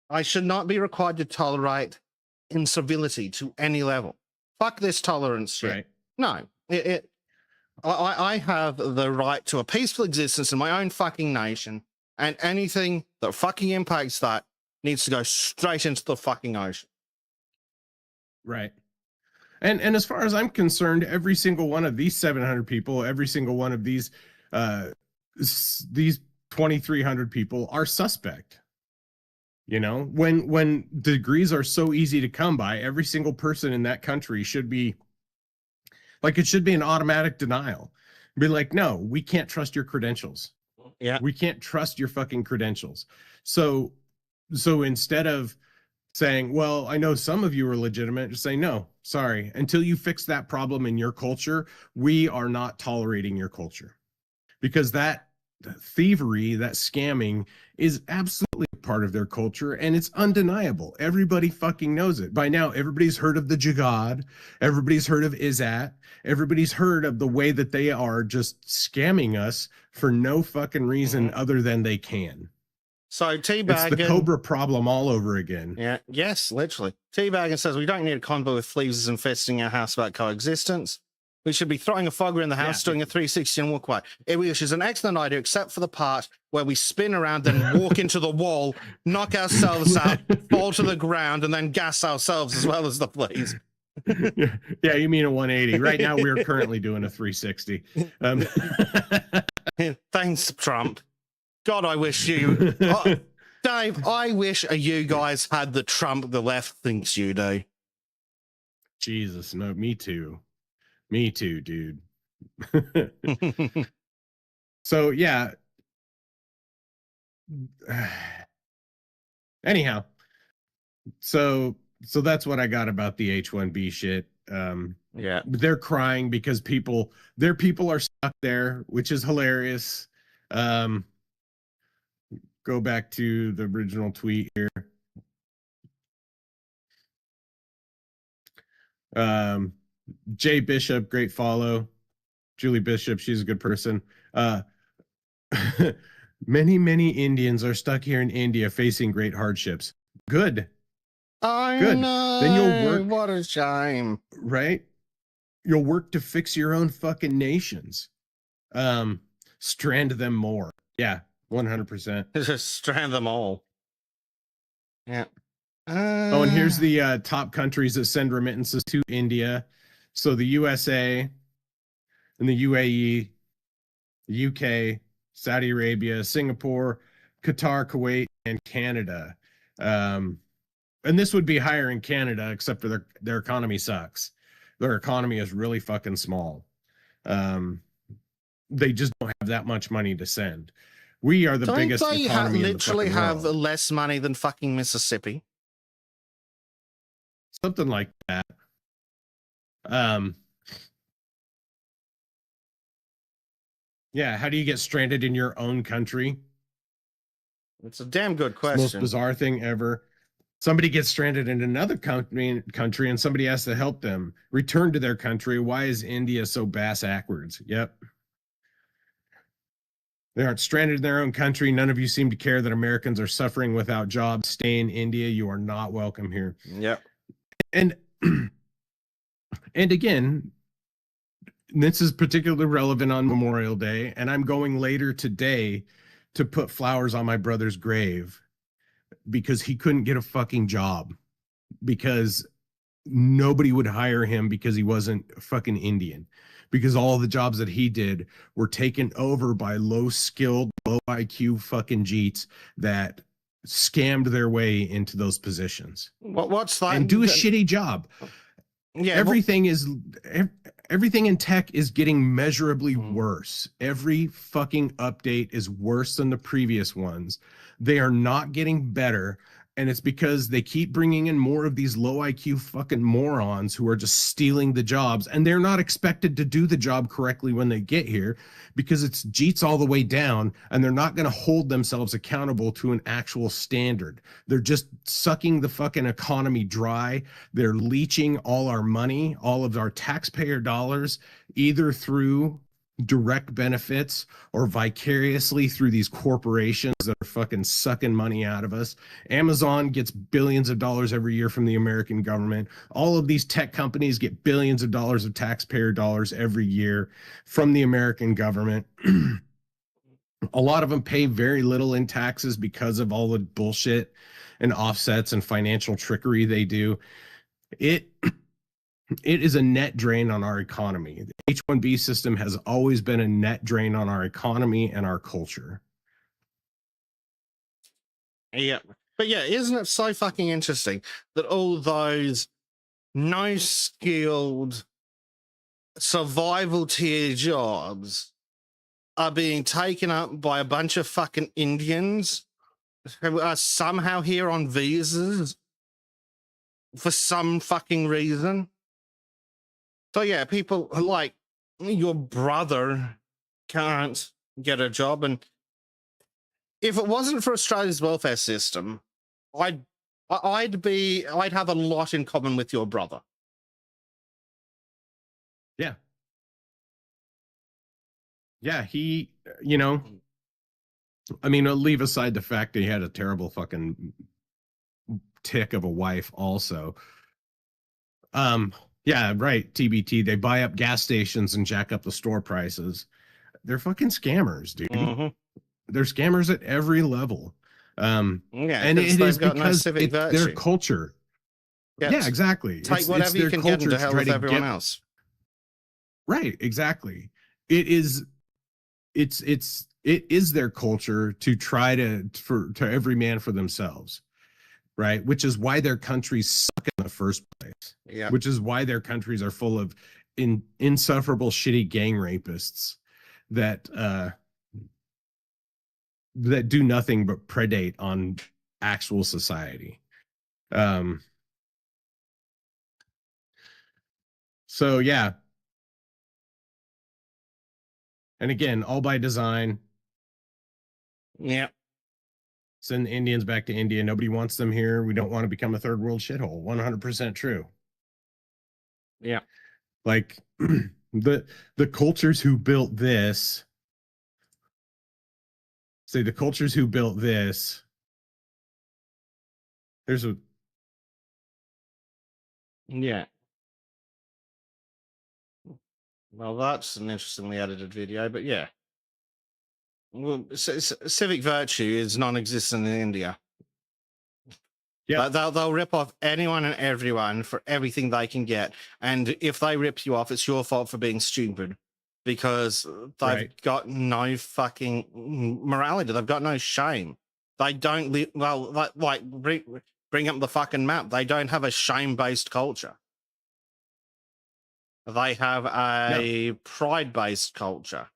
I should not be required to tolerate incivility to any level. Fuck this tolerance shit. Right. No, I have the right to a peaceful existence in my own fucking nation, and anything that fucking impacts that needs to go straight into the fucking ocean. Right. And as far as I'm concerned, every single one of these 700 people, every single one of these 2,300 people are suspect. You know, when degrees are so easy to come by, every single person in that country should be like, it should be an automatic denial. Be like, no, we can't trust your credentials. Yeah. We can't trust your fucking credentials. So instead of saying, well, I know some of you are legitimate. Just say, no, sorry. Until you fix that problem in your culture, we are not tolerating your culture. Because that thievery, that scamming is absolutely part of their culture, and it's undeniable. Everybody fucking knows it. By now, everybody's heard of the Jagad. Everybody's heard of Izat. Everybody's heard of the way that they are just scamming us for no fucking reason other than they can. So Teabagging, it's the Cobra problem all over again. Yeah, yes, literally. Teabagging says we don't need a convoy with fleas infesting our house about coexistence. We should be throwing a fogger in the house, doing a 360 and walk away. Which is an excellent idea, except for the part where we spin around, then walk into the wall, knock ourselves out, fall to the ground, and then gas ourselves as well as the fleas. Yeah, you mean a 180. Right now, we're currently doing a 360. Thanks, Trump. God, I wish you... Dave, I wish you guys had the Trump the left thinks you do. Jesus, no, me too. Me too, dude. So, yeah. Anyhow, so that's what I got about the H-1B shit. Yeah. They're crying because their people are stuck there, which is hilarious. Go back to the original tweet here. Jay Bishop, great follow. Julie Bishop, she's a good person. Many Indians are stuck here in India facing great hardships. Good. Good. Then you'll work. What a shame. Right? You'll work to fix your own fucking nations. Strand them more. Yeah, 100%. Just strand them all. Yeah. Oh, and here's the top countries that send remittances to India. So the USA and the UAE, the UK, Saudi Arabia, Singapore, Qatar, Kuwait, and Canada. And this would be higher in Canada, except for their economy sucks. Their economy is really fucking small. They just don't have that much money to send. We are the biggest economy in the literally fucking have world. less money than fucking Mississippi. Something like that. Yeah, how do you get stranded in your own country? It's a damn good It's the question. most bizarre thing ever. Somebody gets stranded in another country and somebody has to help them return to their country. Why is India so backwards? Yep. They aren't stranded in their own country. None of you seem to care that Americans are suffering without jobs. Stay in India. You are not welcome here. Yep. And again, this is particularly relevant on Memorial Day, and I'm going later today to put flowers on my brother's grave because he couldn't get a fucking job because nobody would hire him because he wasn't fucking Indian, because all the jobs that he did were taken over by low-skilled, low-IQ fucking Jeets that scammed their way into those positions. What's that? And do a shitty job. Yeah. Everything in tech is getting measurably worse. Every fucking update is worse than the previous ones. They are not getting better. And it's because they keep bringing in more of these low IQ fucking morons who are just stealing the jobs. And they're not expected to do the job correctly when they get here because it's Jeets all the way down. And they're not going to hold themselves accountable to an actual standard. They're just sucking the fucking economy dry. They're leeching all our money, all of our taxpayer dollars, either through direct benefits or vicariously through these corporations that are fucking sucking money out of us. Amazon gets billions of dollars every year from the American government. All of these tech companies get billions of dollars of taxpayer dollars every year from the American government. A lot of them pay very little in taxes because of all the bullshit and offsets and financial trickery they do. It is a net drain on our economy. The H-1B system has always been a net drain on our economy and our culture. Yeah. But yeah, isn't it so fucking interesting that all those no-skilled survival tier jobs are being taken up by a bunch of fucking Indians who are somehow here on visas for some fucking reason. So yeah, people like your brother can't get a job, and if it wasn't for Australia's welfare system, I'd have a lot in common with your brother. Yeah. Yeah, he, you know, I mean, I'll leave aside the fact that he had a terrible fucking tick of a wife also. Yeah, right, TBT. They buy up gas stations and jack up the store prices. They're fucking scammers, dude. Mhm. They're scammers at every level. Yeah, And 'cause it they've is got no because civic it's their virtue. culture. Yeah, Yeah, exactly. Take It's whatever you their can get culture into to hell try with to everyone get else. right, exactly. It is their culture to try to every man for themselves, right? Which is why their countries suck in the first place. Yeah. Which is why their countries are full of insufferable shitty gang rapists that that do nothing but predate on actual society. So yeah. And again, all by design. Yeah. Send the Indians back to India. Nobody wants them here. We don't want to become a third world shithole. 100% true. Yeah. Like the cultures who built this, say the cultures who built this, there's a Yeah. Well, that's an interestingly edited video, but yeah. Well, civic virtue is non-existent in India. yeah, They'll rip off anyone and everyone for everything they can get, and if they rip you off, it's your fault for being stupid, because they've Right. got no fucking morality. They've got no shame. They don't live well. Like bring up the fucking map. They don't have a shame-based culture. They have a pride-based culture.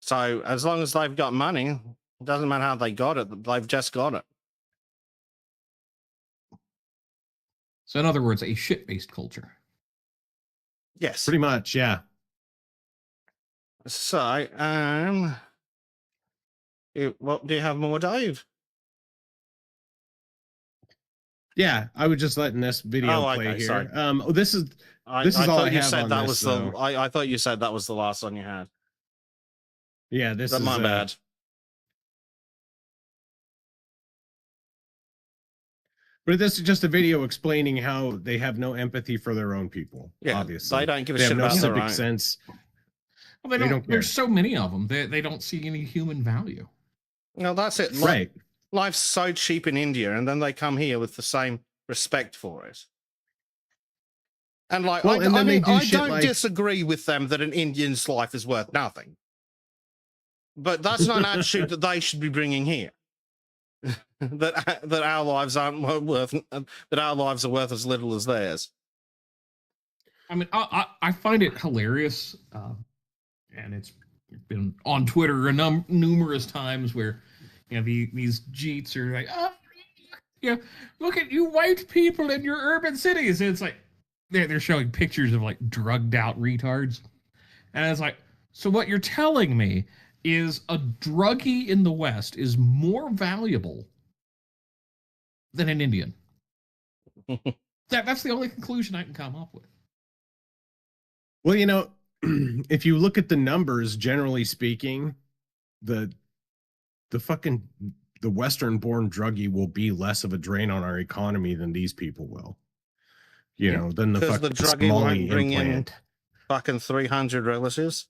So as long as they've got money, it doesn't matter how they got it. They've just got it. So, in other words, a shit-based culture. Yes. pretty much, yeah. So, what do you have more, Dave? Yeah, I was just letting this video Oh, play okay, here. sorry. This is I all thought I you have said on that this, was though. I thought you said that was the last one you had. Yeah, this That's is my bad. But this is just a video explaining how they have no empathy for their own people. Yeah, Obviously, they don't give a they shit have no about their civic own. sense. Well, they They don't. don't care. There's so many of them. They don't see any human value. No, that's it. Right. Life's so cheap in India, and then they come here with the same respect for it. And like, Well, and then they do I shit don't like- disagree with them that an Indian's life is worth nothing. But that's not an attitude that they should be bringing here. that our lives aren't worth. That our lives are worth as little as theirs. I mean, I find it hilarious, and it's been on Twitter numerous times where, you know, these Jeets are like, oh, yeah, look at you white people in your urban cities. And it's like they're showing pictures of like drugged out retards, and it's like, so what you're telling me is a druggie in the West is more valuable than an Indian. That's the only conclusion I can come up with. Well, you know, if you look at the numbers, generally speaking, the Western-born druggie will be less of a drain on our economy than these people will. You know, than the 'Cause fucking the druggie Somali won't bring in implant. fucking 300 relatives.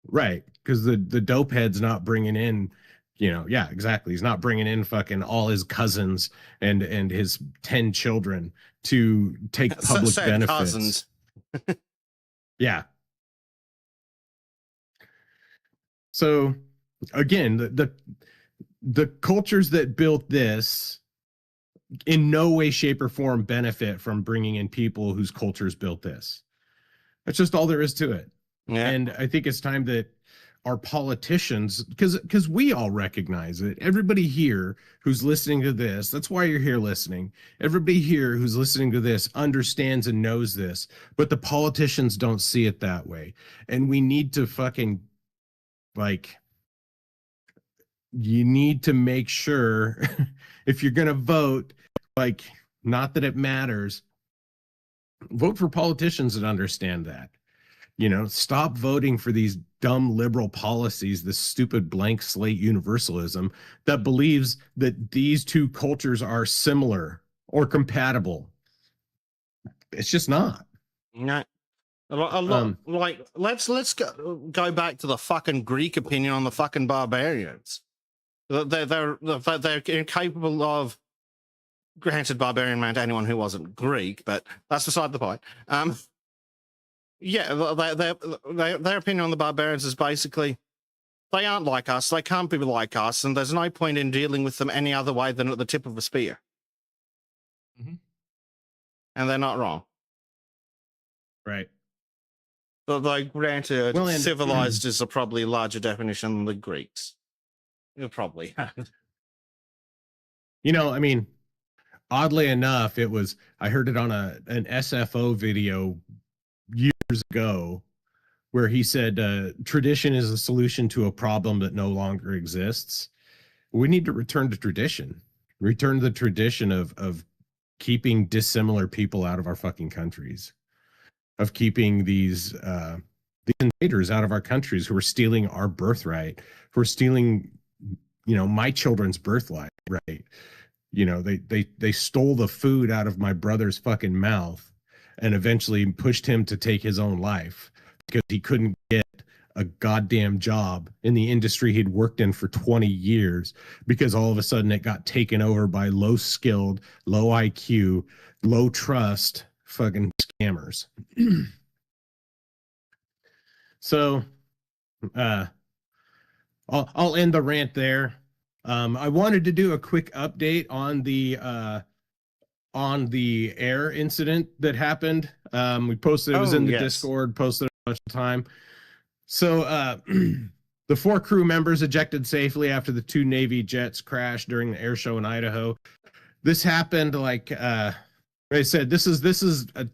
Right, because the dope head's not bringing in, you know, yeah, exactly. He's not bringing in fucking all his cousins and his 10 children to take public Said benefits. cousins. Yeah. So again, the cultures that built this in no way, shape, or form benefit from bringing in people whose cultures built this. That's just all there is to it. Yeah. And I think it's time that our politicians, because we all recognize it. Everybody here who's listening to this, that's why you're here listening. Everybody here who's listening to this understands and knows this, but the politicians don't see it that way. And we need to fucking, like, you need to make sure if you're going to vote, like, not that it matters, vote for politicians that understand that. You know, stop voting for these dumb liberal policies, this stupid blank slate universalism that believes that these two cultures are similar or compatible. It's just not. No. Like, let's go back to the fucking Greek opinion on the fucking barbarians. They're incapable of, granted, barbarian meant anyone who wasn't Greek, but that's beside the point. Yeah, their opinion on the barbarians is basically they aren't like us, they can't be like us, and there's no point in dealing with them any other way than at the tip of a spear. Mm-hmm. And they're not wrong. Right. But they granted, Well, and- civilized is a probably larger definition than the Greeks. You probably have. You know, I mean, oddly enough, I heard it on an SFO video years ago where he said tradition is a solution to a problem that no longer exists. We need to return to tradition, return to the tradition of keeping dissimilar people out of our fucking countries, of keeping these invaders out of our countries who are stealing our birthright, who are stealing, you know, my children's birthright, right? You know, they stole the food out of my brother's fucking mouth and eventually pushed him to take his own life because he couldn't get a goddamn job in the industry he'd worked in for 20 years because all of a sudden it got taken over by low skilled, low IQ, low trust fucking scammers. So I'll end the rant there. I wanted to do a quick update on the air incident that happened. We posted, it was in the Discord, posted a bunch of time. So the 4 crew members ejected safely after the 2 Navy jets crashed during the air show in Idaho. This happened like I said, this is the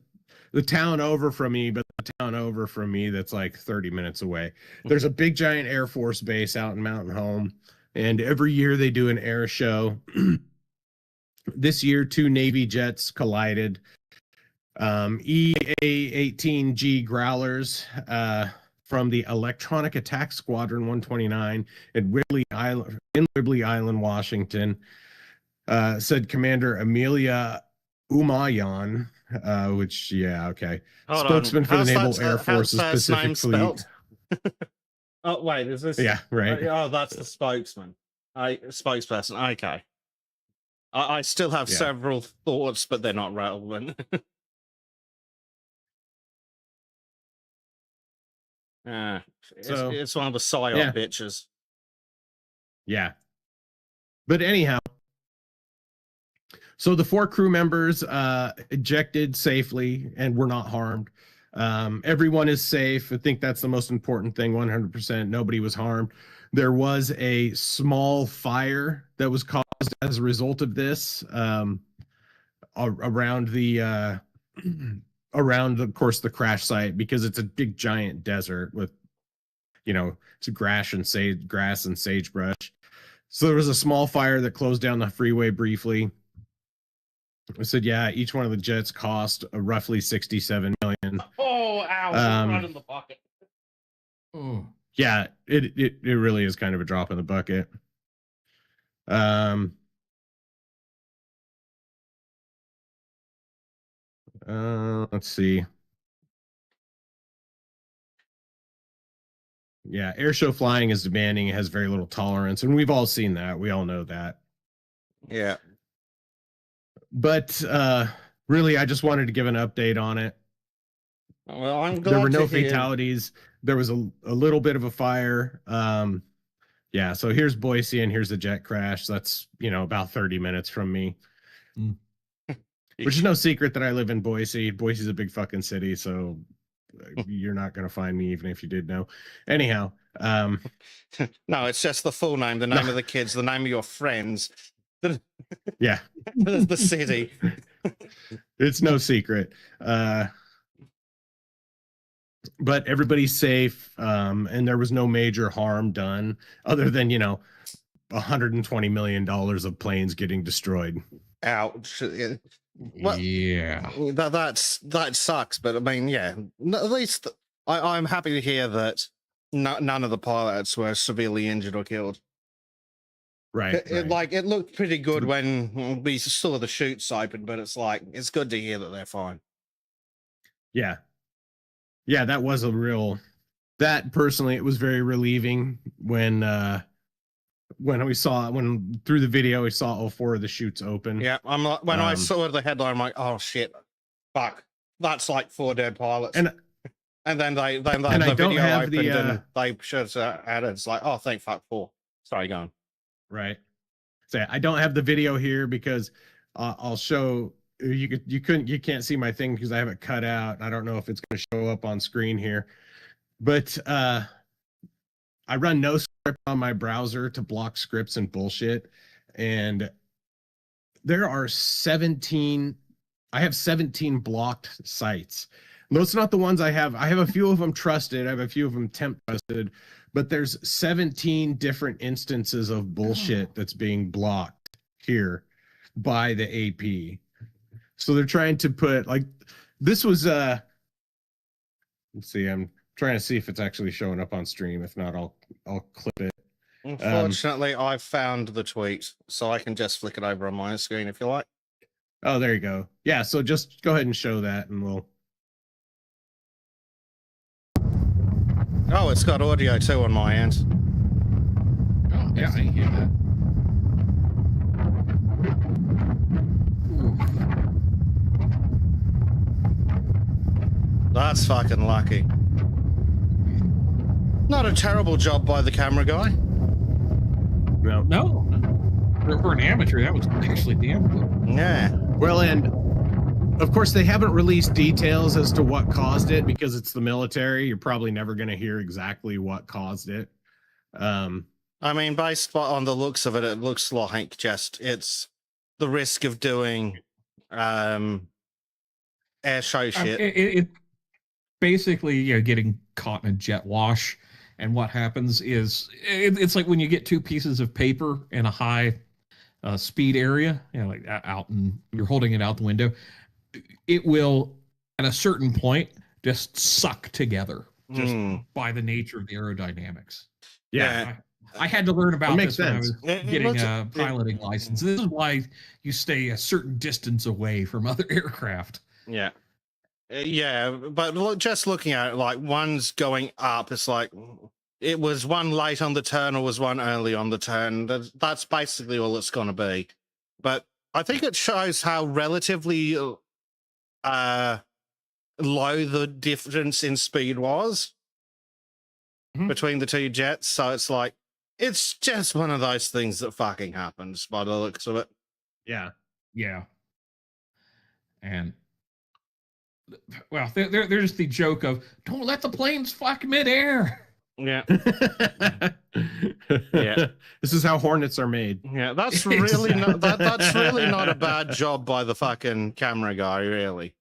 town over from me, but the town over from me that's like 30 minutes away. There's a big giant Air Force base out in Mountain Home, and every year they do an air show. This year, 2 Navy jets collided. EA-18G Growlers from the Electronic Attack Squadron 129 in Whidbey Island, Washington, said Commander Amelia Umayan, which, yeah, okay. Hold Spokesman on. for the How's Naval Air Force's how's that name Pacific Fleet. spelled? Oh, wait, is this? Yeah, right. Oh, that's the spokesman. Spokesperson. Okay. I still have Yeah. several thoughts, but they're not relevant. So, it's one of the psyop yeah. bitches. Yeah. But anyhow, so the 4 crew members ejected safely and were not harmed. Everyone is safe. I think that's the most important thing. 100%. Nobody was harmed. There was a small fire that was caused as a result of this around the around, of course, the crash site, because it's a big giant desert with, you know, it's grass and sagebrush. So there was a small fire that closed down the freeway briefly. I said, yeah, each one of the jets cost roughly $67 million. Oh, ow! Right in the pocket. Oh. Yeah, it really is kind of a drop in the bucket. Let's see. Yeah, airshow flying is demanding. It has very little tolerance, and we've all seen that. We all know that. Yeah. But really, I just wanted to give an update on it. Well, I'm glad There were no to hear. fatalities. There was a little bit of a fire. Yeah, so here's Boise, and here's the jet crash. That's, you know, about 30 minutes from me. Which is no secret that I live in Boise. Boise's a big fucking city, so you're not going to find me even if you did know. Anyhow, No, it's just the full name, the name of the kids, the name of your friends, yeah, the city. it's no secret. But everybody's safe, and there was no major harm done other than, $120 million of planes getting destroyed. Ouch. Well, Yeah. that sucks, but I mean, yeah, at least I'm happy to hear that none of the pilots were severely injured or killed. Right. It looked pretty good when we saw the chutes open, but it's good to hear that they're fine. Yeah. Yeah, that was that personally, it was very relieving when through the video, we saw all 4 of the chutes open. Yeah, I'm like, when I saw the headline, I'm like, oh shit, fuck, that's like 4 dead pilots. And then the video opened and they showed at it. It's like, oh, thank fuck 4. Sorry, go on. Right. So I don't have the video here because I'll show you can't see my thing because I have it cut out. I don't know if it's going to show up on screen here, but I run no script on my browser to block scripts and bullshit. And there are 17. I have 17 blocked sites. Those are not the ones I have. I have a few of them trusted. I have a few of them temp trusted, but there's 17 different instances of bullshit that's being blocked here by the AP. So they're trying to put this was let's see, I'm trying to see if it's actually showing up on stream. If not, I'll clip it. Unfortunately, I found the tweet, so I can just flick it over on my screen if you like. Oh, there you go. Yeah, so just go ahead and show that and we'll. Oh, it's got audio too on my end. Oh, yeah, I hear that. That's fucking lucky. Not a terrible job by the camera guy. No. For an amateur, that was actually damn good. Yeah. Well, and of course, they haven't released details as to what caused it because it's the military. You're probably never going to hear exactly what caused it. I mean, based on the looks of it, it looks like it's the risk of doing air show shit. It basically, getting caught in a jet wash. And what happens is it's like when you get 2 pieces of paper in a high speed area, like out and you're holding it out the window. It will, at a certain point, just suck together just by the nature of the aerodynamics. Yeah. I had to learn about this when I was It getting a piloting license. This is why you stay a certain distance away from other aircraft. Yeah. Yeah, but just looking at it, like one's going up, it's like it was one late on the turn or was one early on the turn. That's basically all it's going to be. But I think it shows how relatively low the difference in speed was between the 2 jets. So it's like, it's just one of those things that fucking happens by the looks of it. Yeah. Yeah. And well, there's the joke of don't let the planes fuck midair. Yeah. Yeah. This is how Hornets are made. Yeah, that's really that's really not a bad job by the fucking camera guy, really.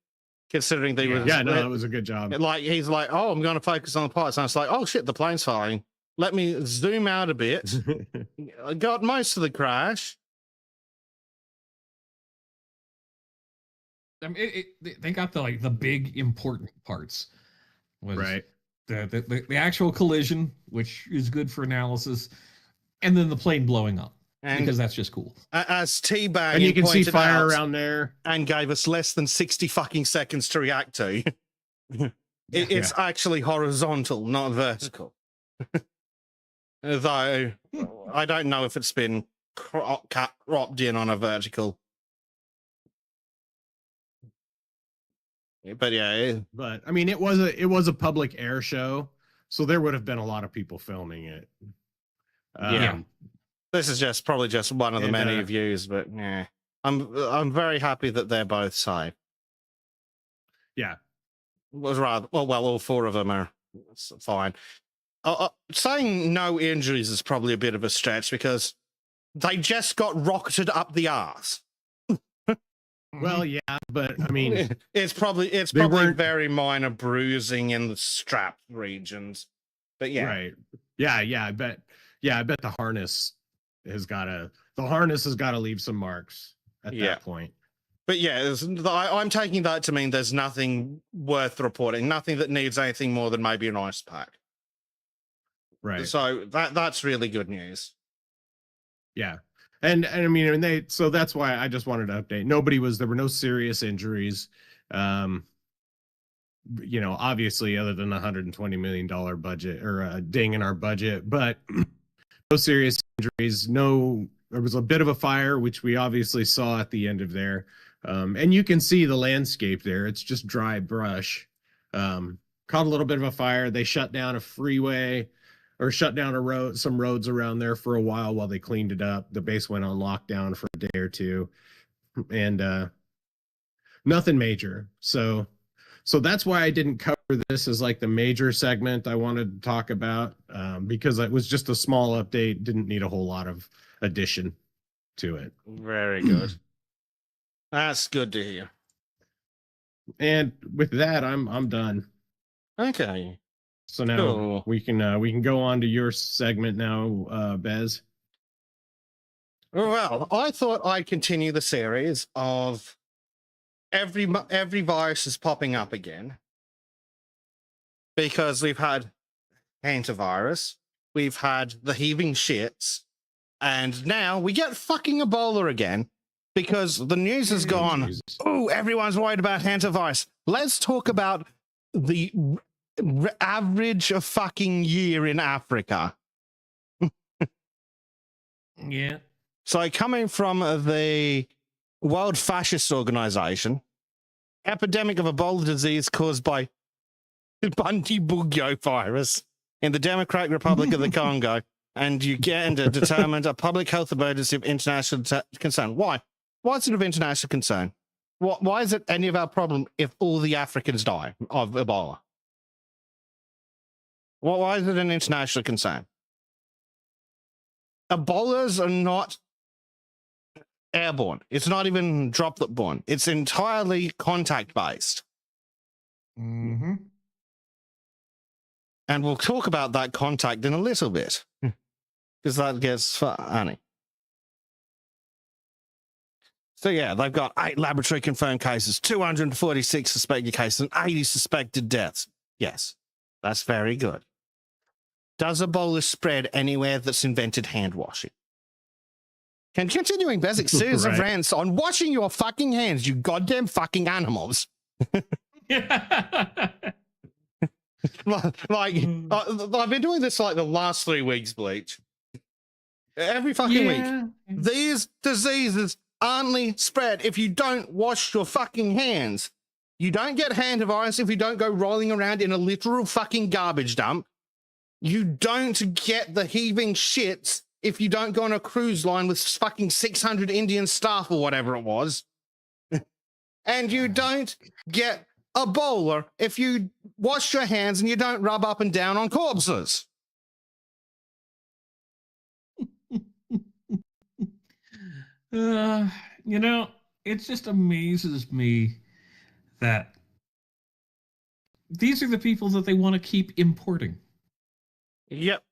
Considering they was that was a good job. Like he's like, oh, I'm going to focus on the pilots, and it's like, oh shit, the plane's flying. Let me zoom out a bit. I got most of the crash. I mean, they got the big important parts. Right. The actual collision, which is good for analysis, and then the plane blowing up. Because that's just cool. As T-Bag, and you can see fire around there, and gave us less than 60 fucking seconds to react to. It's actually horizontal, not vertical. Though I don't know if it's been cropped in on a vertical. But yeah, but I mean, it was a public air show, so there would have been a lot of people filming it. This is probably just one of the many views, but yeah, I'm very happy that they're both safe. Yeah, was rather well, all four of them are fine. Saying no injuries is probably a bit of a stretch because they just got rocketed up the arse. Well, yeah, but I mean, it's probably weren't- very minor bruising in the strap regions, but yeah, right? Yeah, I bet the harness has got to leave some marks at that point. But yeah, I'm taking that to mean there's nothing worth reporting, nothing that needs anything more than maybe an ice pack. Right. So that's really good news. Yeah. And I mean, so that's why I just wanted to update. There were no serious injuries. Obviously other than the $120 million budget or a ding in our budget, but no serious injuries. There was a bit of a fire, which we obviously saw at the end of there. And you can see the landscape there. It's just dry brush. Caught a little bit of a fire. They shut down a freeway or shut down some roads around there for a while they cleaned it up. The base went on lockdown for a day or two, and nothing major. So that's why I didn't cover this as like the major segment I wanted to talk about, because it was just a small update. Didn't need a whole lot of addition to it. Very good. That's good to hear. And with that, I'm done. Okay. So now we can go on to your segment now, Bez. Well, I thought I'd continue the series of every virus is popping up again because we've had hantavirus, we've had the heaving shits, and now we get fucking Ebola again because the news has gone, oh, everyone's worried about hantavirus. Let's talk about the average of fucking year in Africa. Yeah. So coming from the World Fascist Organization, epidemic of Ebola disease caused by Bundibugyo virus in the Democratic Republic of the Congo and Uganda determined a public health emergency of international concern. Why? Why is it of international concern? Why is it any of our problem if all the Africans die of Ebola? Why is it an international concern? Ebolas are not airborne. It's not even droplet borne. It's entirely contact based. Mm-hmm. And we'll talk about that contact in a little bit because that gets funny. So yeah, they've got 8 laboratory confirmed cases, 246 suspected cases, and 80 suspected deaths. Yes, that's very good. Does Ebola spread anywhere that's invented hand washing? Continuing basic series of rants on washing your fucking hands, you goddamn fucking animals. I've been doing this like the last 3 weeks, Bleach. Every fucking week. These diseases only spread if you don't wash your fucking hands. You don't get hantavirus if you don't go rolling around in a literal fucking garbage dump. You don't get the heaving shits if you don't go on a cruise line with fucking 600 Indian staff or whatever it was. And you don't get Ebola if you wash your hands and you don't rub up and down on corpses. It just amazes me that these are the people that they want to keep importing. Yep.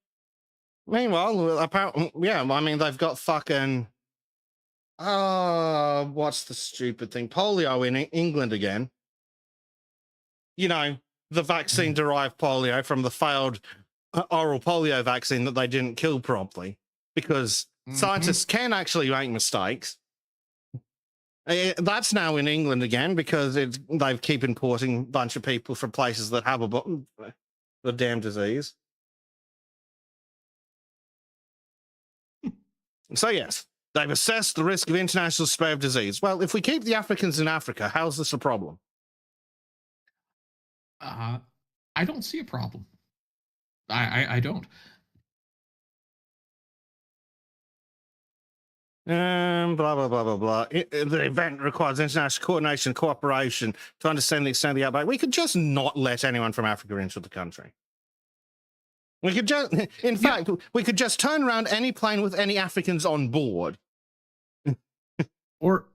Meanwhile, apparently, yeah, I mean, they've got fucking, what's the stupid thing? Polio in England again. You know, the vaccine-derived polio from the failed oral polio vaccine that they didn't kill promptly because scientists can actually make mistakes. That's now in England again because they keep importing a bunch of people from places that have the damn disease. So yes, they've assessed the risk of international spread of disease. Well, if we keep the Africans in Africa, how's this a problem? I don't see a problem. I don't. Blah, blah, blah, blah, blah. The event requires international coordination and cooperation to understand the extent of the outbreak. We could just not let anyone from Africa into the country. We could just, in fact, we could just turn around any plane with any Africans on board. Or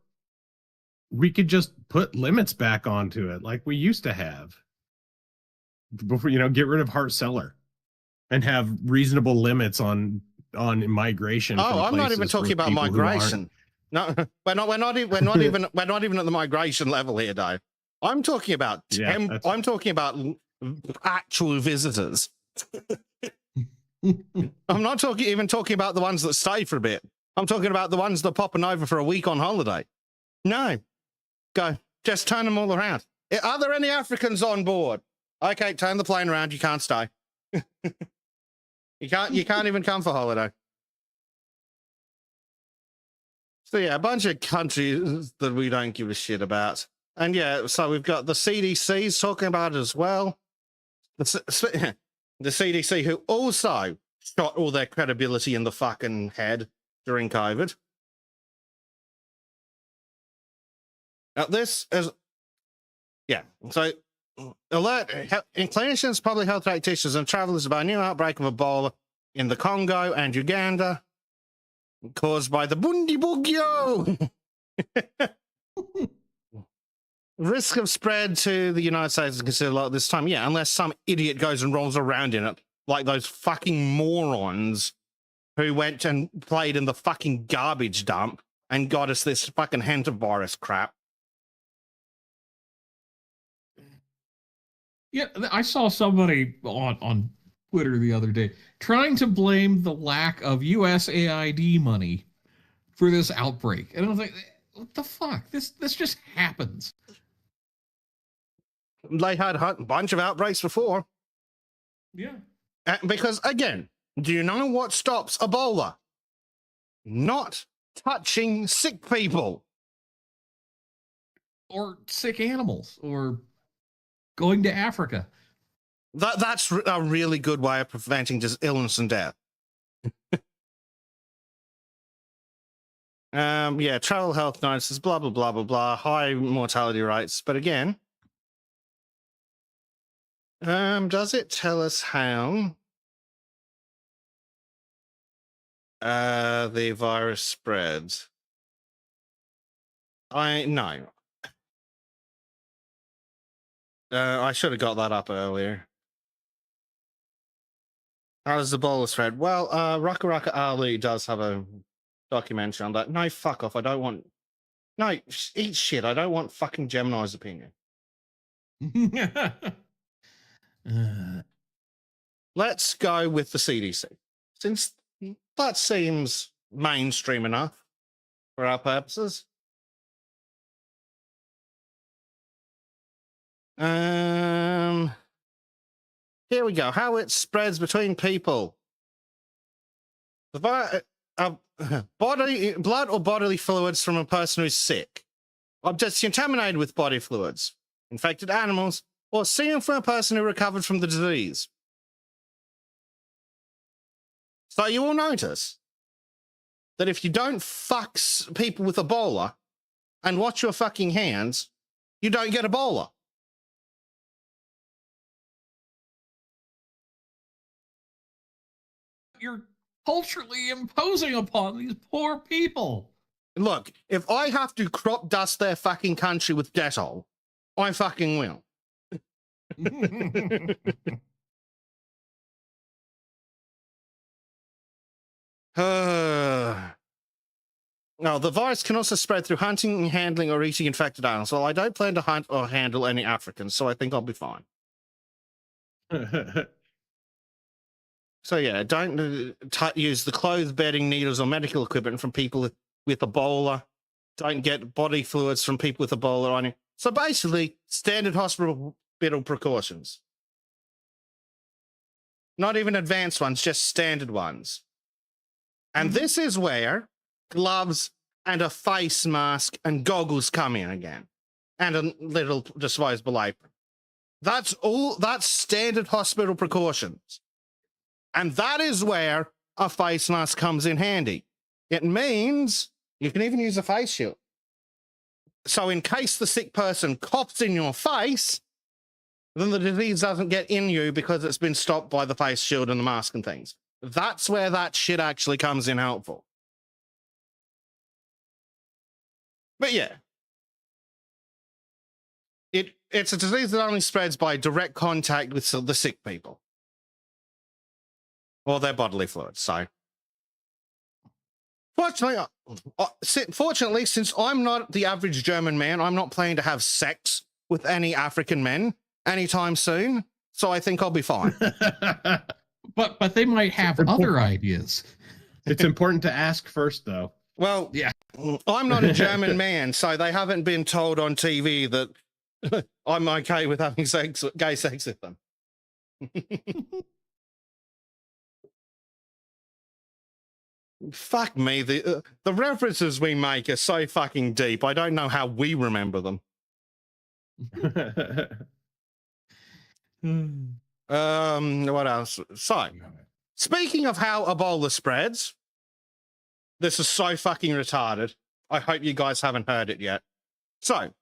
we could just put limits back onto it like we used to have. Before, get rid of Hart Cellar and have reasonable limits on migration. Oh, I'm not even talking about migration. No, we're not even at the migration level here, Dave. I'm talking about I'm talking about actual visitors. I'm not talking about the ones that stay for a bit. I'm talking about the ones that are popping over for a week on holiday. No, go. Just turn them all around. Are there any Africans on board? Okay, turn the plane around. You can't stay. You can't even come for holiday. So yeah, a bunch of countries that we don't give a shit about. And yeah, so we've got the CDC's talking about it as well. The CDC, who also shot all their credibility in the fucking head during COVID. Now this is, yeah, so alert in clinicians, public health practitioners, and travelers about a new outbreak of Ebola in the Congo and Uganda caused by the Bundibugyo. Risk of spread to the United States is considered low at this time. Yeah, unless some idiot goes and rolls around in it, like those fucking morons who went and played in the fucking garbage dump and got us this fucking hantavirus crap. Yeah, I saw somebody on Twitter the other day trying to blame the lack of USAID money for this outbreak. And I was like, what the fuck? This just happens. They had a bunch of outbreaks before. Yeah. Because, again, do you know what stops Ebola? Not touching sick people. Or sick animals. Or going to Africa. That's a really good way of preventing just illness and death. Yeah, travel health notices, blah, blah, blah, blah, blah, high mortality rates. But again, does it tell us how the virus spreads? No. I should have got that up earlier. How does Ebola spread? Well, Raka Raka Ali does have a documentary on that. No, fuck off. I don't want... No, eat shit. I don't want fucking Gemini's opinion. Let's go with the CDC. Since that seems mainstream enough for our purposes. Here we go. How it spreads between people. The blood or bodily fluids from a person who's sick. Objects contaminated with body fluids. Infected animals. Or semen from a person who recovered from the disease. So you will notice that if you don't fuck people with Ebola and wash your fucking hands, you don't get Ebola. You're culturally imposing upon these poor people. Look, if I have to crop dust their fucking country with Dettol, I fucking will. No, the virus can also spread through hunting, handling, or eating infected animals. Well, I don't plan to hunt or handle any Africans, so I think I'll be fine. So yeah, don't use the clothes, bedding, needles, or medical equipment from people with Ebola. Don't get body fluids from people with Ebola on you. So basically, standard hospital precautions. Not even advanced ones, just standard ones. And this is where gloves and a face mask and goggles come in again. And a little disposable apron. That's standard hospital precautions. And that is where a face mask comes in handy. It means You can even use a face shield. So in case the sick person coughs in your face, then the disease doesn't get in you because it's been stopped by the face shield and the mask and things. That's where that shit actually comes in helpful. But yeah. It's a disease that only spreads by direct contact with the sick people. Or their bodily fluids, so. Fortunately, since I'm not the average German man, I'm not planning to have sex with any African men anytime soon, so I think I'll be fine. But they might have other ideas. It's important to ask first, though. Well, Yeah. I'm not a German man, so they haven't been told on TV that I'm okay with having gay sex with them. Fuck me, the references we make are so fucking deep. I don't know how we remember them. What else? So, speaking of how Ebola spreads, this is so fucking retarded. I hope you guys haven't heard it yet. So,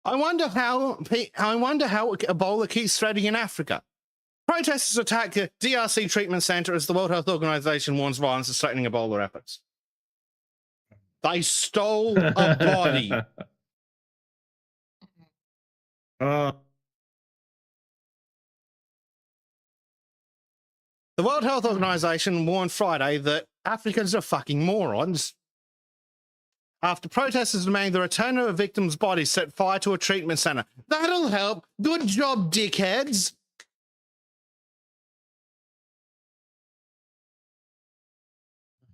I wonder how Ebola keeps spreading in Africa. Protesters attack a DRC treatment center as the World Health Organization warns violence is threatening Ebola efforts. They stole a body. The World Health Organization warned Friday that Africans are fucking morons after protesters demanding the return of a victim's body set fire to a treatment center. That'll help. Good job, dickheads.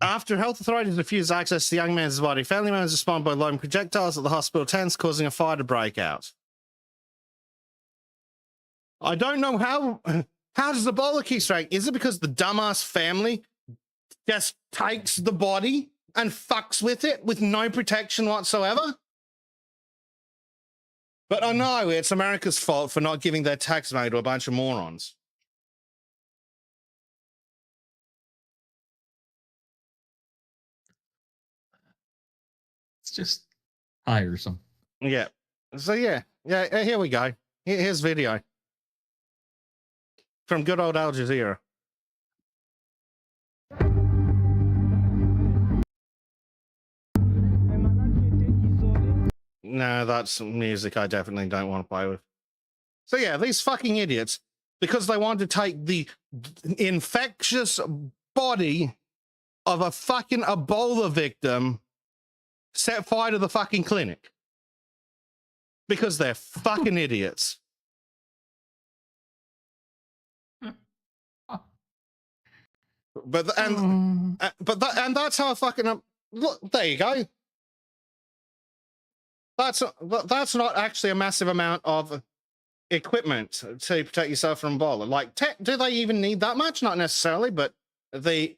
After health authorities refused access to the young man's body, family members responded by loading projectiles at the hospital tents, causing a fire to break out. I don't know how does Ebola keep spreading? Is it because the dumbass family just takes the body and fucks with it with no protection whatsoever? But I know it's America's fault for not giving their tax money to a bunch of morons. It's just tiresome. Yeah. So yeah, here we go. Here's video from good old Al Jazeera. No, that's music I definitely don't want to play with. So yeah, these fucking idiots, because they want to take the infectious body of a fucking Ebola victim, set fire to the fucking clinic. Because they're fucking idiots. But that's how fucking look. There you go. That's not actually a massive amount of equipment to protect yourself from Ebola. Like, do they even need that much? Not necessarily, but there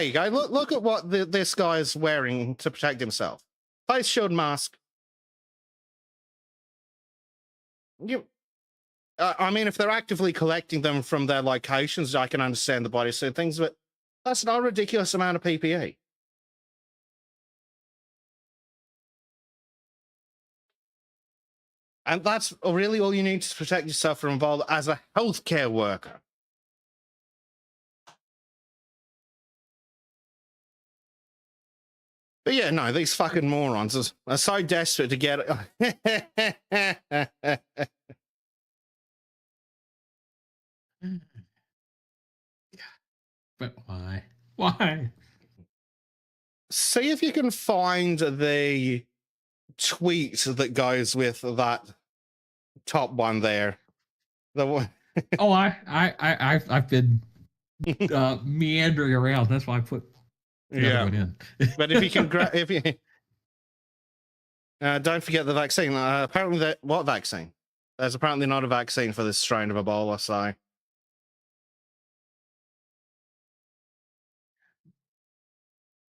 you go. Look at what this guy is wearing to protect himself. Face shield, mask. I mean, if they're actively collecting them from their locations, I can understand the bodysuit things, but that's not a ridiculous amount of PPE. And that's really all you need to protect yourself from Ebola as a healthcare worker. But yeah, no, these fucking morons are so desperate to get it. But why? Why? See if you can find the tweet that goes with that top one there. The one. Oh, I've been meandering around. That's why I put the other one in. But if you can if you don't forget the vaccine. Apparently, what vaccine? There's apparently not a vaccine for this strain of Ebola. So,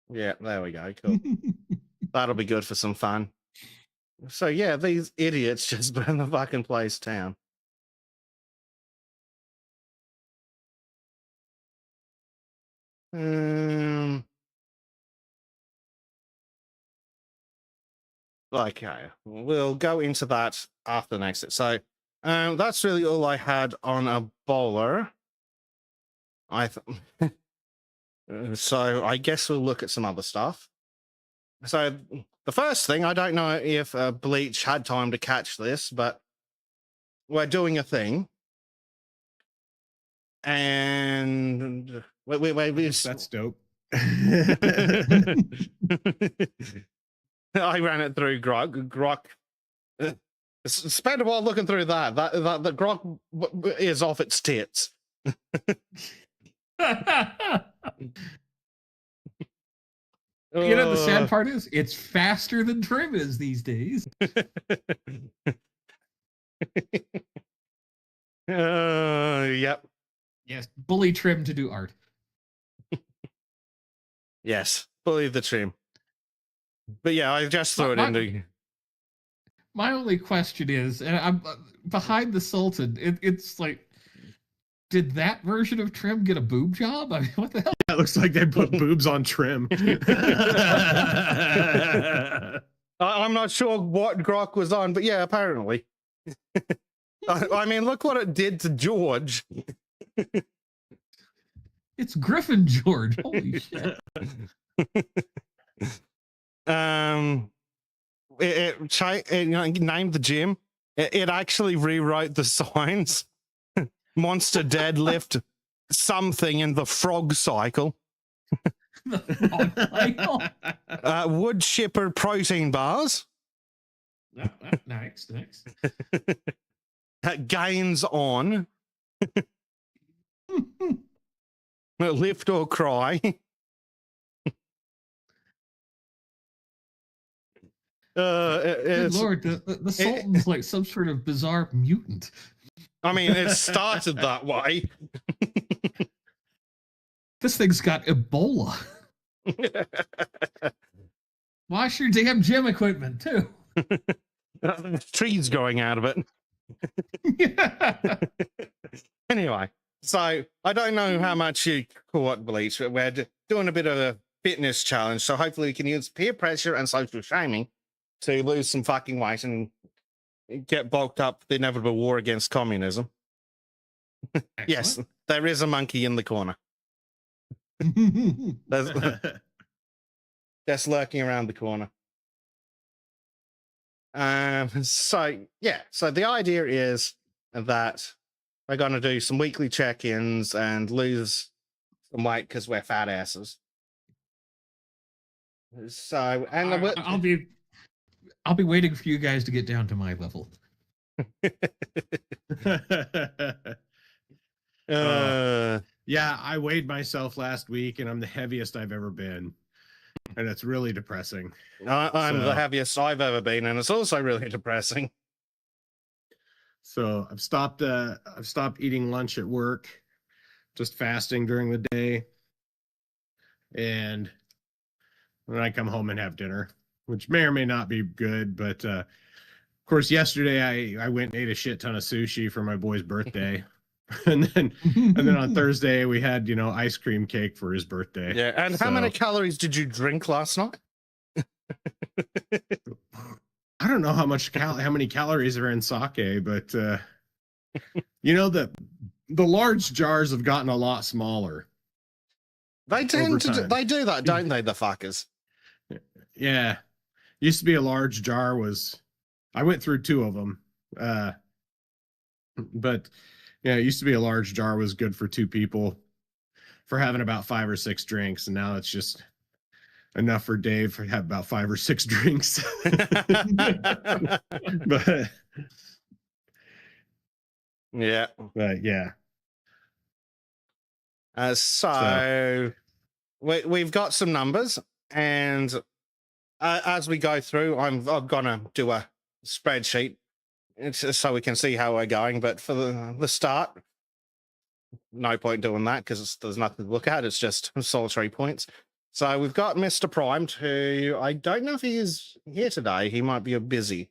yeah, there we go. Cool. That'll be good for some fun. So yeah, these idiots just burn the fucking place down. Okay, we'll go into that after the next. So, that's really all I had on a bowler. So I guess we'll look at some other stuff. So the first thing, I don't know if Bleach had time to catch this, but we're doing a thing, and That's dope. I ran it through Grok. Grok spend a while looking through that. The Grok is off its tits. You know, the sad part is it's faster than Trim is these days. Yep. Yes, bully Trim to do art. Yes, bully the Trim. But yeah, I just threw it into. My only question is, and I'm behind the Sultan. It's like, did that version of Trim get a boob job? I mean, what the hell? It looks like they put boobs on Trim. I'm not sure what Grok was on, but yeah, apparently. I mean, look what it did to George. It's Griffin George. Holy shit. It named the gym. It actually rewrote the signs. Monster deadlift something in the frog cycle. The frog cycle. Wood chipper protein bars. Next. Gains on. Lift or cry. Good Lord, the Sultan's like some sort of bizarre mutant. I mean, it started that way. This thing's got Ebola. Wash your damn gym equipment, too. Trees growing out of it. Anyway, so I don't know how much you caught Bleach, but we're doing a bit of a fitness challenge, so hopefully we can use peer pressure and social shaming to lose some fucking weight and get bulked up the inevitable war against communism. Yes, there is a monkey in the corner. Just lurking around the corner. So the idea is that we're going to do some weekly check-ins and lose some weight because we're fat asses. So, and I'll be waiting for you guys to get down to my level. Yeah, I weighed myself last week and I'm the heaviest I've ever been. And it's really depressing. I'm the heaviest I've ever been, and it's also really depressing. So I've stopped eating lunch at work, just fasting during the day. And then I come home and have dinner, which may or may not be good. But of course, yesterday I went and ate a shit ton of sushi for my boy's birthday. and then on Thursday we had, ice cream cake for his birthday. Yeah. And how many calories did you drink last night? I don't know how many calories are in sake, but the large jars have gotten a lot smaller. They tend to they do that, don't they, the fuckers? Yeah. Used to be a large jar I went through 2 of them. But yeah, it used to be a large jar was good for 2 people for having about 5 or 6 drinks, and now it's just enough for Dave to have about 5 or 6 drinks. but yeah. So we've got some numbers, and as we go through, I'm gonna do a spreadsheet so we can see how we're going. But for the start, no point doing that because there's nothing to look at. It's just solitary points. So we've got Mr. Primed, who I don't know if he is here today. He might be busy,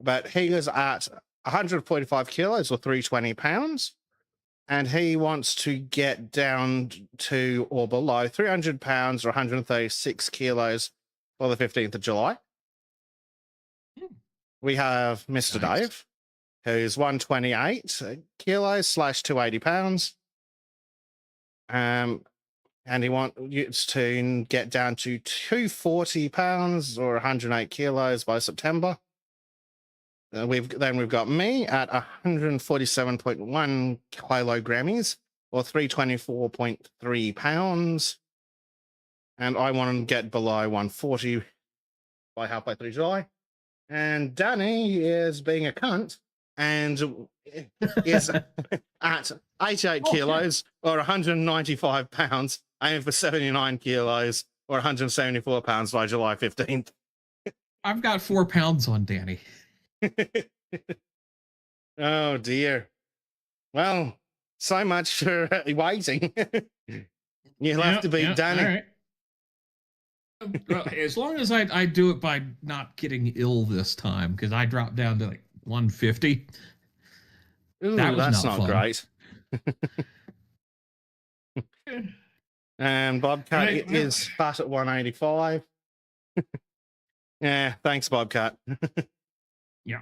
but he is at 145 kilos or 320 pounds. And he wants to get down to or below 300 pounds or 136 kilos for the 15th of July. we have Mr. Nice. Dave, who's 128 kilos / 280 pounds. And he wants to get down to 240 pounds or 108 kilos by September. We've got me at 147.1 kilograms or 324.3 pounds. And I want to get below 140 by halfway through July. And Danny is being a cunt and is at 88 kilos or 195 pounds, aiming for 79 kilos or 174 pounds by July 15th. I've got 4 pounds on Danny. Oh, dear. Well, so much for waiting. You'll have to beat Danny. All right. Well, as long as I do it by not getting ill this time, because I dropped down to like 150. Ooh, That was that's not not fun. great. And Bobcat is fat at 185. Yeah, thanks, Bobcat. Yeah.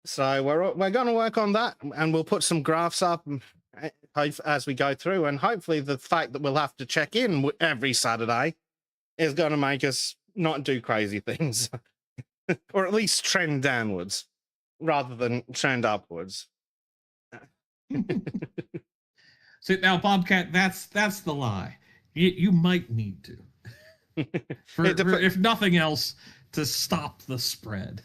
So we're going to work on that, and we'll put some graphs up as we go through. And hopefully, the fact that we'll have to check in every Saturday is going to make us not do crazy things, or at least trend downwards rather than trend upwards. So now, Bobcat, that's the lie. You might need to, for, if nothing else, to stop the spread.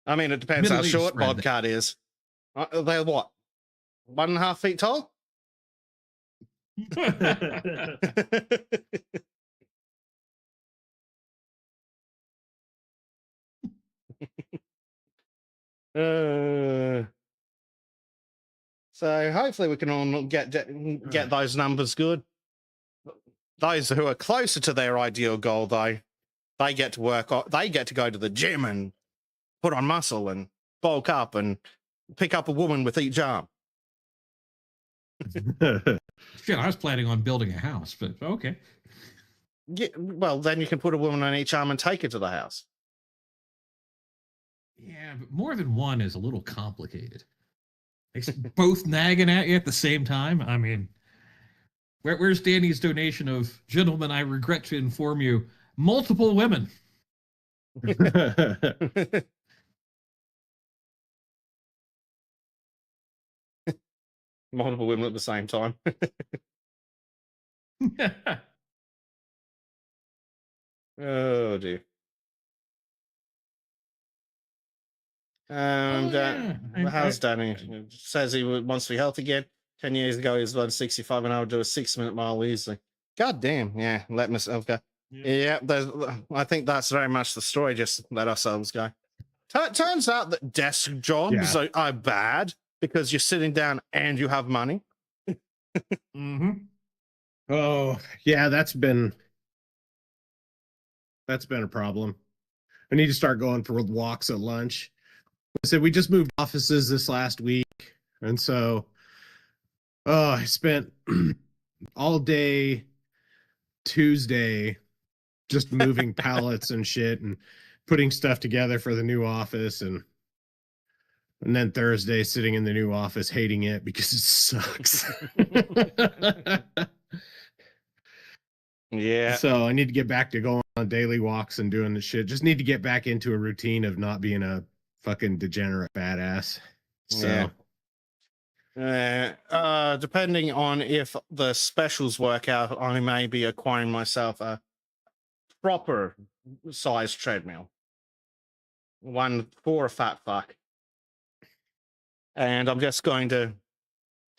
I mean, it depends how Middle-aged short spread. Bobcat is. They're what, 1.5 feet tall? So hopefully we can all get those numbers good. Those who are closer to their ideal goal, though, they get to work. They get to go to the gym and put on muscle and bulk up and pick up a woman with each arm. Shit, I was planning on building a house, but okay. Yeah, well, then you can put a woman on each arm and take her to the house. Yeah, but more than one is a little complicated. It's both nagging at you at the same time. I mean, where's Danny's donation of, gentlemen, I regret to inform you, multiple women. Multiple women at the same time. Oh, dear. How's Danny? Says he wants to be healthy again. 10 years ago, he was 165 and I would do a 6-minute mile easily. God damn. Yeah, let myself go. Yeah, I think that's very much the story. Just let ourselves go. Turns out that desk jobs are bad because you're sitting down and you have money. Mm-hmm. Oh, yeah, that's been a problem. I need to start going for walks at lunch. I said we just moved offices this last week, and so I spent all day Tuesday just moving pallets and shit and putting stuff together for the new office, and then Thursday sitting in the new office hating it because it sucks. Yeah. So I need to get back to going on daily walks and doing the shit. Just need to get back into a routine of not being a fucking degenerate badass. So depending on if the specials work out, I may be acquiring myself a proper size treadmill. One for a fat fuck. And I'm just going to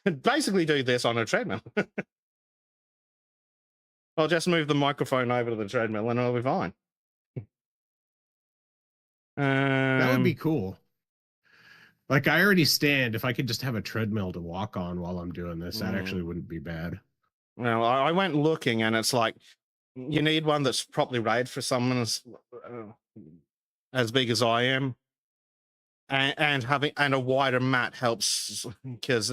basically do this on a treadmill. I'll just move the microphone over to the treadmill and it'll be fine. that would be cool. Like, I already stand. If I could just have a treadmill to walk on while I'm doing this, that actually wouldn't be bad. Well, I went looking and it's like, you need one that's properly rated for someone as big as I am. And having a wider mat helps because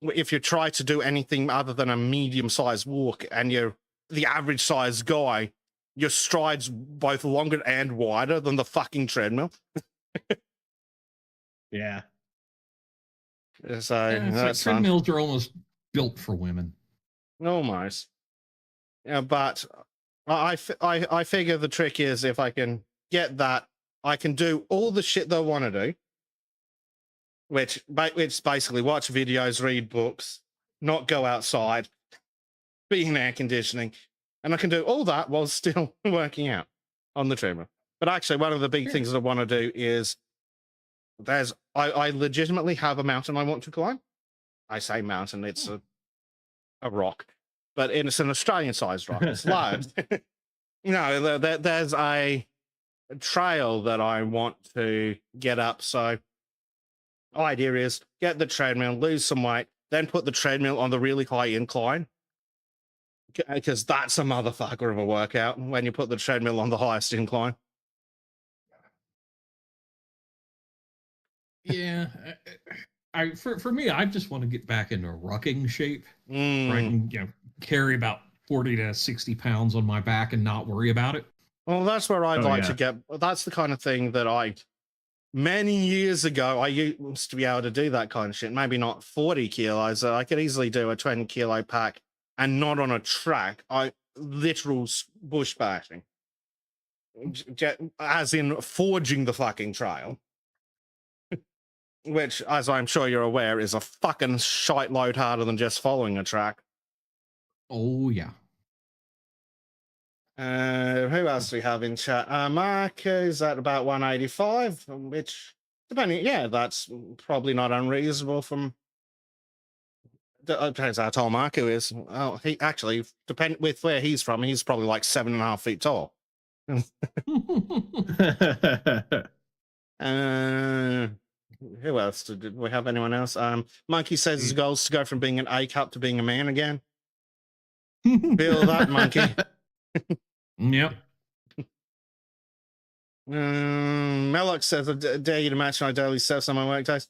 if you try to do anything other than a medium-sized walk and you're the average-sized guy, your stride's both longer and wider than the fucking treadmill. Yeah. So Yeah, it's like that's fun. treadmills are almost built for women. Almost. Yeah, but I figure the trick is if I can get that, I can do all the shit that I want to do, which basically watch videos, read books, not go outside, be in air conditioning, and I can do all that while still working out on the treadmill. But actually, one of the big things that I want to do is I legitimately have a mountain I want to climb. I say mountain, it's a rock, but it's an Australian-sized rock. It's large. No, there's a trail that I want to get up. So idea is get the treadmill, lose some weight, then put the treadmill on the really high incline, because that's a motherfucker of a workout when you put the treadmill on the highest incline. Yeah. For me, I just want to get back into rucking shape where I can, carry about 40 to 60 pounds on my back and not worry about it. Well, that's where I'd like to get. That's the kind of thing that many years ago, I used to be able to do that kind of shit. Maybe not 40 kilos. I could easily do a 20 kilo pack and not on a track. Literal bush bashing. As in forging the fucking trail. Which, as I'm sure you're aware, is a fucking shite load harder than just following a track. Oh, yeah. Who else do we have in chat? Mark is at about 185, which, that's probably not unreasonable from... Depends how tall Marco is. Oh, he actually, with where he's from, he's probably like 7.5 feet tall. Who else? Did we have anyone else? Monkey says his goal is to go from being an A cup to being a man again. Feel that, Monkey. Yep. Melox says, I dare you to match my daily steps on my work days.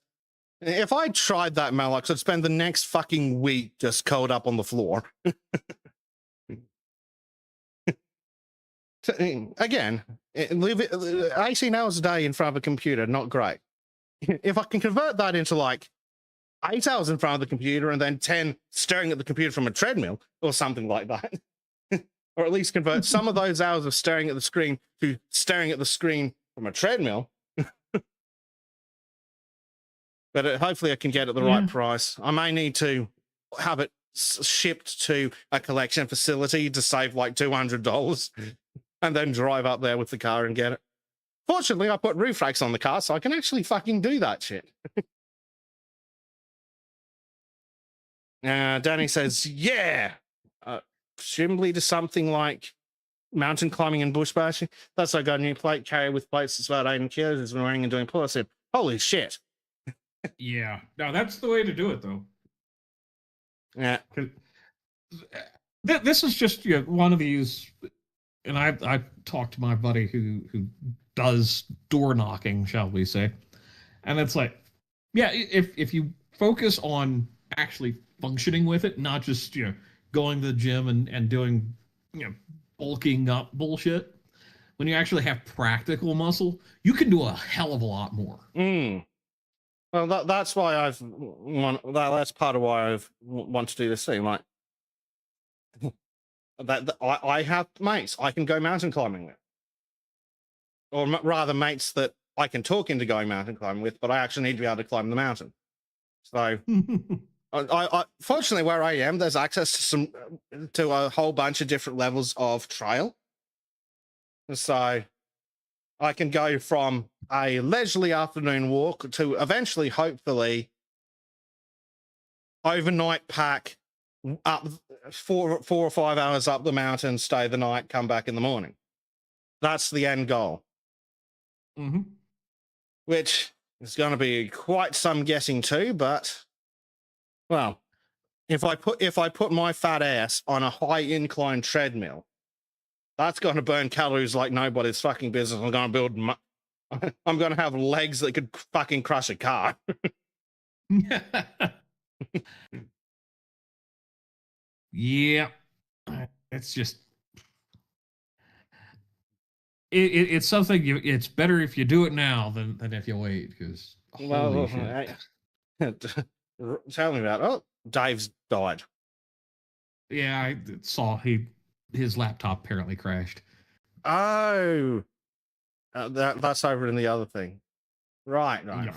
If I tried that, Melox, I'd spend the next fucking week just curled up on the floor. Again, live 18 hours a day in front of a computer, not great. If I can convert that into like 8 hours in front of the computer and then 10 staring at the computer from a treadmill or something like that, or at least convert some of those hours of staring at the screen to staring at the screen from a treadmill. But hopefully I can get it at the right price. I may need to have it shipped to a collection facility to save like $200 and then drive up there with the car and get it. Fortunately, I put roof racks on the car, so I can actually fucking do that shit. Danny says, yeah. Presumably to something like mountain climbing and bush bashing. That's I got a new plate carrier with plates that's about 8 kilos. Has been wearing and doing pull. I said, holy shit. Yeah. No, that's the way to do it, though. Yeah. This is just one of these, and I've talked to my buddy who does door knocking, shall we say, and it's like, yeah, if you focus on actually functioning with it, not just going to the gym and doing bulking up bullshit, when you actually have practical muscle, you can do a hell of a lot more. Well, that's why that's part of why I've want to do this thing. Like, I have mates I can go mountain climbing with, or rather mates that I can talk into going mountain climbing with, but I actually need to be able to climb the mountain. So, I fortunately where I am, there's access to a whole bunch of different levels of trail. So I can go from a leisurely afternoon walk to eventually, hopefully, overnight pack up 4 or 5 hours up the mountain, stay the night, come back in the morning. That's the end goal. Which is going to be quite some getting to, but well, if I put my fat ass on a high incline treadmill, that's going to burn calories like nobody's fucking business. I'm going to have legs that could fucking crush a car. Yeah, it's just it's something it's better if you do it now than if you wait, because holy Well, shit. tell me about it. Oh, Dave's died. Yeah, I saw his laptop apparently crashed. Oh, that's over in the other thing. Right. Yep.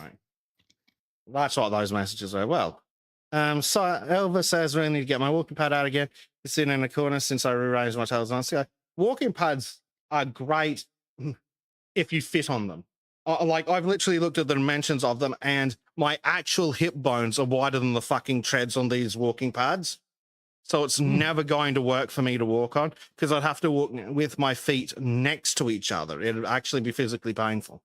That's what those messages are. Well, so Elvis says, "I need to get my walking pad out again. It's sitting in the corner since I rearranged my tails on." So, walking pads are great if you fit on them. Like, I've literally looked at the dimensions of them, and my actual hip bones are wider than the fucking treads on these walking pads. So it's never going to work for me to walk on, because I'd have to walk with my feet next to each other. It'd actually be physically painful.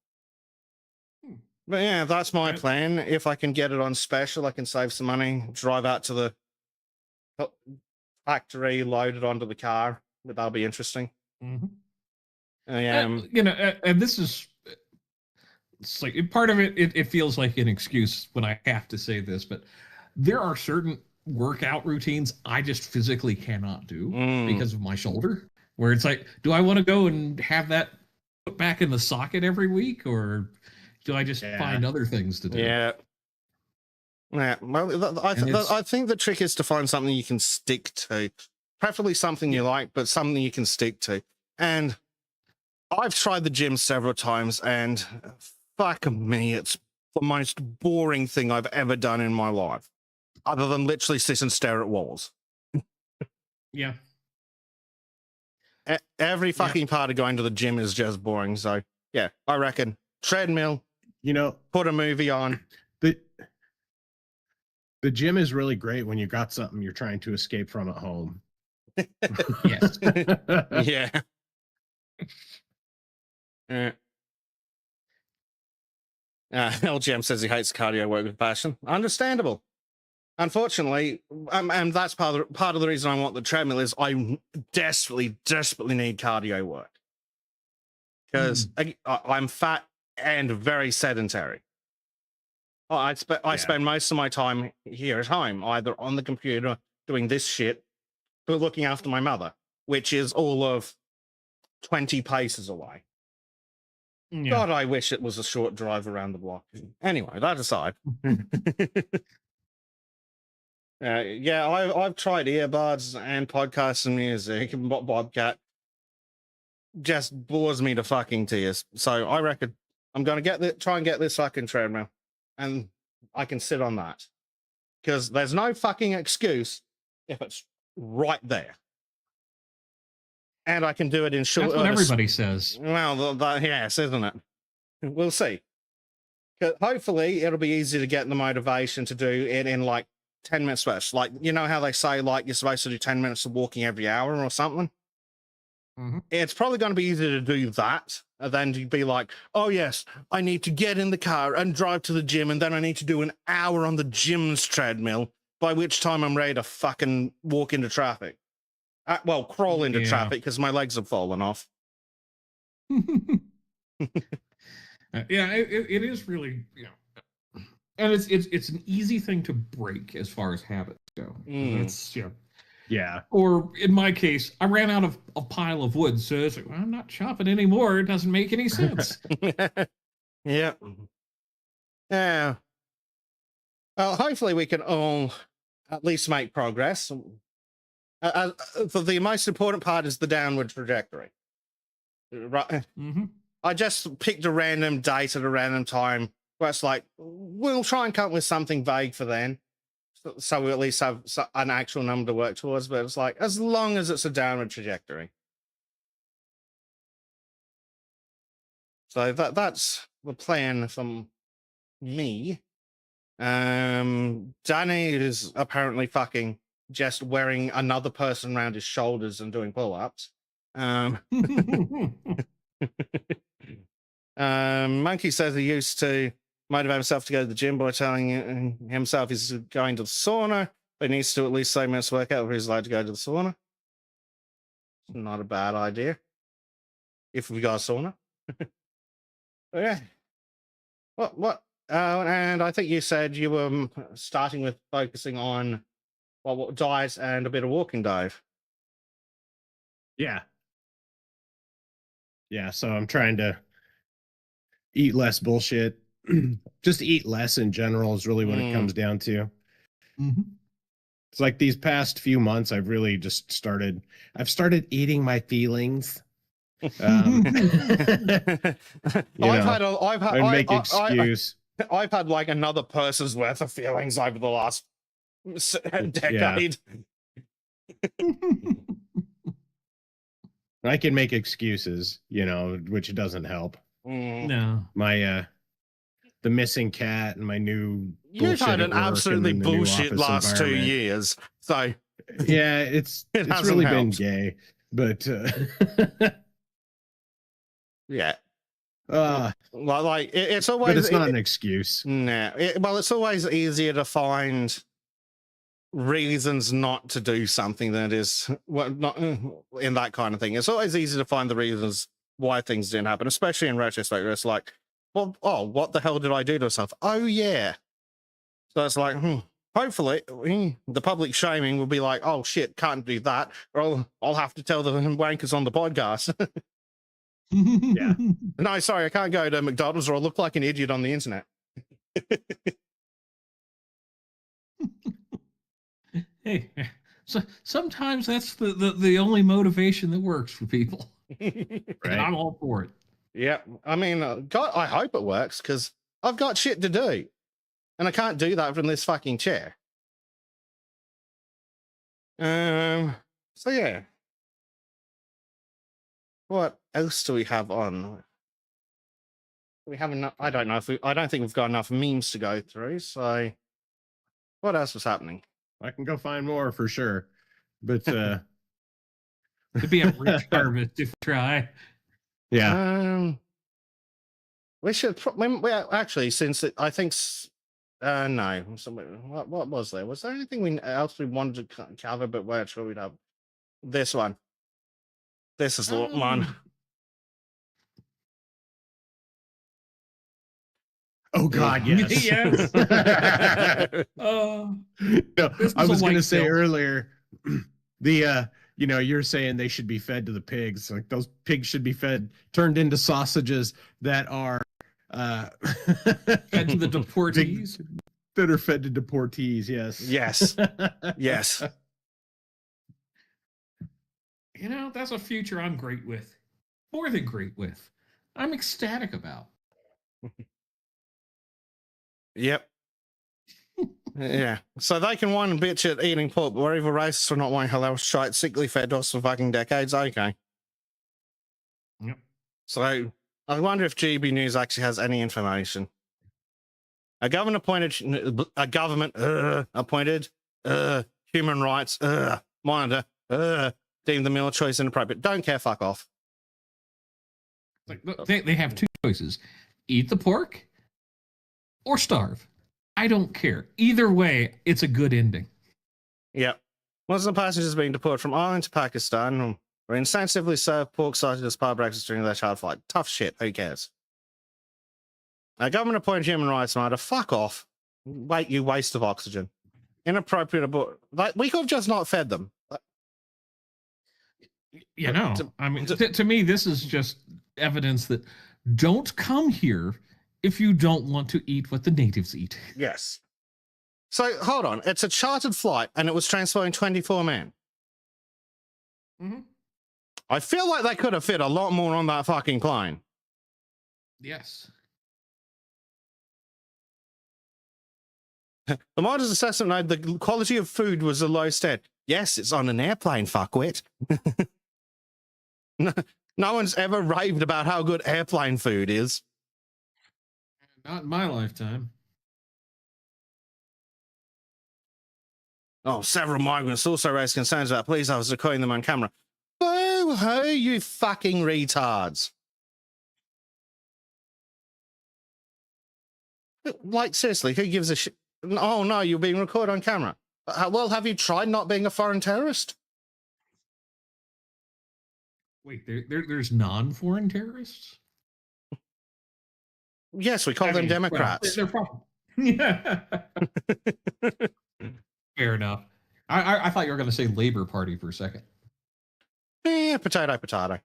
But yeah, that's my plan. If I can get it on special, I can save some money, drive out to the factory, load it onto the car. But that'll be interesting. Mm-hmm. Yeah. And this is, it's like part of it feels like an excuse when I have to say this, but there are certain workout routines I just physically cannot do because of my shoulder, where it's like, do I want to go and have that put back in the socket every week, or do I just find other things to do? Yeah. Well, I think the trick is to find something you can stick to, preferably something you like, but something you can stick to. And I've tried the gym several times, and fuck me, it's the most boring thing I've ever done in my life, other than literally sit and stare at walls. Yeah. Every fucking part of going to the gym is just boring. So yeah, I reckon treadmill, put a movie on. The gym is really great when you got something you're trying to escape from at home. Yes. Yeah. LGM says he hates cardio work with passion. Understandable. Unfortunately, and that's part of the reason I want the treadmill is I desperately need cardio work, because I'm fat and very sedentary. I spend most of my time here at home, either on the computer doing this shit, or looking after my mother, which is all of 20 paces away. Yeah. God, I wish it was a short drive around the block. Anyway, that aside. Yeah, I've tried earbuds and podcasts and music, and Bobcat just bores me to fucking tears. So I reckon I'm going to try and get this fucking treadmill, and I can sit on that, because there's no fucking excuse if it's right there. And I can do it in short. That's what everybody says. Well, yes, isn't it? We'll see. Hopefully, it'll be easy to get the motivation to do it in like 10 minutes first. Like, you know how they say, like, you're supposed to do 10 minutes of walking every hour or something? It's probably going to be easier to do that than to be like, oh, yes, I need to get in the car and drive to the gym, and then I need to do an hour on the gym's treadmill, by which time I'm ready to fucking walk into traffic. Well, crawl into traffic, because my legs have fallen off. Yeah, it is really, and it's an easy thing to break as far as habits go. That's yeah. Or in my case, I ran out of a pile of wood, so it's like, well, I'm not chopping anymore. It doesn't make any sense. Yeah. Well, hopefully we can all at least make progress. The most important part is the downward trajectory. Right. I just picked a random date at a random time where it's like, we'll try and come up with something vague for then, so we at least have an actual number to work towards. But it's like, as long as it's a downward trajectory. So that's the plan from me. Danny is apparently fucking just wearing another person around his shoulders and doing pull-ups. Monkey says he used to motivate himself to go to the gym by telling himself he's going to the sauna, but he needs to at least 7 minutes workout before he's allowed to go to the sauna. Not a bad idea, if we got a sauna. Yeah. What And I think you said you were starting with focusing on what diet and a bit of walking, Dave. Yeah. Yeah. So I'm trying to eat less bullshit. Just eat less in general is really what it comes down to. Mm-hmm. It's like these past few months, I've really just started eating my feelings. I've had like another person's worth of feelings over the last decade. I can make excuses, which doesn't help. No. My the missing cat and my new You've had an at work absolutely and the new bullshit office last 2 environment. years. So yeah, it's hasn't really been helped. gay, but yeah. Like it's always, but it's not an excuse. Nah. It's always easier to find reasons not to do something than it is not in that kind of thing. It's always easy to find the reasons why things didn't happen, especially in retrospect. It's like, well, what the hell did I do to myself? Oh yeah. So it's like, hopefully the public shaming will be like, oh shit, can't do that, or I'll have to tell the wankers on the podcast. Yeah. No, sorry, I can't go to McDonald's or I'll look like an idiot on the internet. Hey, so sometimes that's the only motivation that works for people. Right. And I'm all for it. Yeah, I mean, God, I hope it works because I've got shit to do, and I can't do that from this fucking chair. So yeah, what else do we have on? We have enough. I don't know if I don't think we've got enough memes to go through. So, what else was happening? I can go find more for sure, but It'd be a rich harvest if we try. yeah. We should actually, since I think no. What was there? Was there anything else we wanted to cover, but we're sure we'd have this one? This is the one. Oh God, yes. Yes. No, I was going to say earlier, you're saying they should be fed to the pigs. Like those pigs should be turned into sausages that are fed to the deportees. That are fed to deportees. Yes. Yes. Yes. That's a future I'm great with. More than great with. I'm ecstatic about. Yep. Yeah. So they can whine and bitch at eating pork, but we're even racist for not wanting halal shite sickly fed us for fucking decades. Okay. Yep. So I wonder if GB News actually has any information. A government appointed human rights monitor deemed the meal choice inappropriate. Don't care, fuck off. Like they have two choices: eat the pork or starve. I don't care. Either way, it's a good ending. Yep. Muslim passengers being deported from Ireland to Pakistan were insensitively served pork sausages as part of breakfast during their child flight. Tough shit. Who cares? A government-appointed human rights monitor. Fuck off. Wait, you waste of oxygen. Inappropriate. We could have just not fed them. To me, this is just evidence that don't come here if you don't want to eat what the natives eat. Yes. So, hold on. It's a chartered flight, and it was transporting 24 men. Mm-hmm. I feel like they could have fit a lot more on that fucking plane. Yes. The monitor's assessment noted the quality of food was a low stat. Yes, it's on an airplane, fuckwit. No one's ever raved about how good airplane food is. Not in my lifetime. Oh, several migrants also raised concerns about police officers recording them on camera. Boo-hoo, you fucking retards. Like, seriously, who gives a shit? Oh, no, you're being recorded on camera. Well, have you tried not being a foreign terrorist? Wait, there's non-foreign terrorists? Yes, we call I them mean, Democrats. Well, they're probably. Yeah. Fair enough. I thought you were going to say Labor Party for a second. Potato, potato.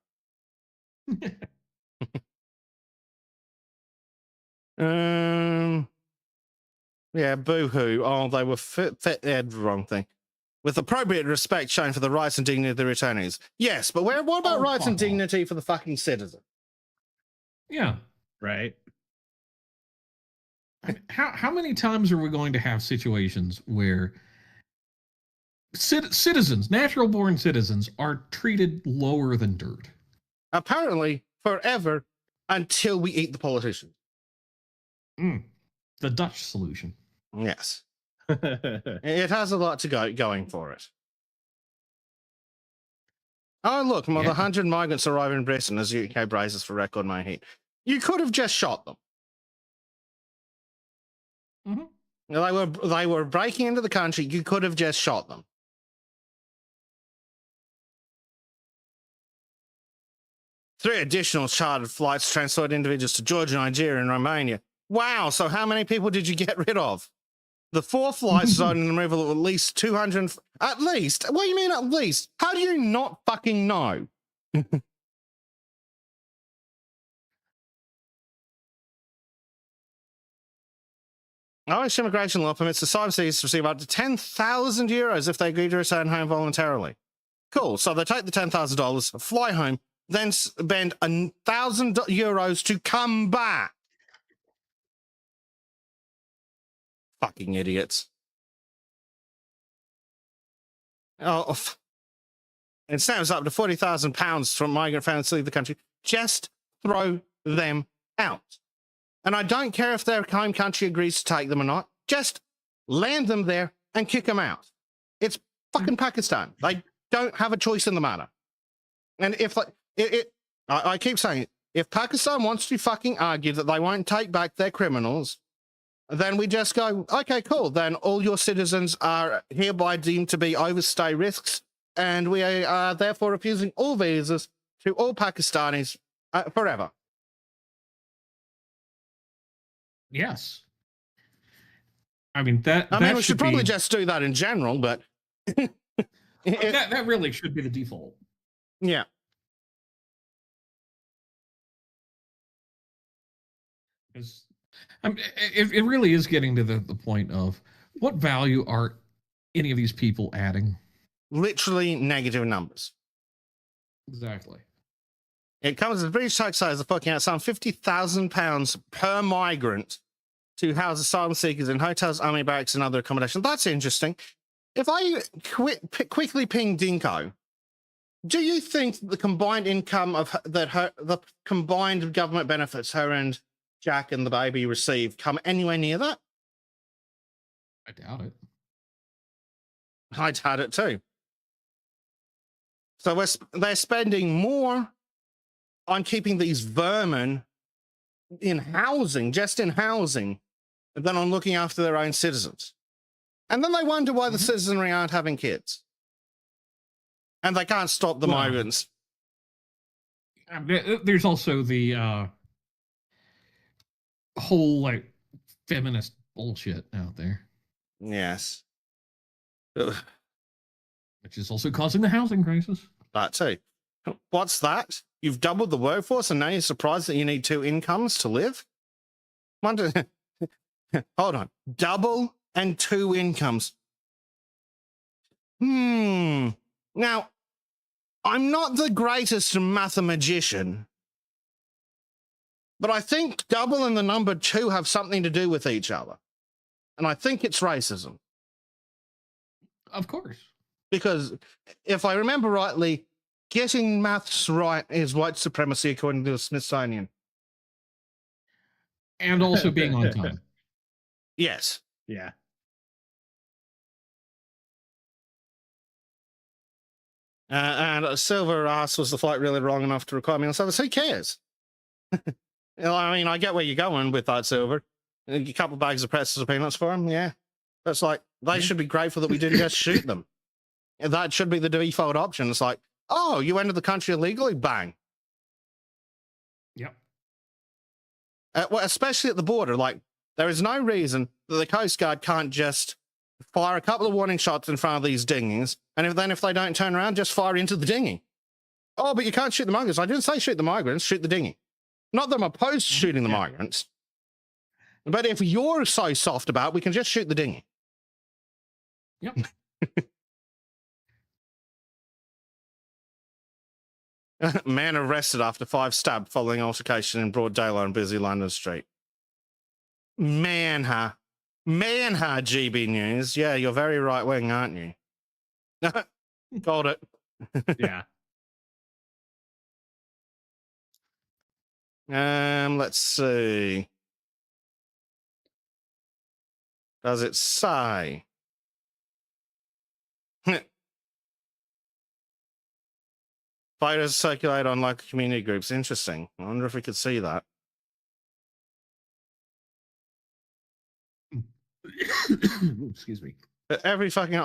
Yeah, boo-hoo. Oh, they were wrong thing. With appropriate respect shown for the rights and dignity of the returnees. Yes, but what about rights and dignity for the fucking citizen? Yeah. Right. How many times are we going to have situations where citizens, natural born citizens, are treated lower than dirt? Apparently, forever until we eat the politicians. The Dutch solution. Yes. It has a lot to going for it. Oh, look, more than 100 migrants arrive in Britain as UK braces for record May heat. You could have just shot them. Mm-hmm. They were breaking into the country. You could have just shot them. Three additional chartered flights transport individuals to Georgia, Nigeria, and Romania. Wow, so how many people did you get rid of? The 4 flights resulted in the removal of at least 200... At least? What do you mean at least? How do you not fucking know? Irish immigration law permits asylum seekers to receive up to €10,000 if they agree to return home voluntarily. Cool. So they take the $10,000, fly home, then spend €1,000 to come back. Fucking idiots. Oh, it snaps up to £40,000 from migrant families to leave the country. Just throw them out. And I don't care if their home country agrees to take them or not. Just land them there and kick them out. It's fucking Pakistan. They don't have a choice in the matter. And if I keep saying it, if Pakistan wants to fucking argue that they won't take back their criminals, then we just go, okay, cool. Then all your citizens are hereby deemed to be overstay risks, and we are therefore refusing all visas to all Pakistanis forever. Yes. I mean, we should probably just do that in general, but... that really should be the default. Yeah. Because it really is getting to the point of what value are any of these people adding? Literally negative numbers. Exactly. It comes with British taxpayers are fucking out some £50,000 per migrant to house asylum seekers in hotels, army barracks, and other accommodation. That's interesting. If I quickly ping Dinko, do you think the combined income the combined government benefits her and Jack and the baby receive come anywhere near that? I doubt it. I doubt it too. So they're spending more on keeping these vermin in housing, just in housing, than on looking after their own citizens. And then they wonder why the citizenry aren't having kids. And they can't stop the migrants. There's also the whole, like, feminist bullshit out there. Yes. Which is also causing the housing crisis. That too. What's that? You've doubled the workforce and now you're surprised that you need 2 incomes to live? Hold on. Double and 2 incomes. Now, I'm not the greatest mathematician, but I think double and the number 2 have something to do with each other. And I think it's racism. Of course. Because if I remember rightly, getting maths right is white supremacy according to the Smithsonian. And also being on time. Yes. Yeah. And Silver asked, was the flight really wrong enough to require me on service? Who cares? I mean, I get where you're going with that, Silver. A couple of bags of pretzels or peanuts for them, yeah. That's like, they should be grateful that we didn't just shoot them. That should be the default option. It's like, oh, you entered the country illegally? Bang. Yep. well, especially at the border. Like, there is no reason that the Coast Guard can't just fire a couple of warning shots in front of these dinghies, and if they don't turn around, just fire into the dinghy. Oh, but you can't shoot the migrants. I didn't say shoot the migrants, shoot the dinghy. Not that I'm opposed to shooting the migrants, but if you're so soft about it, we can just shoot the dinghy. Yep. Man arrested after 5 stabbed following altercation in broad daylight on busy London street. Man, GB News. Yeah, you're very right wing, aren't you? Got it. Yeah. Let's see. Does it say? Photos circulate on local community groups. Interesting. I wonder if we could see that. Excuse me. But every fucking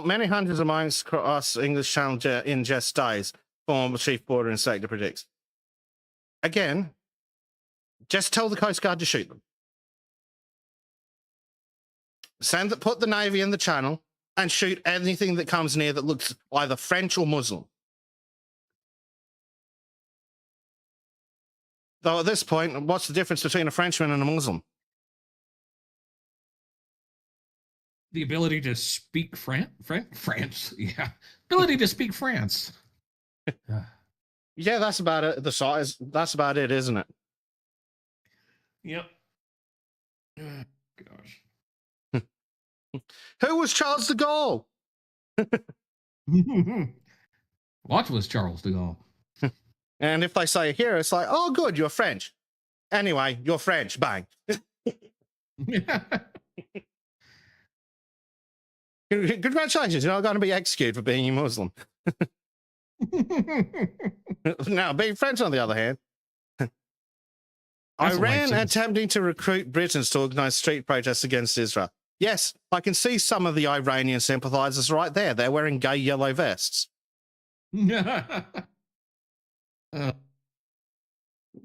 many hundreds of miles across English Channel in just days. Former Chief Border Inspector predicts. Again, just tell the Coast Guard to shoot them. Put the Navy in the Channel and shoot anything that comes near that looks either French or Muslim. Though at this point, what's the difference between a Frenchman and a Muslim? The ability to speak France. Yeah. Ability to speak France. Yeah, that's about it. The size, that's about it, isn't it? Yep. Gosh. Who was Charles de Gaulle? What was Charles de Gaulle? And if they say here, it's like, oh, good, you're French. Anyway, you're French. Bang. Congratulations, you're not going to be executed for being a Muslim. Now, being French, on the other hand, Iran attempting to recruit Britons to organize street protests against Israel. Yes, I can see some of the Iranian sympathizers right there. They're wearing gay yellow vests.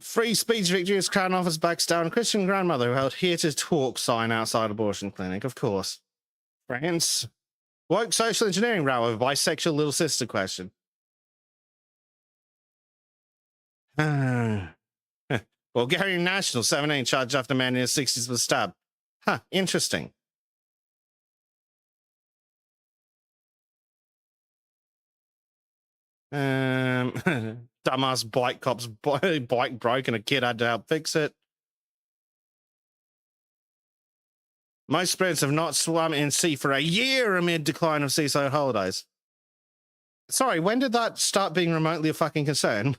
Free speech victory as Crown Office backs down Christian grandmother who held "Here to Talk" sign outside abortion clinic. Of course. France. Woke social engineering row over bisexual little sister question. Bulgarian national 17 charged after man in his 60s was stabbed. Huh, interesting. Dumbass bike cop's bike broke and a kid had to help fix it. Most Brits have not swum in sea for a year amid decline of seaside holidays. Sorry, when did that start being remotely a fucking concern?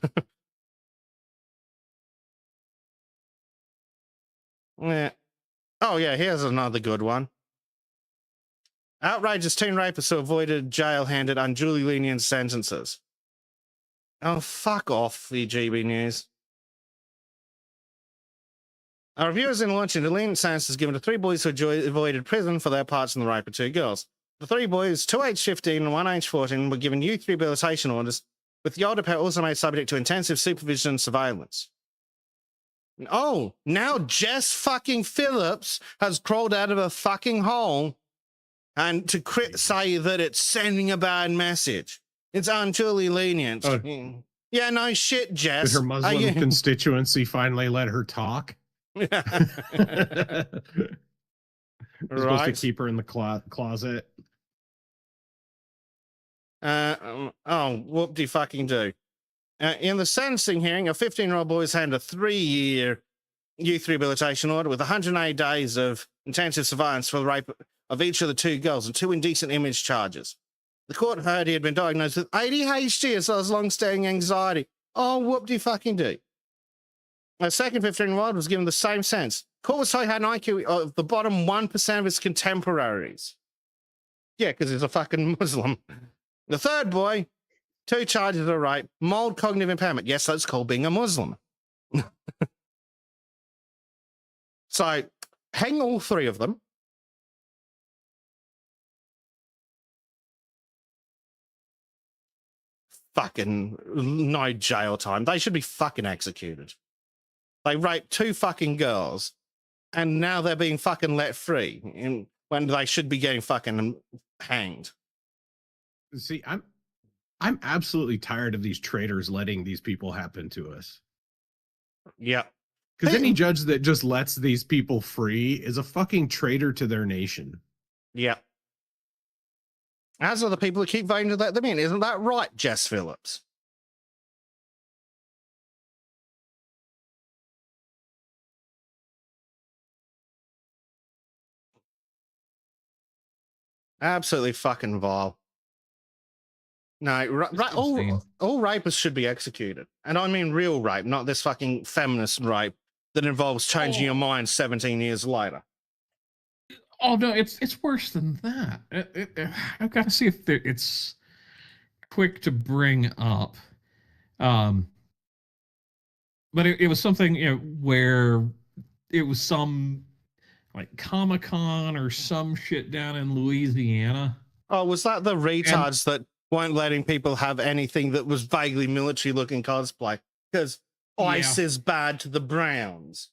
Yeah. Oh, yeah, here's another good one. Outrageous teen rapists who avoided jail handed unduly lenient sentences. Oh, fuck off, the GB News. Our reviewers in launching the lenient sentences given to 3 boys who avoided prison for their parts in the rape of 2 girls. The 3 boys, 2 aged 15 and 1 aged 14, were given youth rehabilitation orders, with the older pair also made subject to intensive supervision and surveillance. Oh, now Jess fucking Phillips has crawled out of a fucking hole and to say that it's sending a bad message. It's unduly lenient. Oh. Yeah, no shit, Jess. Did her Muslim constituency finally let her talk? Right. Supposed to keep her in the closet. Whoop-de-fucking-do. In the sentencing hearing, a 15-year-old boy was handed a 3-year youth rehabilitation order with 108 days of intensive surveillance for the rape of each of the 2 girls and 2 indecent image charges. The court heard he had been diagnosed with ADHD as well as long-standing anxiety. Oh, whoop-de-fucking-do. A second 15-year-old was given the same sentence. Court was told he had an IQ of the bottom 1% of his contemporaries. Yeah, because he's a fucking Muslim. The third boy, 2 charges of rape, mild cognitive impairment. Yes, that's called being a Muslim. So, hang all 3 of them. Fucking no jail time. They should be fucking executed. They raped 2 fucking girls, and now they're being fucking let free when they should be getting fucking hanged. See, I'm absolutely tired of these traitors letting these people happen to us. Yeah. Because any judge that just lets these people free is a fucking traitor to their nation. Yeah. As are the people who keep voting to let them in. Isn't that right, Jess Phillips? Absolutely fucking vile. No, all rapists should be executed. And I mean real rape, not this fucking feminist rape that involves changing your mind 17 years later. Oh no, it's worse than that. I've got to see if it's quick to bring up. But it was something, where it was some like Comic-Con or some shit down in Louisiana. Oh, was that the retards that weren't letting people have anything that was vaguely military looking cosplay? Because ICE is bad to the Browns.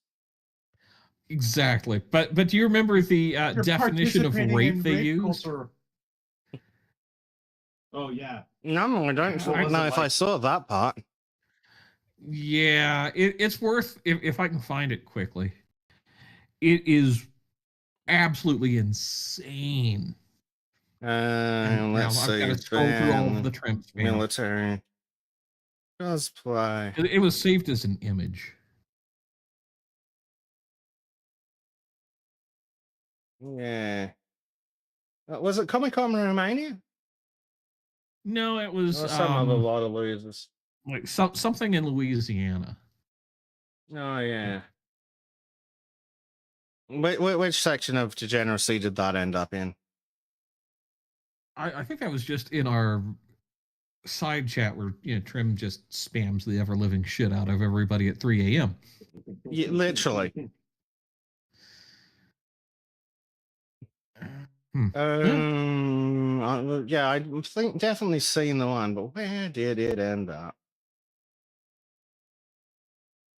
Exactly. But do you remember the definition of rape they used? Oh, yeah. No, I don't know if I saw that part. Yeah, it's worth, if I can find it quickly. It is absolutely insane. Let's see. I've got to scroll through all of the trim spam. Military cosplay. It was saved as an image. Yeah. Was it Comic-Con Romania? No, it was some other lot of losers. Like something in Louisiana. Oh yeah. Which section of degeneracy did that end up in? I think that was just in our side chat where Trim just spams the ever living shit out of everybody at 3 a.m. Yeah, literally. Yeah, I think definitely seen the one, but where did it end up?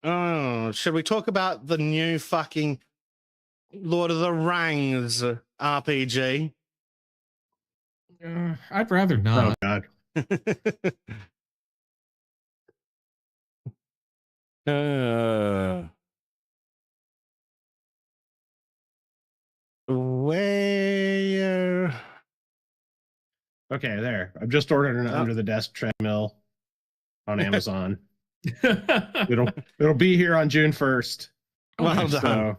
Oh, should we talk about the new fucking Lord of the Rings RPG? I'd rather not. Oh, God. Where? Okay, there. I've just ordered an under the desk treadmill on Amazon. it'll be here on June 1st. Well done. So,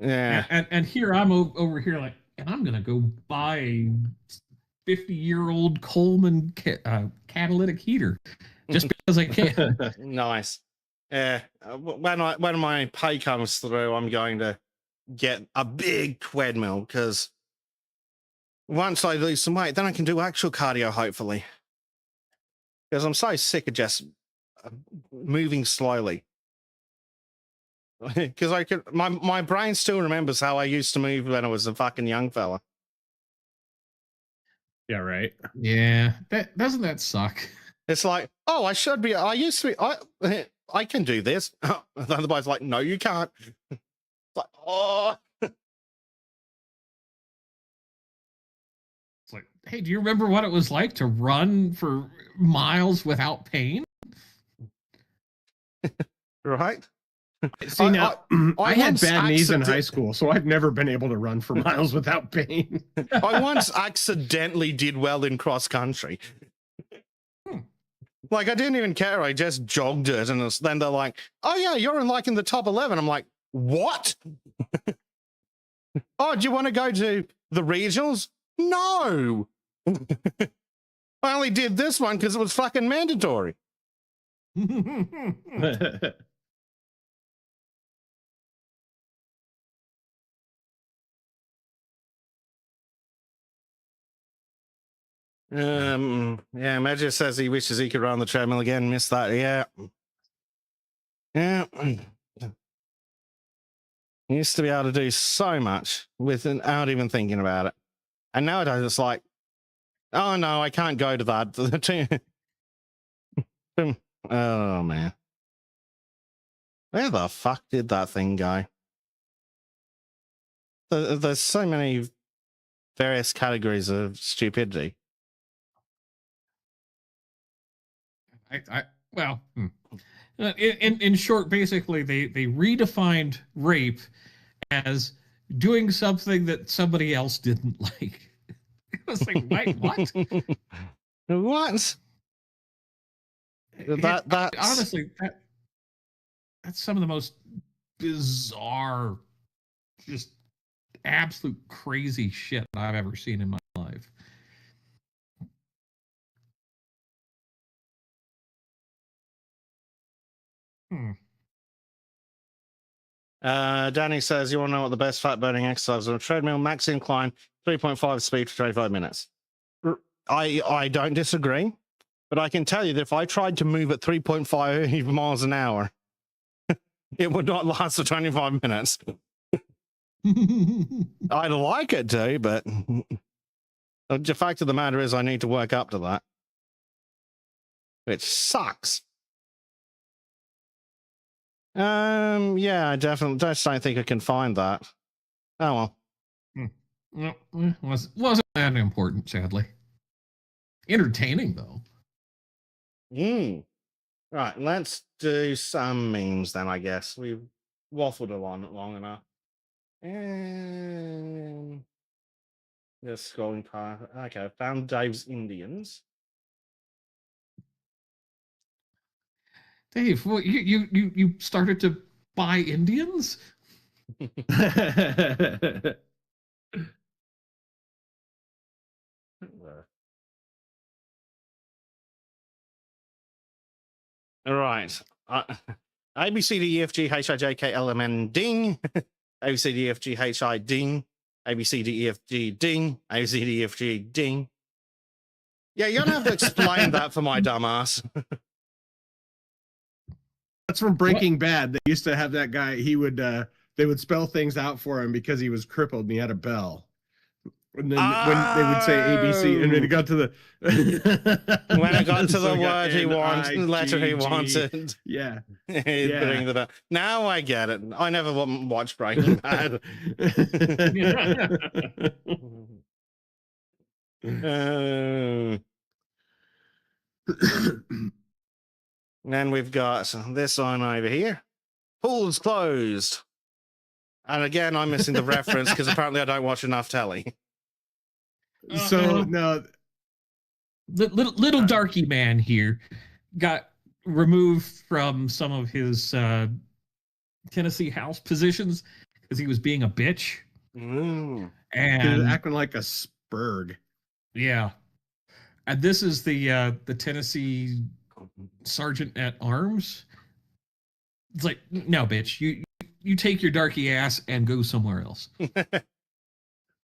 yeah. And here I'm over here like, and I'm gonna go buy a 50-year-old Coleman catalytic heater just because I can. Nice. Yeah. When my pay comes through, I'm going to get a big treadmill because once I lose some weight, then I can do actual cardio, hopefully. Because I'm so sick of just moving slowly. Because my brain still remembers how I used to move when I was a fucking young fella. Yeah, right. Yeah, doesn't that suck? It's like, oh, I used to be, I can do this. And the other guy's like, no, you can't. It's like, oh. It's like, hey, do you remember what it was like to run for miles without pain? Right? See, now, I had bad knees in high school, so I've never been able to run for miles without pain. I once accidentally did well in cross country. Like, I didn't even care. I just jogged it. And then they're like, oh, yeah, you're in the top 11. I'm like, what? Oh, do you want to go to the regionals? No. I only did this one because it was fucking mandatory. Yeah, Magic says he wishes he could run the treadmill again. Missed that. Yeah. Used to be able to do so much without even thinking about it. And nowadays it's like, oh no, I can't go to that. Oh man. Where the fuck did that thing go? There's so many various categories of stupidity. Well, in short, basically, they redefined rape as doing something that somebody else didn't like. It was like, wait, what? What? That's Honestly, that's some of the most bizarre, just absolute crazy shit I've ever seen in my life. Danny says, you want to know what the best fat burning exercise on a treadmill? Max incline, 3.5 speed for 25 minutes. I don't disagree, but I can tell you that if I tried to move at 3.5 miles an hour, it would not last for 25 minutes. I'd like it to, but the fact of the matter is I need to work up to that, which sucks. Yeah, I definitely just don't think I can find that. Oh well. Wasn't that important, sadly. Entertaining though. Right, let's do some memes then, I guess. We've waffled along long enough. And just scrolling past. Okay, I found Dave's Indians. Dave, what, you started to buy Indians? All right. A B C D E F G H I J K L M N ding. A B C D E F G H I ding. A B C D E F G ding. A B C D E F G ding. Yeah, you're gonna have to explain that for my dumbass. That's from Breaking Bad. They used to have that guy. He would they would spell things out for him because he was crippled and he had a bell. And then when they would say ABC, and then it got to the when it got to the word he wanted, letter he wanted, yeah, bring the bell. Now I get it. I never watched Breaking Bad. Then we've got this one over here. Pool's closed. And again, I'm missing the reference because apparently I don't watch enough telly. So no, little darky man here got removed from some of his Tennessee House positions because he was being a bitch. Mm. he was And acting like a spurg. yeah, and this is the Tennessee Sergeant at Arms. It's like, no, bitch, you take your darky ass and go somewhere else.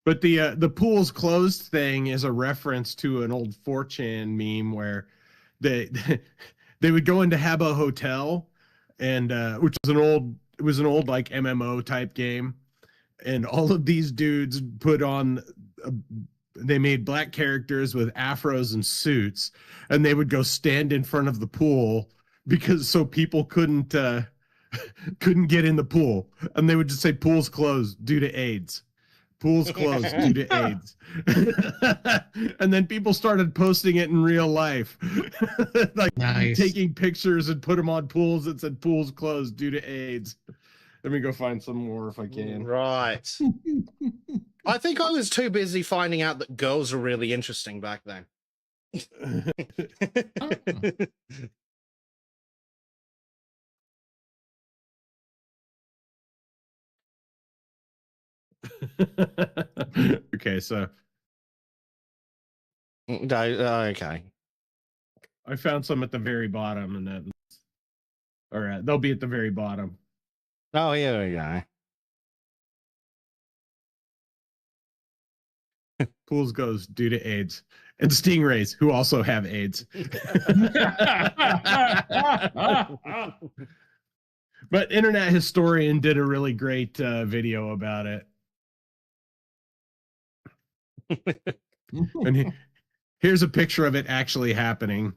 But the pool's closed thing is a reference to an old 4chan meme where they they would go into Habbo Hotel, and which was an old like MMO type game, and all of these dudes put on they made black characters with afros and suits, and they would go stand in front of the pool because so people couldn't get in the pool, and they would just say pool's closed due to AIDS. Pool's closed due to AIDS. And then people started posting it in real life. Like Nice. taking pictures and put them on pools that said pool's closed due to AIDS. Let me go find some more if I can. Right. I think I was too busy finding out that girls were really interesting back then. Okay, so Okay. I found some at the very bottom, and then all right, they'll be at the very bottom. Oh, here we go. Pools goes due to AIDS, and stingrays who also have AIDS. But Internet Historian did a really great video about it. And here's a picture of it actually happening.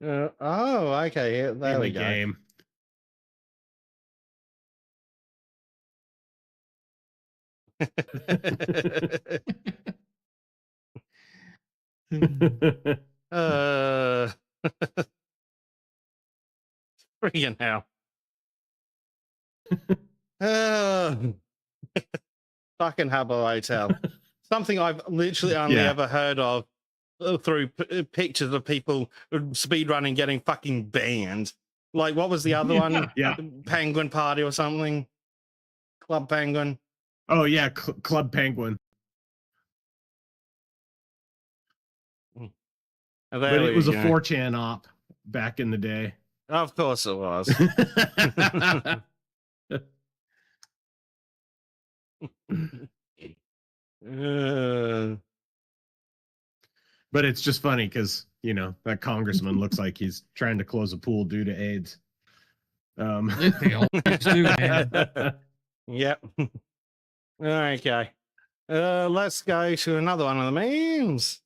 Oh, okay. Yeah, there In we the go. game. uh, freaking hell. Uh, fucking Habbo Hotel. Something I've literally only Yeah. ever heard of through pictures of people speedrunning getting fucking banned. Like, what was the other one? Yeah. Penguin Party or something? Club Penguin. Oh yeah, Club Penguin. There But it we was a go. 4chan op back in the day. Of course it was. But it's just funny because that congressman looks like he's trying to close a pool due to AIDS. They always do, man. Yep. Okay. Let's go to another one of the memes.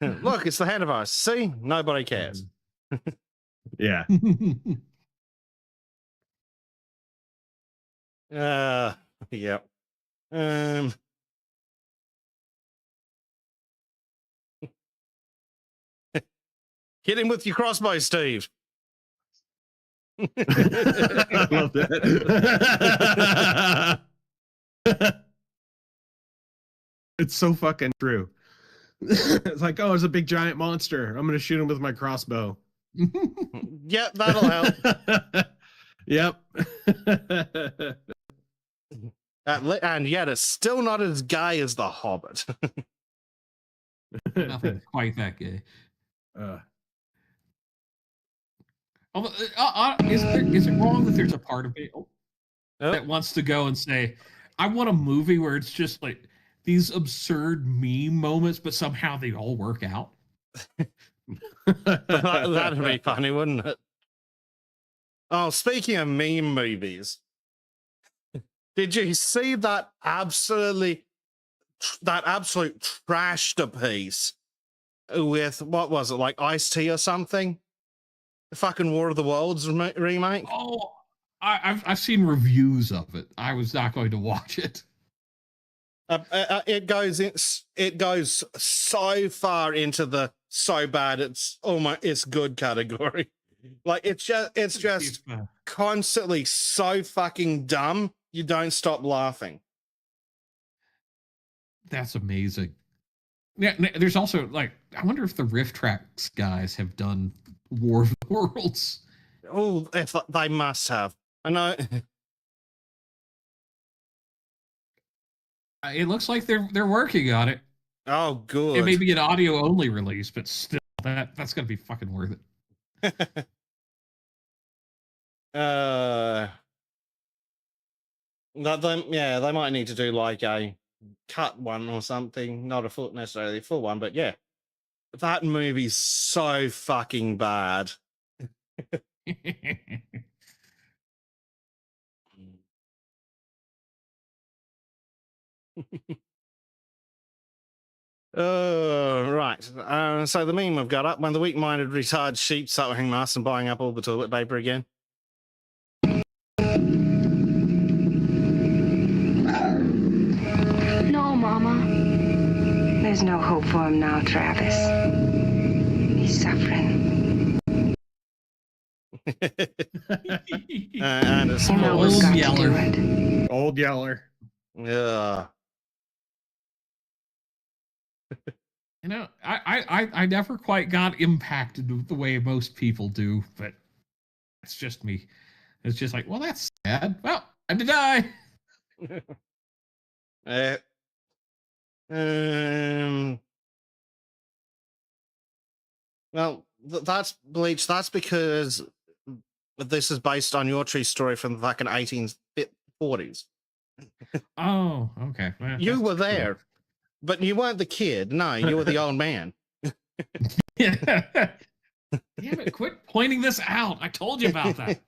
Look, it's the hand of us. See? Nobody cares. Yeah. Yep. Hit him with your crossbow, Steve. I love that. It's so fucking true. It's like, oh, it's a big giant monster. I'm gonna shoot him with my crossbow. Yep, that'll help. Yep. And yet it's still not as gay as The Hobbit. Nothing quite that gay. Although, is it wrong that there's a part of me that wants to go and say, I want a movie where it's just like these absurd meme moments, but somehow they all work out? That'd be funny, wouldn't it? Oh, speaking of meme movies, did you see that absolute trashed piece with, what was it, like Ice-T or something? The fucking War of the Worlds remake? Oh, I've seen reviews of it. I was not going to watch it. It goes so far into the so bad it's good category. Like it's just constantly so fucking dumb you don't stop laughing. That's amazing. Yeah, there's also like, I wonder if the Rift Tracks guys have done War of the Worlds. Oh, if they must have. I know. It looks like they're working on it. Oh, good. It may be an audio only release, but still, that's gonna be fucking worth it. They might need to do like a cut one or something, not necessarily a full one, but yeah, that movie's so fucking bad. Right. So the meme I've got up: when the weak-minded, retarded sheep start wearing masks and buying up all the toilet paper again. No, Mama. There's no hope for him now, Travis. He's suffering. And it's You know Old we've got to Yeller. do it. Old Yeller. Yeah. You know, I never quite got impacted the way most people do, but it's just me. It's just like, well, that's sad. Well, I had to die. Well, that's Bleach. That's because this is based on your true story from the fucking 1840s. Oh, okay. Well, You that's were cool. there, but you weren't the kid. No, you were the old man. Yeah. Damn it, quit pointing this out. I told you about that.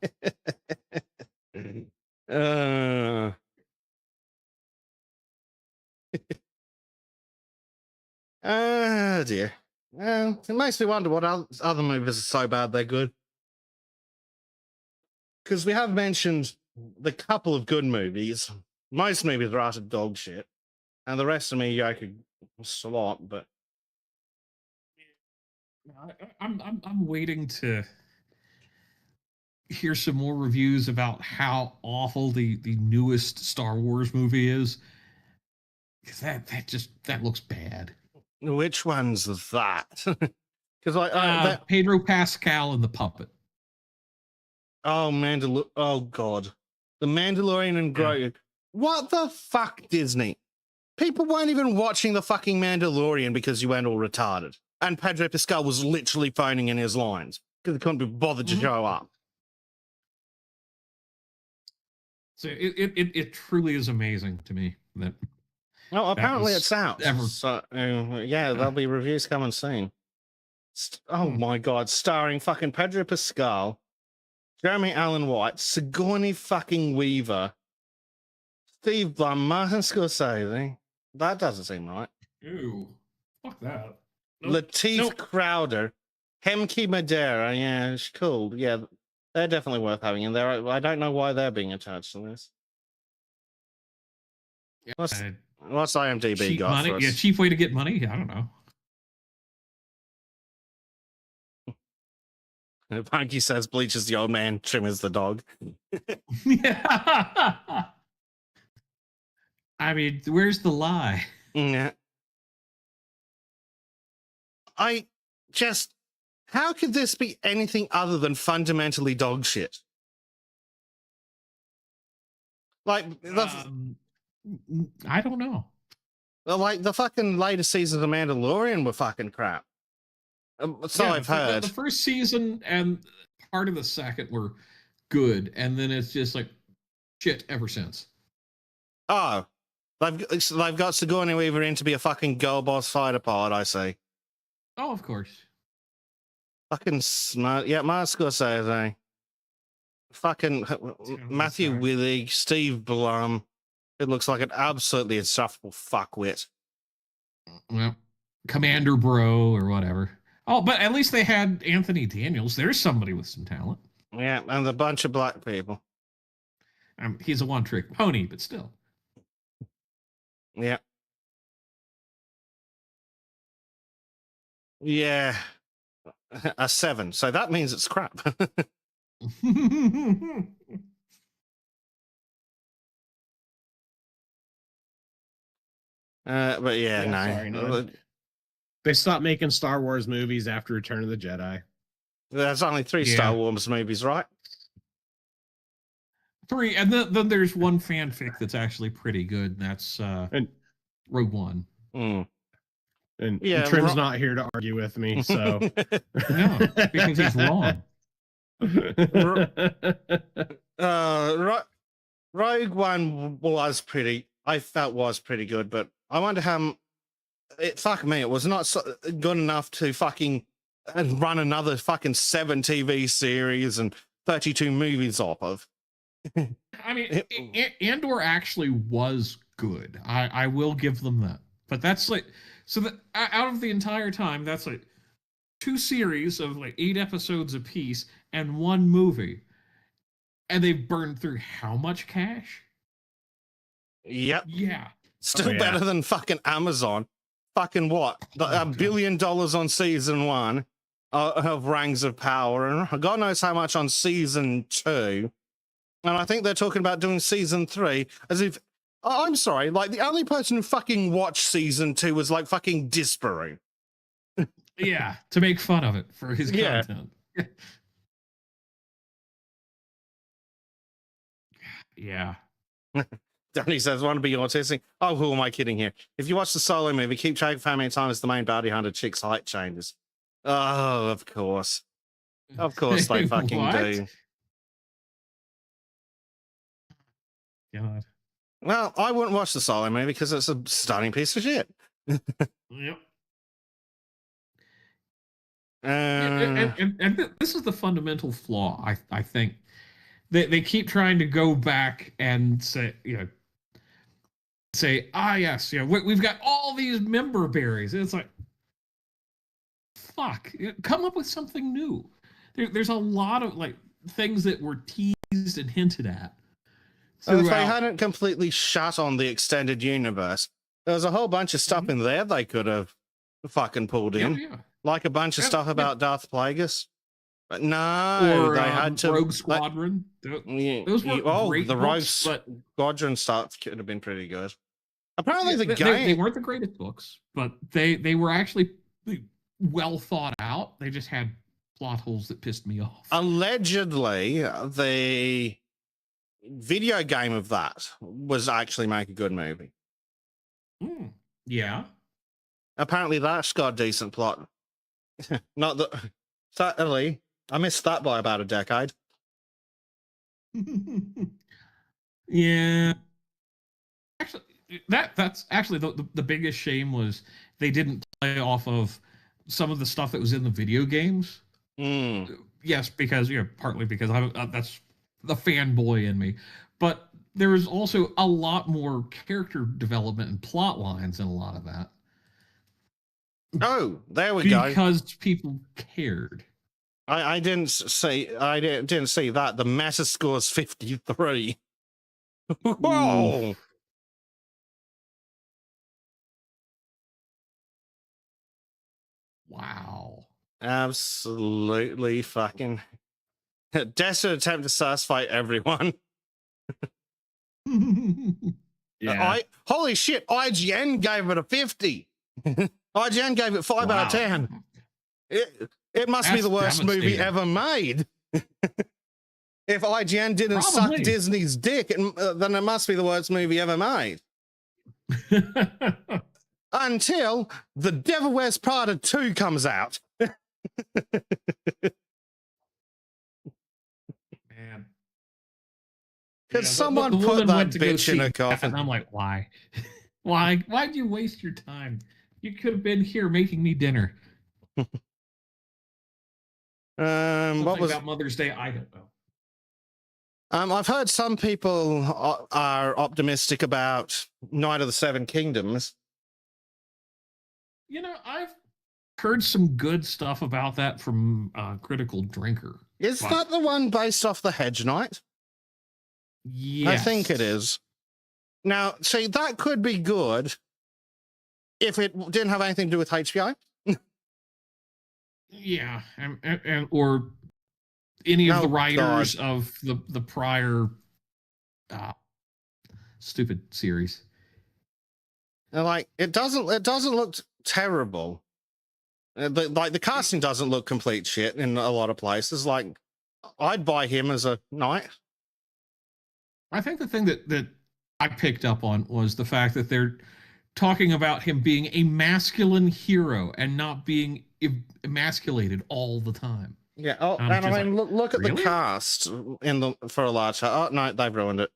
Oh dear. It makes me wonder what other movies are so bad they're good. Because we have mentioned the couple of good movies. Most movies are utter dog shit, and the rest are mediocre slot. But I'm waiting to hear some more reviews about how awful the newest Star Wars movie is. Because that looks bad. which one's that? Because Pedro Pascal and the puppet. oh God, the Mandalorian and Grogu. Yeah. What the fuck, Disney? People weren't even watching the fucking Mandalorian because you went all retarded. And Pedro Pascal was literally phoning in his lines because he couldn't be bothered to show up. So it truly is amazing to me that. Well, apparently was it's out. ever- So, yeah, there'll be reviews coming soon. Oh my God, starring fucking Pedro Pascal, Jeremy Allen White, Sigourney fucking Weaver, Steve Blum, Martin Scorsese. That doesn't seem right. Ew. Fuck that. Lateef Crowder, Hemke Madera. Yeah, it's cool. Yeah, they're definitely worth having in there. I don't know why they're being attached to this. What's IMDb cheap got money? for us? Yeah, cheap way to get money? I don't know. Punky says Bleach is the old man, Trim is the dog. Yeah. I mean, where's the lie? Yeah. How could this be anything other than fundamentally dog shit? Like, I don't know. like the fucking later seasons of Mandalorian were fucking crap. So Yeah, I've heard. The first season and part of the second were good, and then it's just like shit ever since. Oh, they've got Sigourney Weaver in to be a fucking girl boss fighter pilot, I see. Oh, of course. Fucking smart. Yeah, Martin Scorsese. Fucking Matthew sorry. Willig, Steve Blum. It looks like an absolutely insufferable fuckwit. Well, Commander Bro or whatever. Oh, but at least they had Anthony Daniels. There's somebody with some talent. Yeah, and a bunch of black people. He's a one-trick pony, but still. Yeah. Yeah. A 7. So that means it's crap. But yeah, no. Sorry, no. They stopped making Star Wars movies after Return of the Jedi. There's only 3 Yeah. Star Wars movies, right? 3, and then there's one fanfic that's actually pretty good, and that's Rogue One. Mm. And Yeah, Trim's not here to argue with me, so No, because he's wrong. Rogue One was pretty good, but I wonder how fuck me, it was not good enough to fucking run another fucking 7 TV series and 32 movies off of. I mean, Andor actually was good. I will give them that. But that's like, so that out of the entire time, that's like 2 series of like 8 episodes apiece and 1 movie. And they've burned through how much cash? Yep. Yeah. Still better than fucking Amazon. Fucking what? $1 billion on season 1 of Rings of Power, and God knows how much on season 2. And I think they're talking about doing season 3 as if, I'm sorry, like the only person who fucking watched season 2 was like fucking Disparu. Yeah, to make fun of it for his content. Yeah. Danny says, want to be autistic? Oh, who am I kidding here? If you watch the Solo movie, keep track of how many times the main bounty hunter chick's height changes. Oh, of course. Of course they fucking do. God. Well, I wouldn't watch the Solo movie because it's a stunning piece of shit. Yep. And this is the fundamental flaw, I think. They keep trying to go back and say, yes, we've got all these member berries. And it's like, fuck? Come up with something new. There's a lot of like things that were teased and hinted at. So if they throughout. hadn't completely shut on the extended universe, there was a whole bunch of stuff in there they could have fucking pulled in. Yeah. Like a bunch of Yeah, stuff yeah. about Darth Plagueis. But no, Or they had to. Rogue Squadron. Those were great the books, Rogue but Squadron stuff could have been pretty good. Apparently, the they game. weren't the greatest books, but they were actually well thought out. They just had plot holes that pissed me off. Allegedly, the video game of that was actually make a good movie. Yeah. Apparently, that's got a decent plot. Not that. Certainly, I missed that by about a decade. Yeah. Actually, that's actually the biggest shame was they didn't play off of some of the stuff that was in the video games. Yes, because partly because that's the fanboy in me, but there was also a lot more character development and plot lines in a lot of that. Oh, there we go. Because people cared. I didn't see that. The meta score's 53. Whoa. Wow. Absolutely fucking desperate attempt to satisfy everyone. Yeah. Holy shit, IGN gave it a 50. IGN gave it 5 out of 10. It must be That's the worst movie devastating. ever made. If IGN didn't Probably. suck Disney's dick, then it must be the worst movie ever made. Until The Devil Wears Prada 2 comes out. Man. Could Yeah, someone the put woman that went to go bitch in see a that, coffin? and I'm like, why? Why'd you waste your time? You could have been here making me dinner. What Something was? about Mother's Day, I don't know. I've heard some people are optimistic about Night of the Seven Kingdoms. I've heard some good stuff about that from Critical Drinker. Is But- that the one based off the Hedge Knight? Yes. I think it is. Now, see, that could be good if it didn't have anything to do with HBO. Yeah, and or any of Oh, the writers of the prior stupid series. And like, it doesn't look terrible. The casting doesn't look complete shit in a lot of places. Like, I'd buy him as a knight. I think the thing that I picked up on was the fact that they're talking about him being a masculine hero and not being emasculated all the time. Yeah. Oh, I'm and I just mean, look at the really? cast for a large. Oh no, they've ruined it.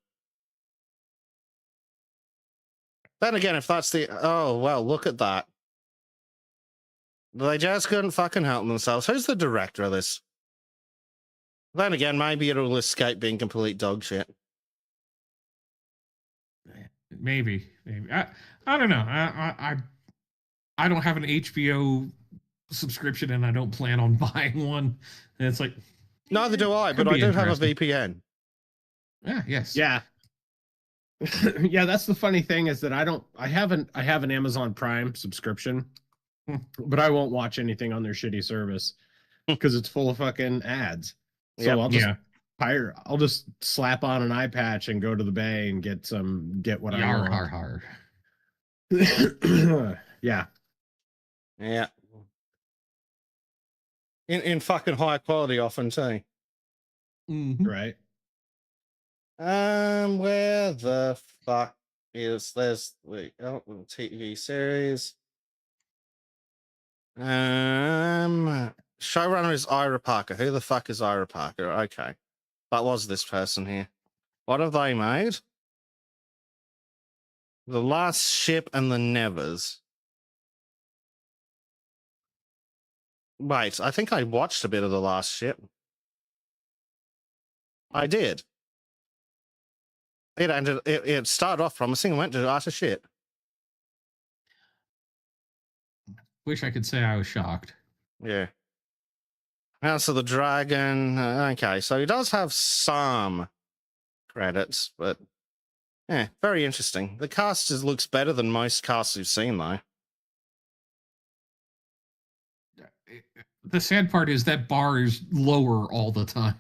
Then again, if that's look at that. They just couldn't fucking help themselves. Who's the director of this? Then again, maybe it'll escape being complete dog shit. Maybe. I don't know. I don't have an HBO subscription and I don't plan on buying one. And it's like Neither do I, could but I be do have a interesting. VPN. Yes. Yeah. Yeah, that's the funny thing is that I have an Amazon Prime subscription, but I won't watch anything on their shitty service because it's full of fucking ads. So Yep. I'll just slap on an eye patch and go to the bay and get what I Yar, want. har, har. Yeah. Yeah. In fucking high quality often too. Mhm. Right. Where the fuck is there's the TV series? Showrunner is Ira Parker. Who the fuck is Ira Parker? Okay. That was this person here. What have they made? The Last Ship and the Nevers. Wait, I think I watched a bit of The Last Ship. I did. It started off promising and went to utter shit. Wish I could say I was shocked. Yeah. House of the Dragon. Okay, so he does have some credits, but yeah, very interesting. The cast looks better than most casts we've seen, though. The sad part is that bar is lower all the time.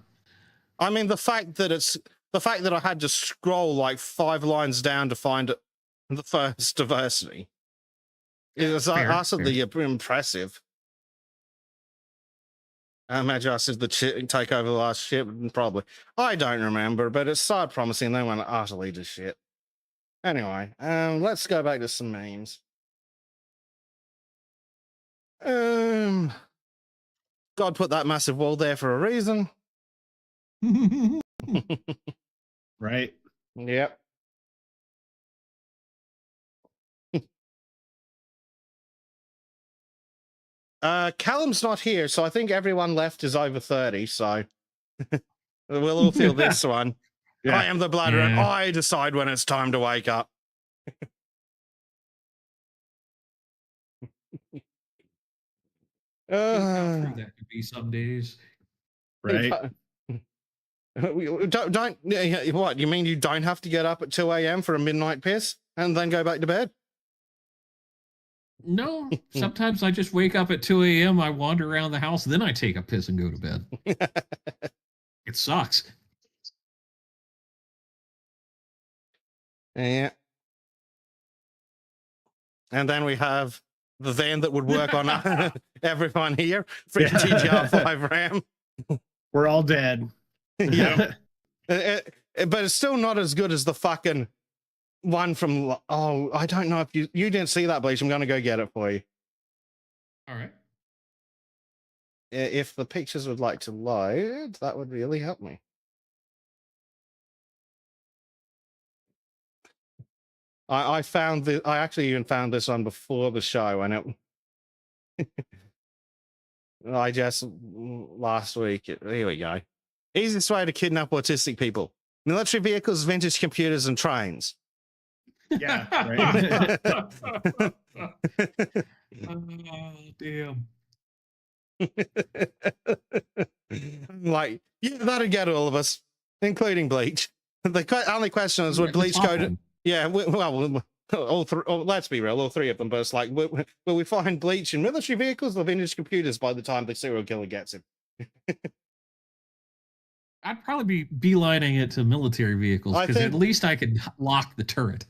I mean, the fact that I had to scroll like 5 lines down to find the first diversity is absolutely impressive. I imagine I said the take over the last ship, probably. I don't remember, but it started promising, then went utterly to shit. Anyway, let's go back to some memes. God put that massive wall there for a reason. Right. Yep. Callum's not here, so I think everyone left is over 30, so we'll all feel this one. Yeah. I am the bladder, and Yeah. I decide when it's time to wake up. How true that could be some days. Right. Don't what, you mean you don't have to get up at 2 a.m. for a midnight piss and then go back to bed? No, sometimes I just wake up at 2 a.m., I wander around the house, then I take a piss and go to bed. It sucks. Yeah. And then we have the van that would work on everyone here. Free Yeah. GTR5 RAM. We're all dead. Yeah. But it's still not as good as the fucking one from, oh, I don't know if you didn't see that, Bleach. I'm going to go get it for you. All right. If the pictures would like to load, that would really help me. I found the, I actually even found this one before the show, and it I just last week. Here we go. Easiest way to kidnap autistic people: military vehicles, vintage computers, and trains. Yeah. Right. Damn. Like, yeah, that'd get all of us, including Bleach. The only question is, would Bleach go to? Yeah, well, all three. Let's be real, all three of them. But it's like, will we find Bleach in military vehicles or vintage computers by the time the serial killer gets him? I'd probably be beelining it to military vehicles because at least I could lock the turret.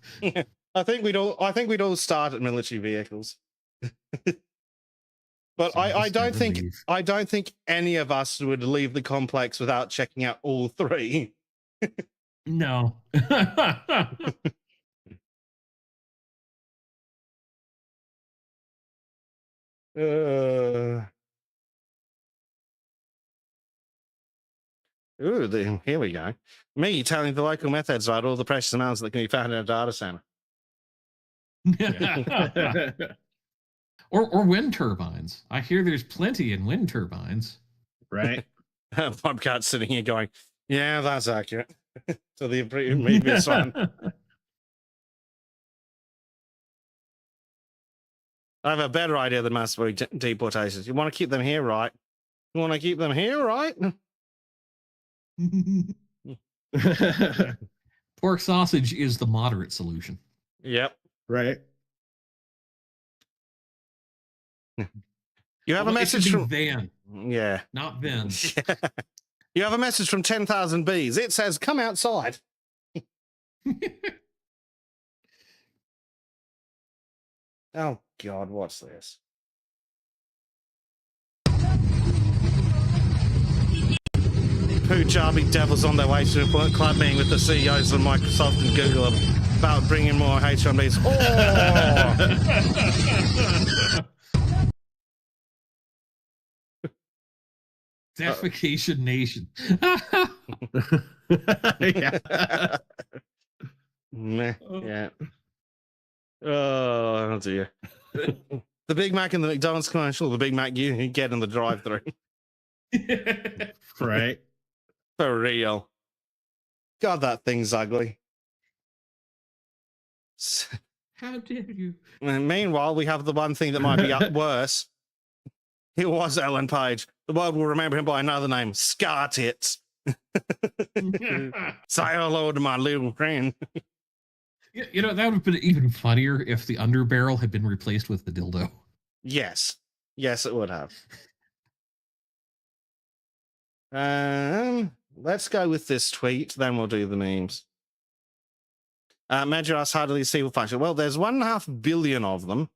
I think we'd all start at military vehicles. But I don't think any of us would leave the complex without checking out all three. No. Here we go. Me telling the local methods about all the precious amounts that can be found in a data center. Or wind turbines. I hear there's plenty in wind turbines. Right. Bobcat's sitting here going, yeah, that's accurate. To the previous one. I have a better idea than mass deportations. You want to keep them here, right? You want to keep them here, right? Pork sausage is the moderate solution. Yep. Right. You have a message from Van. Yeah. Not Van. Yeah. You have a message from 10,000 bees. It says, come outside. Oh, God, what's this? Punjabi devils on their way to a club meeting with the CEOs of Microsoft and Google about bringing more H1Bs. Oh! Defecation Nation. Yeah. Meh, yeah. Oh, dear. The Big Mac in the McDonald's commercial, the Big Mac you get in the drive-thru. Right. For real. God, that thing's ugly. How dare you? And meanwhile, we have the one thing that might be worse. It was Ellen Page. The world will remember him by another name, Scar Tits. Say hello to my little friend. You know, that would have been even funnier if the underbarrel had been replaced with the dildo. Yes. Yes, it would have. Let's go with this tweet, then we'll do the memes. Measure us hardly see function. Well, there's 1.5 billion of them.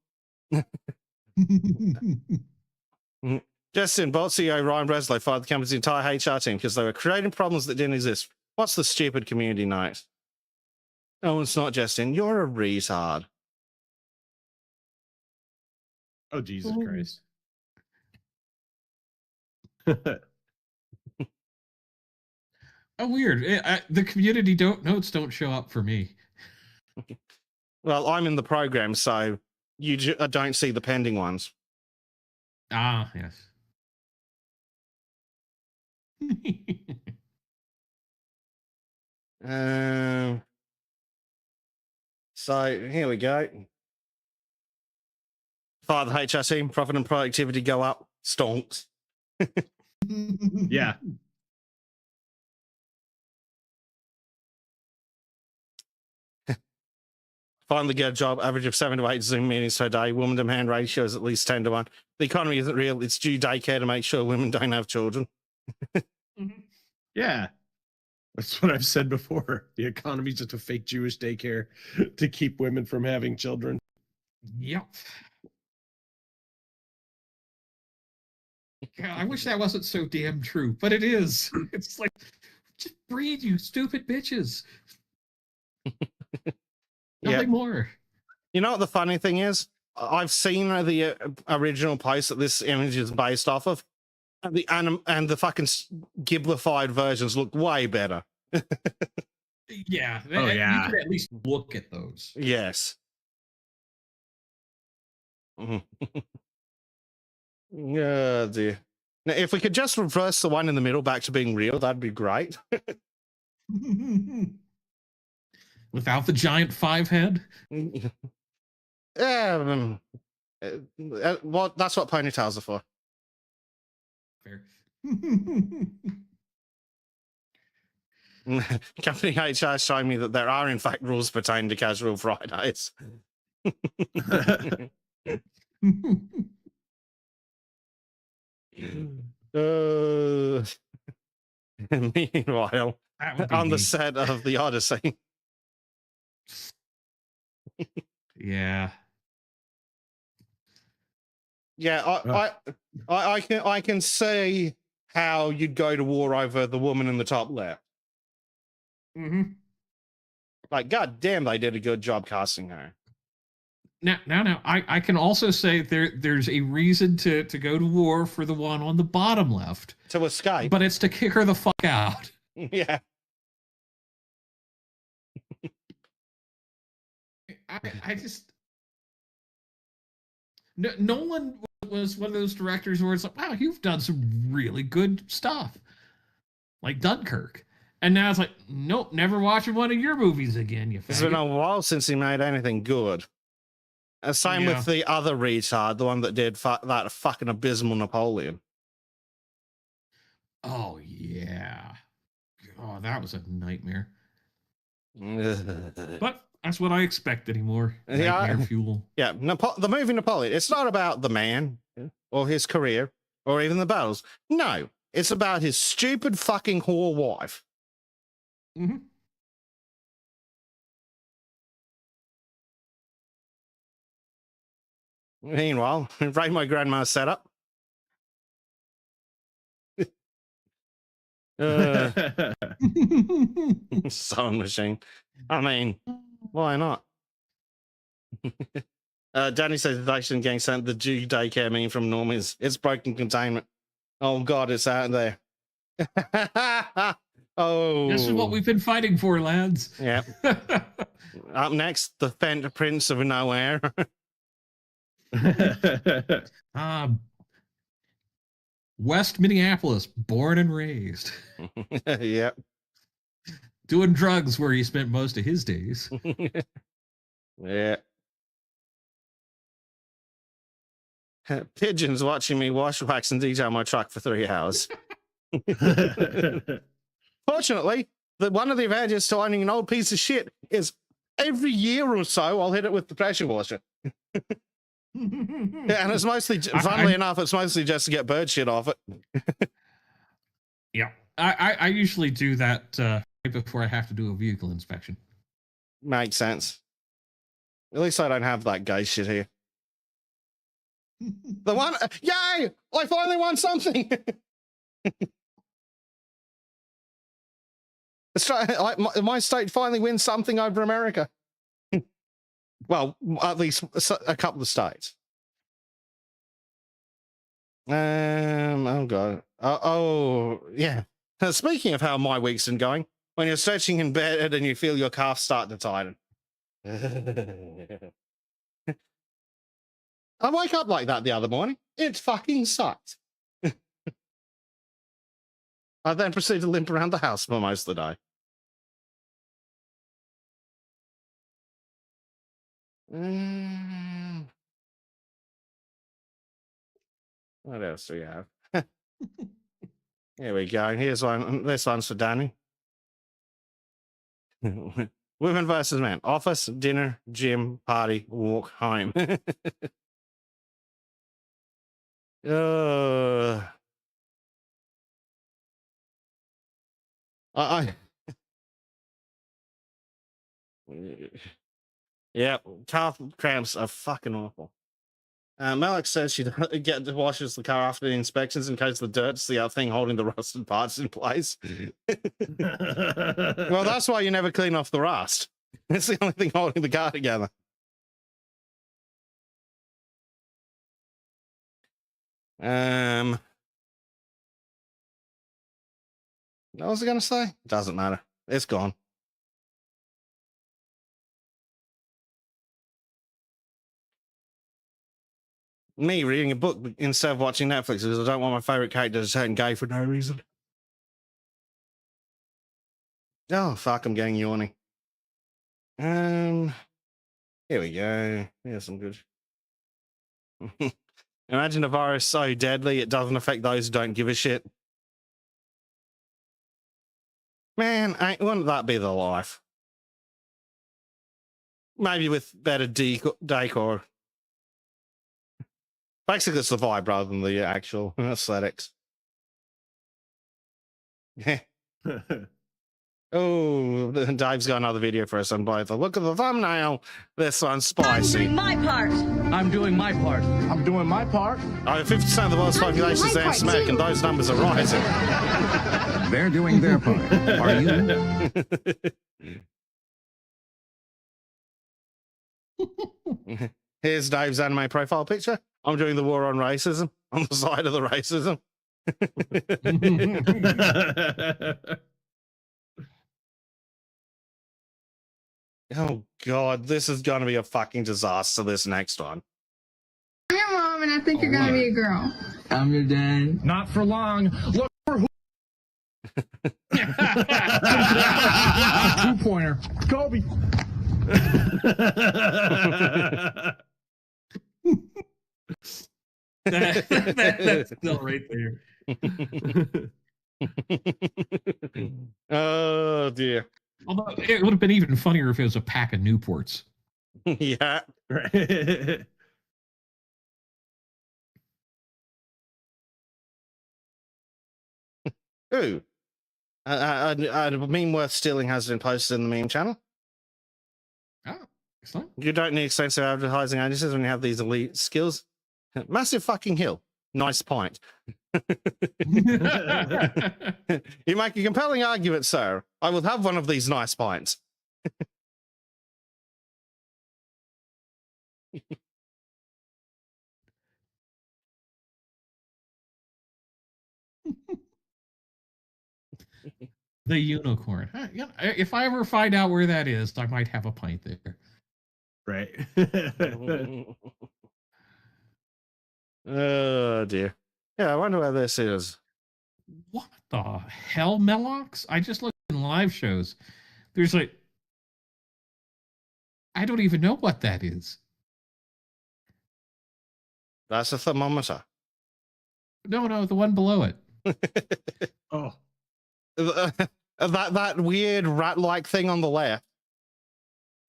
Justin, Bolt CEO Ryan Breslow fired the company's entire HR team because they were creating problems that didn't exist. What's the stupid community note? Oh, it's not Justin. You're a retard. Oh, Jesus Christ. Oh, weird. The community notes don't show up for me. Well, I'm in the program, so you don't see the pending ones. Ah, yes. So here we go. Fire the HR team, profit and productivity go up. Stonks. Yeah. Finally get a job, average of 7 to 8 Zoom meetings per day. Woman to man ratio is at least 10 to 1. The economy isn't real. It's due daycare to make sure women don't have children. Yeah. That's what I've said before. The economy's just a fake Jewish daycare to keep women from having children. Yep. God, I wish that wasn't so damn true, but it is. It's like, just breathe, you stupid bitches. Nothing more. You know what the funny thing is? I've seen the original post that this image is based off of, and the fucking giblified versions look way better. Yeah. Oh, yeah. You could at least look at those. Yes. Yeah, dear. Now, if we could just reverse the one in the middle back to being real, that'd be great. Without the giant 5 head? Well, that's what ponytails are for. Fair. Company HR showing me that there are, in fact, rules pertaining to casual Fridays. Meanwhile, on the set of the Odyssey. Yeah. Yeah, I can see how you'd go to war over the woman in the top left. Mm-hmm. Like, god damn, they did a good job casting her. Now, I can also say there's a reason to go to war for the one on the bottom left. To escape. But it's to kick her the fuck out. Yeah. I just... Nolan was one of those directors where it's like, wow, you've done some really good stuff. Like Dunkirk. And now it's like, nope, never watching one of your movies again, you faggot. It's been a while since he made anything good. Same with the other retard, the one that did that fucking abysmal Napoleon. Oh, yeah. Oh, that was a nightmare. But that's what I expect anymore. Nightmare fuel. Yeah, the movie Napoleon, it's not about the man or his career or even the battles. No, it's about his stupid fucking whore wife. Mm-hmm. Meanwhile, right, my grandma's setup. Sewing machine. I mean, why not? Danny says they shouldn't gang sent the Jew daycare meme from Norm is it's broken containment. Oh god, it's out there. Oh, this is what we've been fighting for, lads. Yeah. Up next, the Fender Prince of Nowhere. West Minneapolis, born and raised. Yep. Doing drugs where he spent most of his days. Yeah. Pigeons watching me wash, wax, and detail my truck for 3 hours. Fortunately, one of the advantages to owning an old piece of shit is every year or so I'll hit it with the pressure washer. Yeah, and it's mostly, funnily enough, it's mostly just to get bird shit off it. Yeah, I usually do that right before I have to do a vehicle inspection. Makes sense. At least I don't have that gay shit here. The one, yay! I finally won something. My state finally wins something over America. Well, at least a couple of states. Oh god. Yeah. Speaking of how my week's been going, when you're stretching in bed and you feel your calf start to tighten. I woke up like that the other morning. It fucking sucked. I then proceeded to limp around the house for most of the day. What else do we have? Here we go. Here's one. This one's for Danny. Women versus men. Office, dinner, gym, party, walk, home. Yeah, calf cramps are fucking awful. Malik says she washes the car after the inspections in case the dirt's the other thing holding the rusted parts in place. Well, that's why you never clean off the rust. It's the only thing holding the car together. What was I going to say? Doesn't matter. It's gone. Me reading a book instead of watching Netflix because I don't want my favorite character to turn gay for no reason. Oh, fuck, I'm getting yawny. Here we go. Here's some good. Imagine a virus so deadly it doesn't affect those who don't give a shit. Man, wouldn't that be the life? Maybe with better decor. Basically, it's the vibe rather than the actual aesthetics. Oh, Dave's got another video for us on both. Look at the thumbnail. This one's spicy. I'm doing my part. I'm doing my part. I'm doing my part. 50% of the world's population is anti-Semitic, and those numbers are rising. They're doing their part. Are you? Here's Dave's anime profile picture. I'm doing the war on racism on the side of the racism. Oh god, this is gonna be a fucking disaster, this next one. I'm your mom and I think you're gonna be a girl. I'm your dad. Not for long. Look for who. Two-pointer. Kobe. That's still right there. Oh dear. Although it would have been even funnier if it was a pack of Newports. Yeah. Right. Ooh. A meme worth stealing has been posted in the meme channel. Oh, excellent. You don't need extensive advertising agencies when you have these elite skills. Massive fucking hill. Nice point. You make a compelling argument, sir. I will have one of these nice pints. The unicorn. If I ever find out where that is, I might have a pint there. Right. Oh dear. Yeah, I wonder where this is. What the hell, Melox? I just looked in live shows. There's like, I don't even know what that is. That's a thermometer. No, the one below it. Oh, that weird rat-like thing on the left.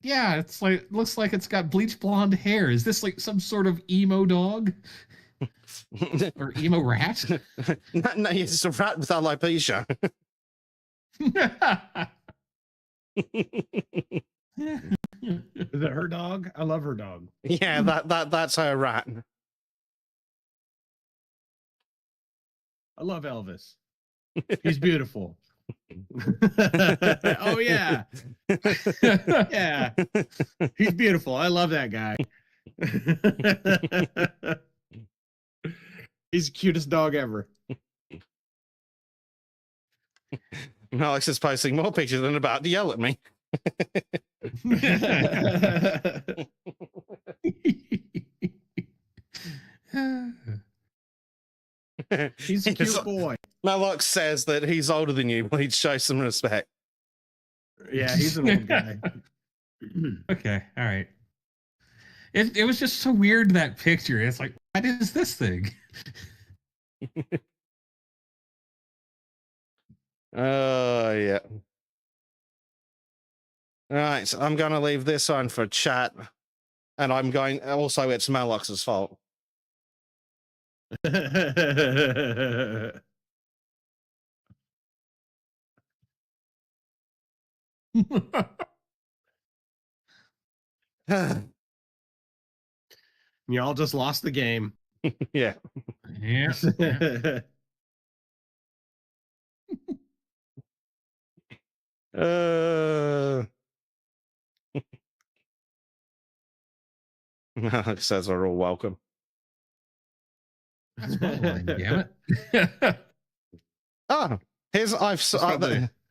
Yeah, it's like looks like it's got bleach blonde hair. Is this like some sort of emo dog or emo rat? No, it's a rat with alopecia. is it her dog? I love her dog. Yeah, that's her rat. I love Elvis. He's beautiful. Oh yeah. Yeah. He's beautiful. I love that guy. He's the cutest dog ever. Alex is posting more pictures and about to yell at me. He's a cute boy. Alex says that he's older than you, but he'd show some respect. Yeah, he's an old guy. Okay, all right. It was just so weird, that picture. It's like, what is this thing? Oh, yeah. All right, so I'm going to leave this on for chat. And I'm going, also, it's Malox's fault. Y'all just lost the game. Yeah. Yeah. Alex says we're all welcome. That's my line, damn it. Oh, here's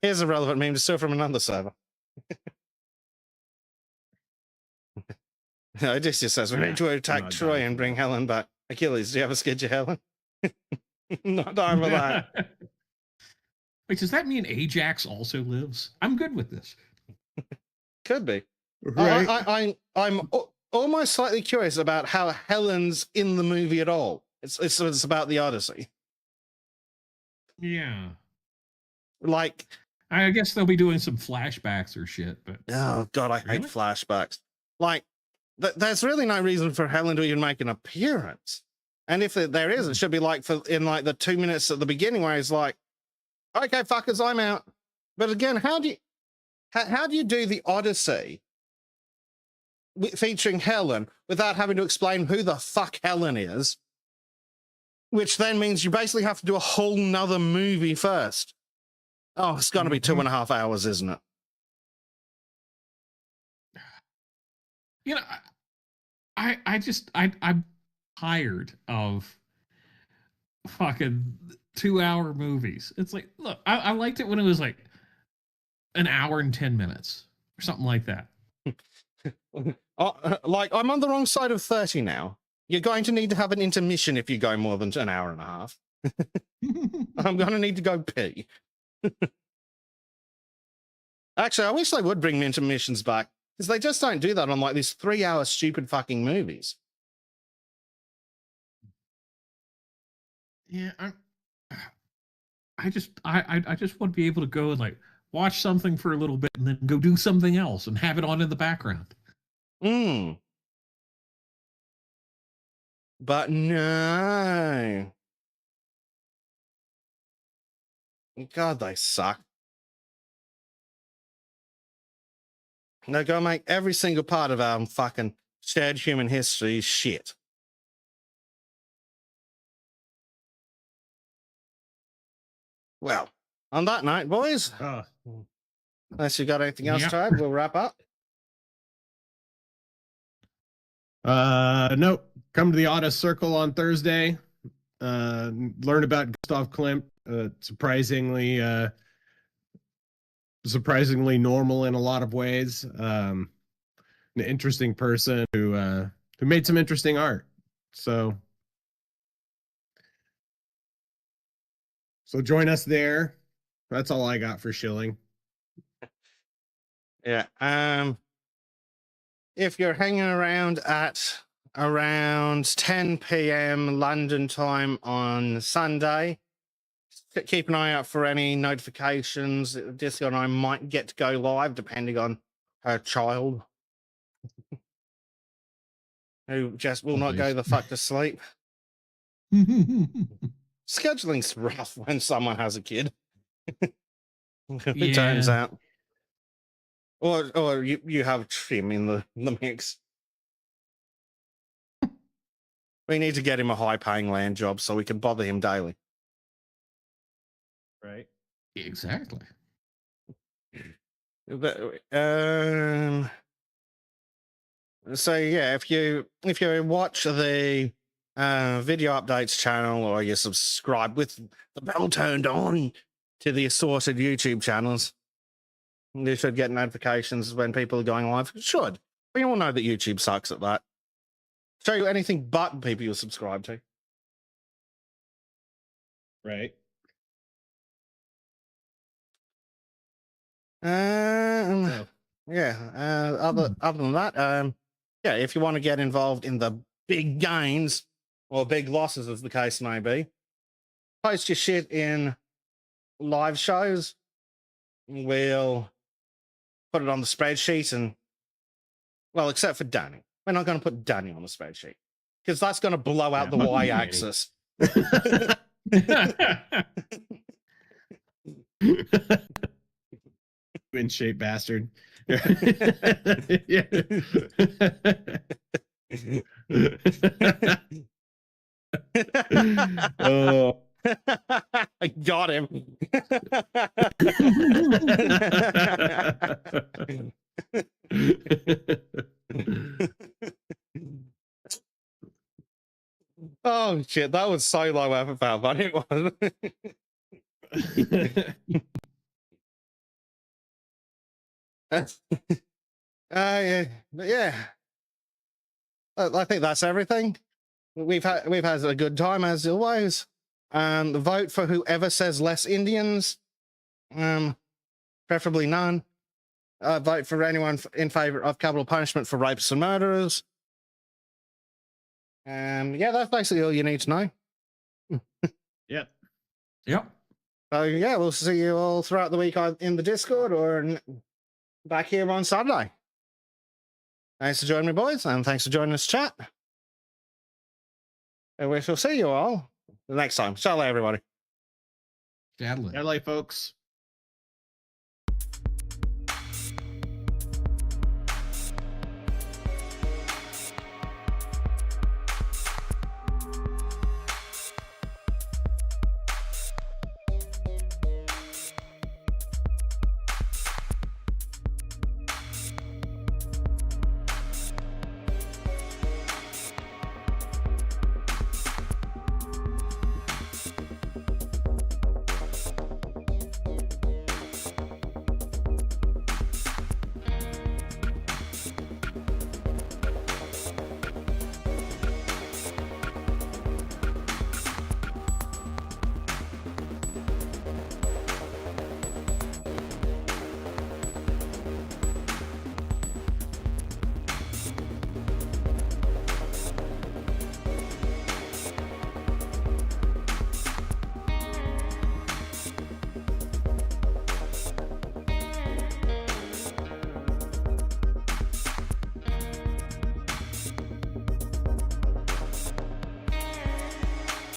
here's a relevant meme to steal from another server. Odysseus says we need to attack Troy and bring Helen back. Achilles, do you have a schedule, Helen? Not time for that. Wait, does that mean Ajax also lives? I'm good with this. Could be. Right. I'm almost slightly curious about how Helen's in the movie at all. It's about the Odyssey. Yeah. Like, I guess they'll be doing some flashbacks or shit, but oh god, I hate Really? flashbacks. Like, there's really no reason for Helen to even make an appearance. And if there is, it should be like in like the 2 minutes at the beginning where he's like, "Okay, fuckers, I'm out." But again, how do you do the Odyssey featuring Helen without having to explain who the fuck Helen is? Which then means you basically have to do a whole nother movie first. Oh, it's going to be 2.5 hours, isn't it? you know, I'm tired of fucking 2-hour movies. It's like, look, I liked it when it was like an hour and 10 minutes or something like that. Like, I'm on the wrong side of 30 now. You're going to need to have an intermission if you go more than an hour and a half. I'm going to need to go pee. Actually, I wish they would bring intermissions back, because they just don't do that on like these 3-hour stupid fucking movies. Yeah, I just want to be able to go and like watch something for a little bit and then go do something else and have it on in the background. But no. God, they suck. They're going to make every single part of our fucking shared human history shit. Well, on that note, boys, unless you got anything else to add, we'll wrap up. Nope. Come to the Audis Circle on Thursday. Learn about Gustav Klimt. Surprisingly normal in a lot of ways. An interesting person who made some interesting art. So join us there. That's all I got for shilling. Yeah. If you're hanging around at around 10 p.m. London time on Sunday. Keep an eye out for any notifications. Disco and I might get to go live depending on her child, who just will not go the fuck to sleep. Scheduling's rough when someone has a kid. It turns out. Or you have Trim in the mix. We need to get him a high-paying land job so we can bother him daily. Right. Exactly. But, so yeah, if you watch the video updates channel, or you subscribe with the bell turned on to the assorted YouTube channels, you should get notifications when people are going live. Should. We all know that YouTube sucks at that. Show you anything but people you subscribe to. Right. Yeah. Other than that, yeah, if you want to get involved in the big gains or big losses, as the case may be, post your shit in live shows. We'll put it on the spreadsheet, and well, except for Danny, we're not going to put Danny on the spreadsheet because that's going to blow out the y-axis. In shape bastard. Oh. I got him. Oh shit, that was so low effort, pal, but it was. Yeah. I think that's everything. We've had a good time as always. Vote for whoever says less Indians. Preferably none. Vote for anyone in favor of capital punishment for rapists and murderers. Yeah, that's basically all you need to know. Yep. Yep. So yeah, we'll see you all throughout the week in the Discord or back here on Saturday. Thanks for joining me, boys, and thanks for joining us, chat. And we shall see you all the next time. Shall everybody? Shadilay. Shadilay, folks.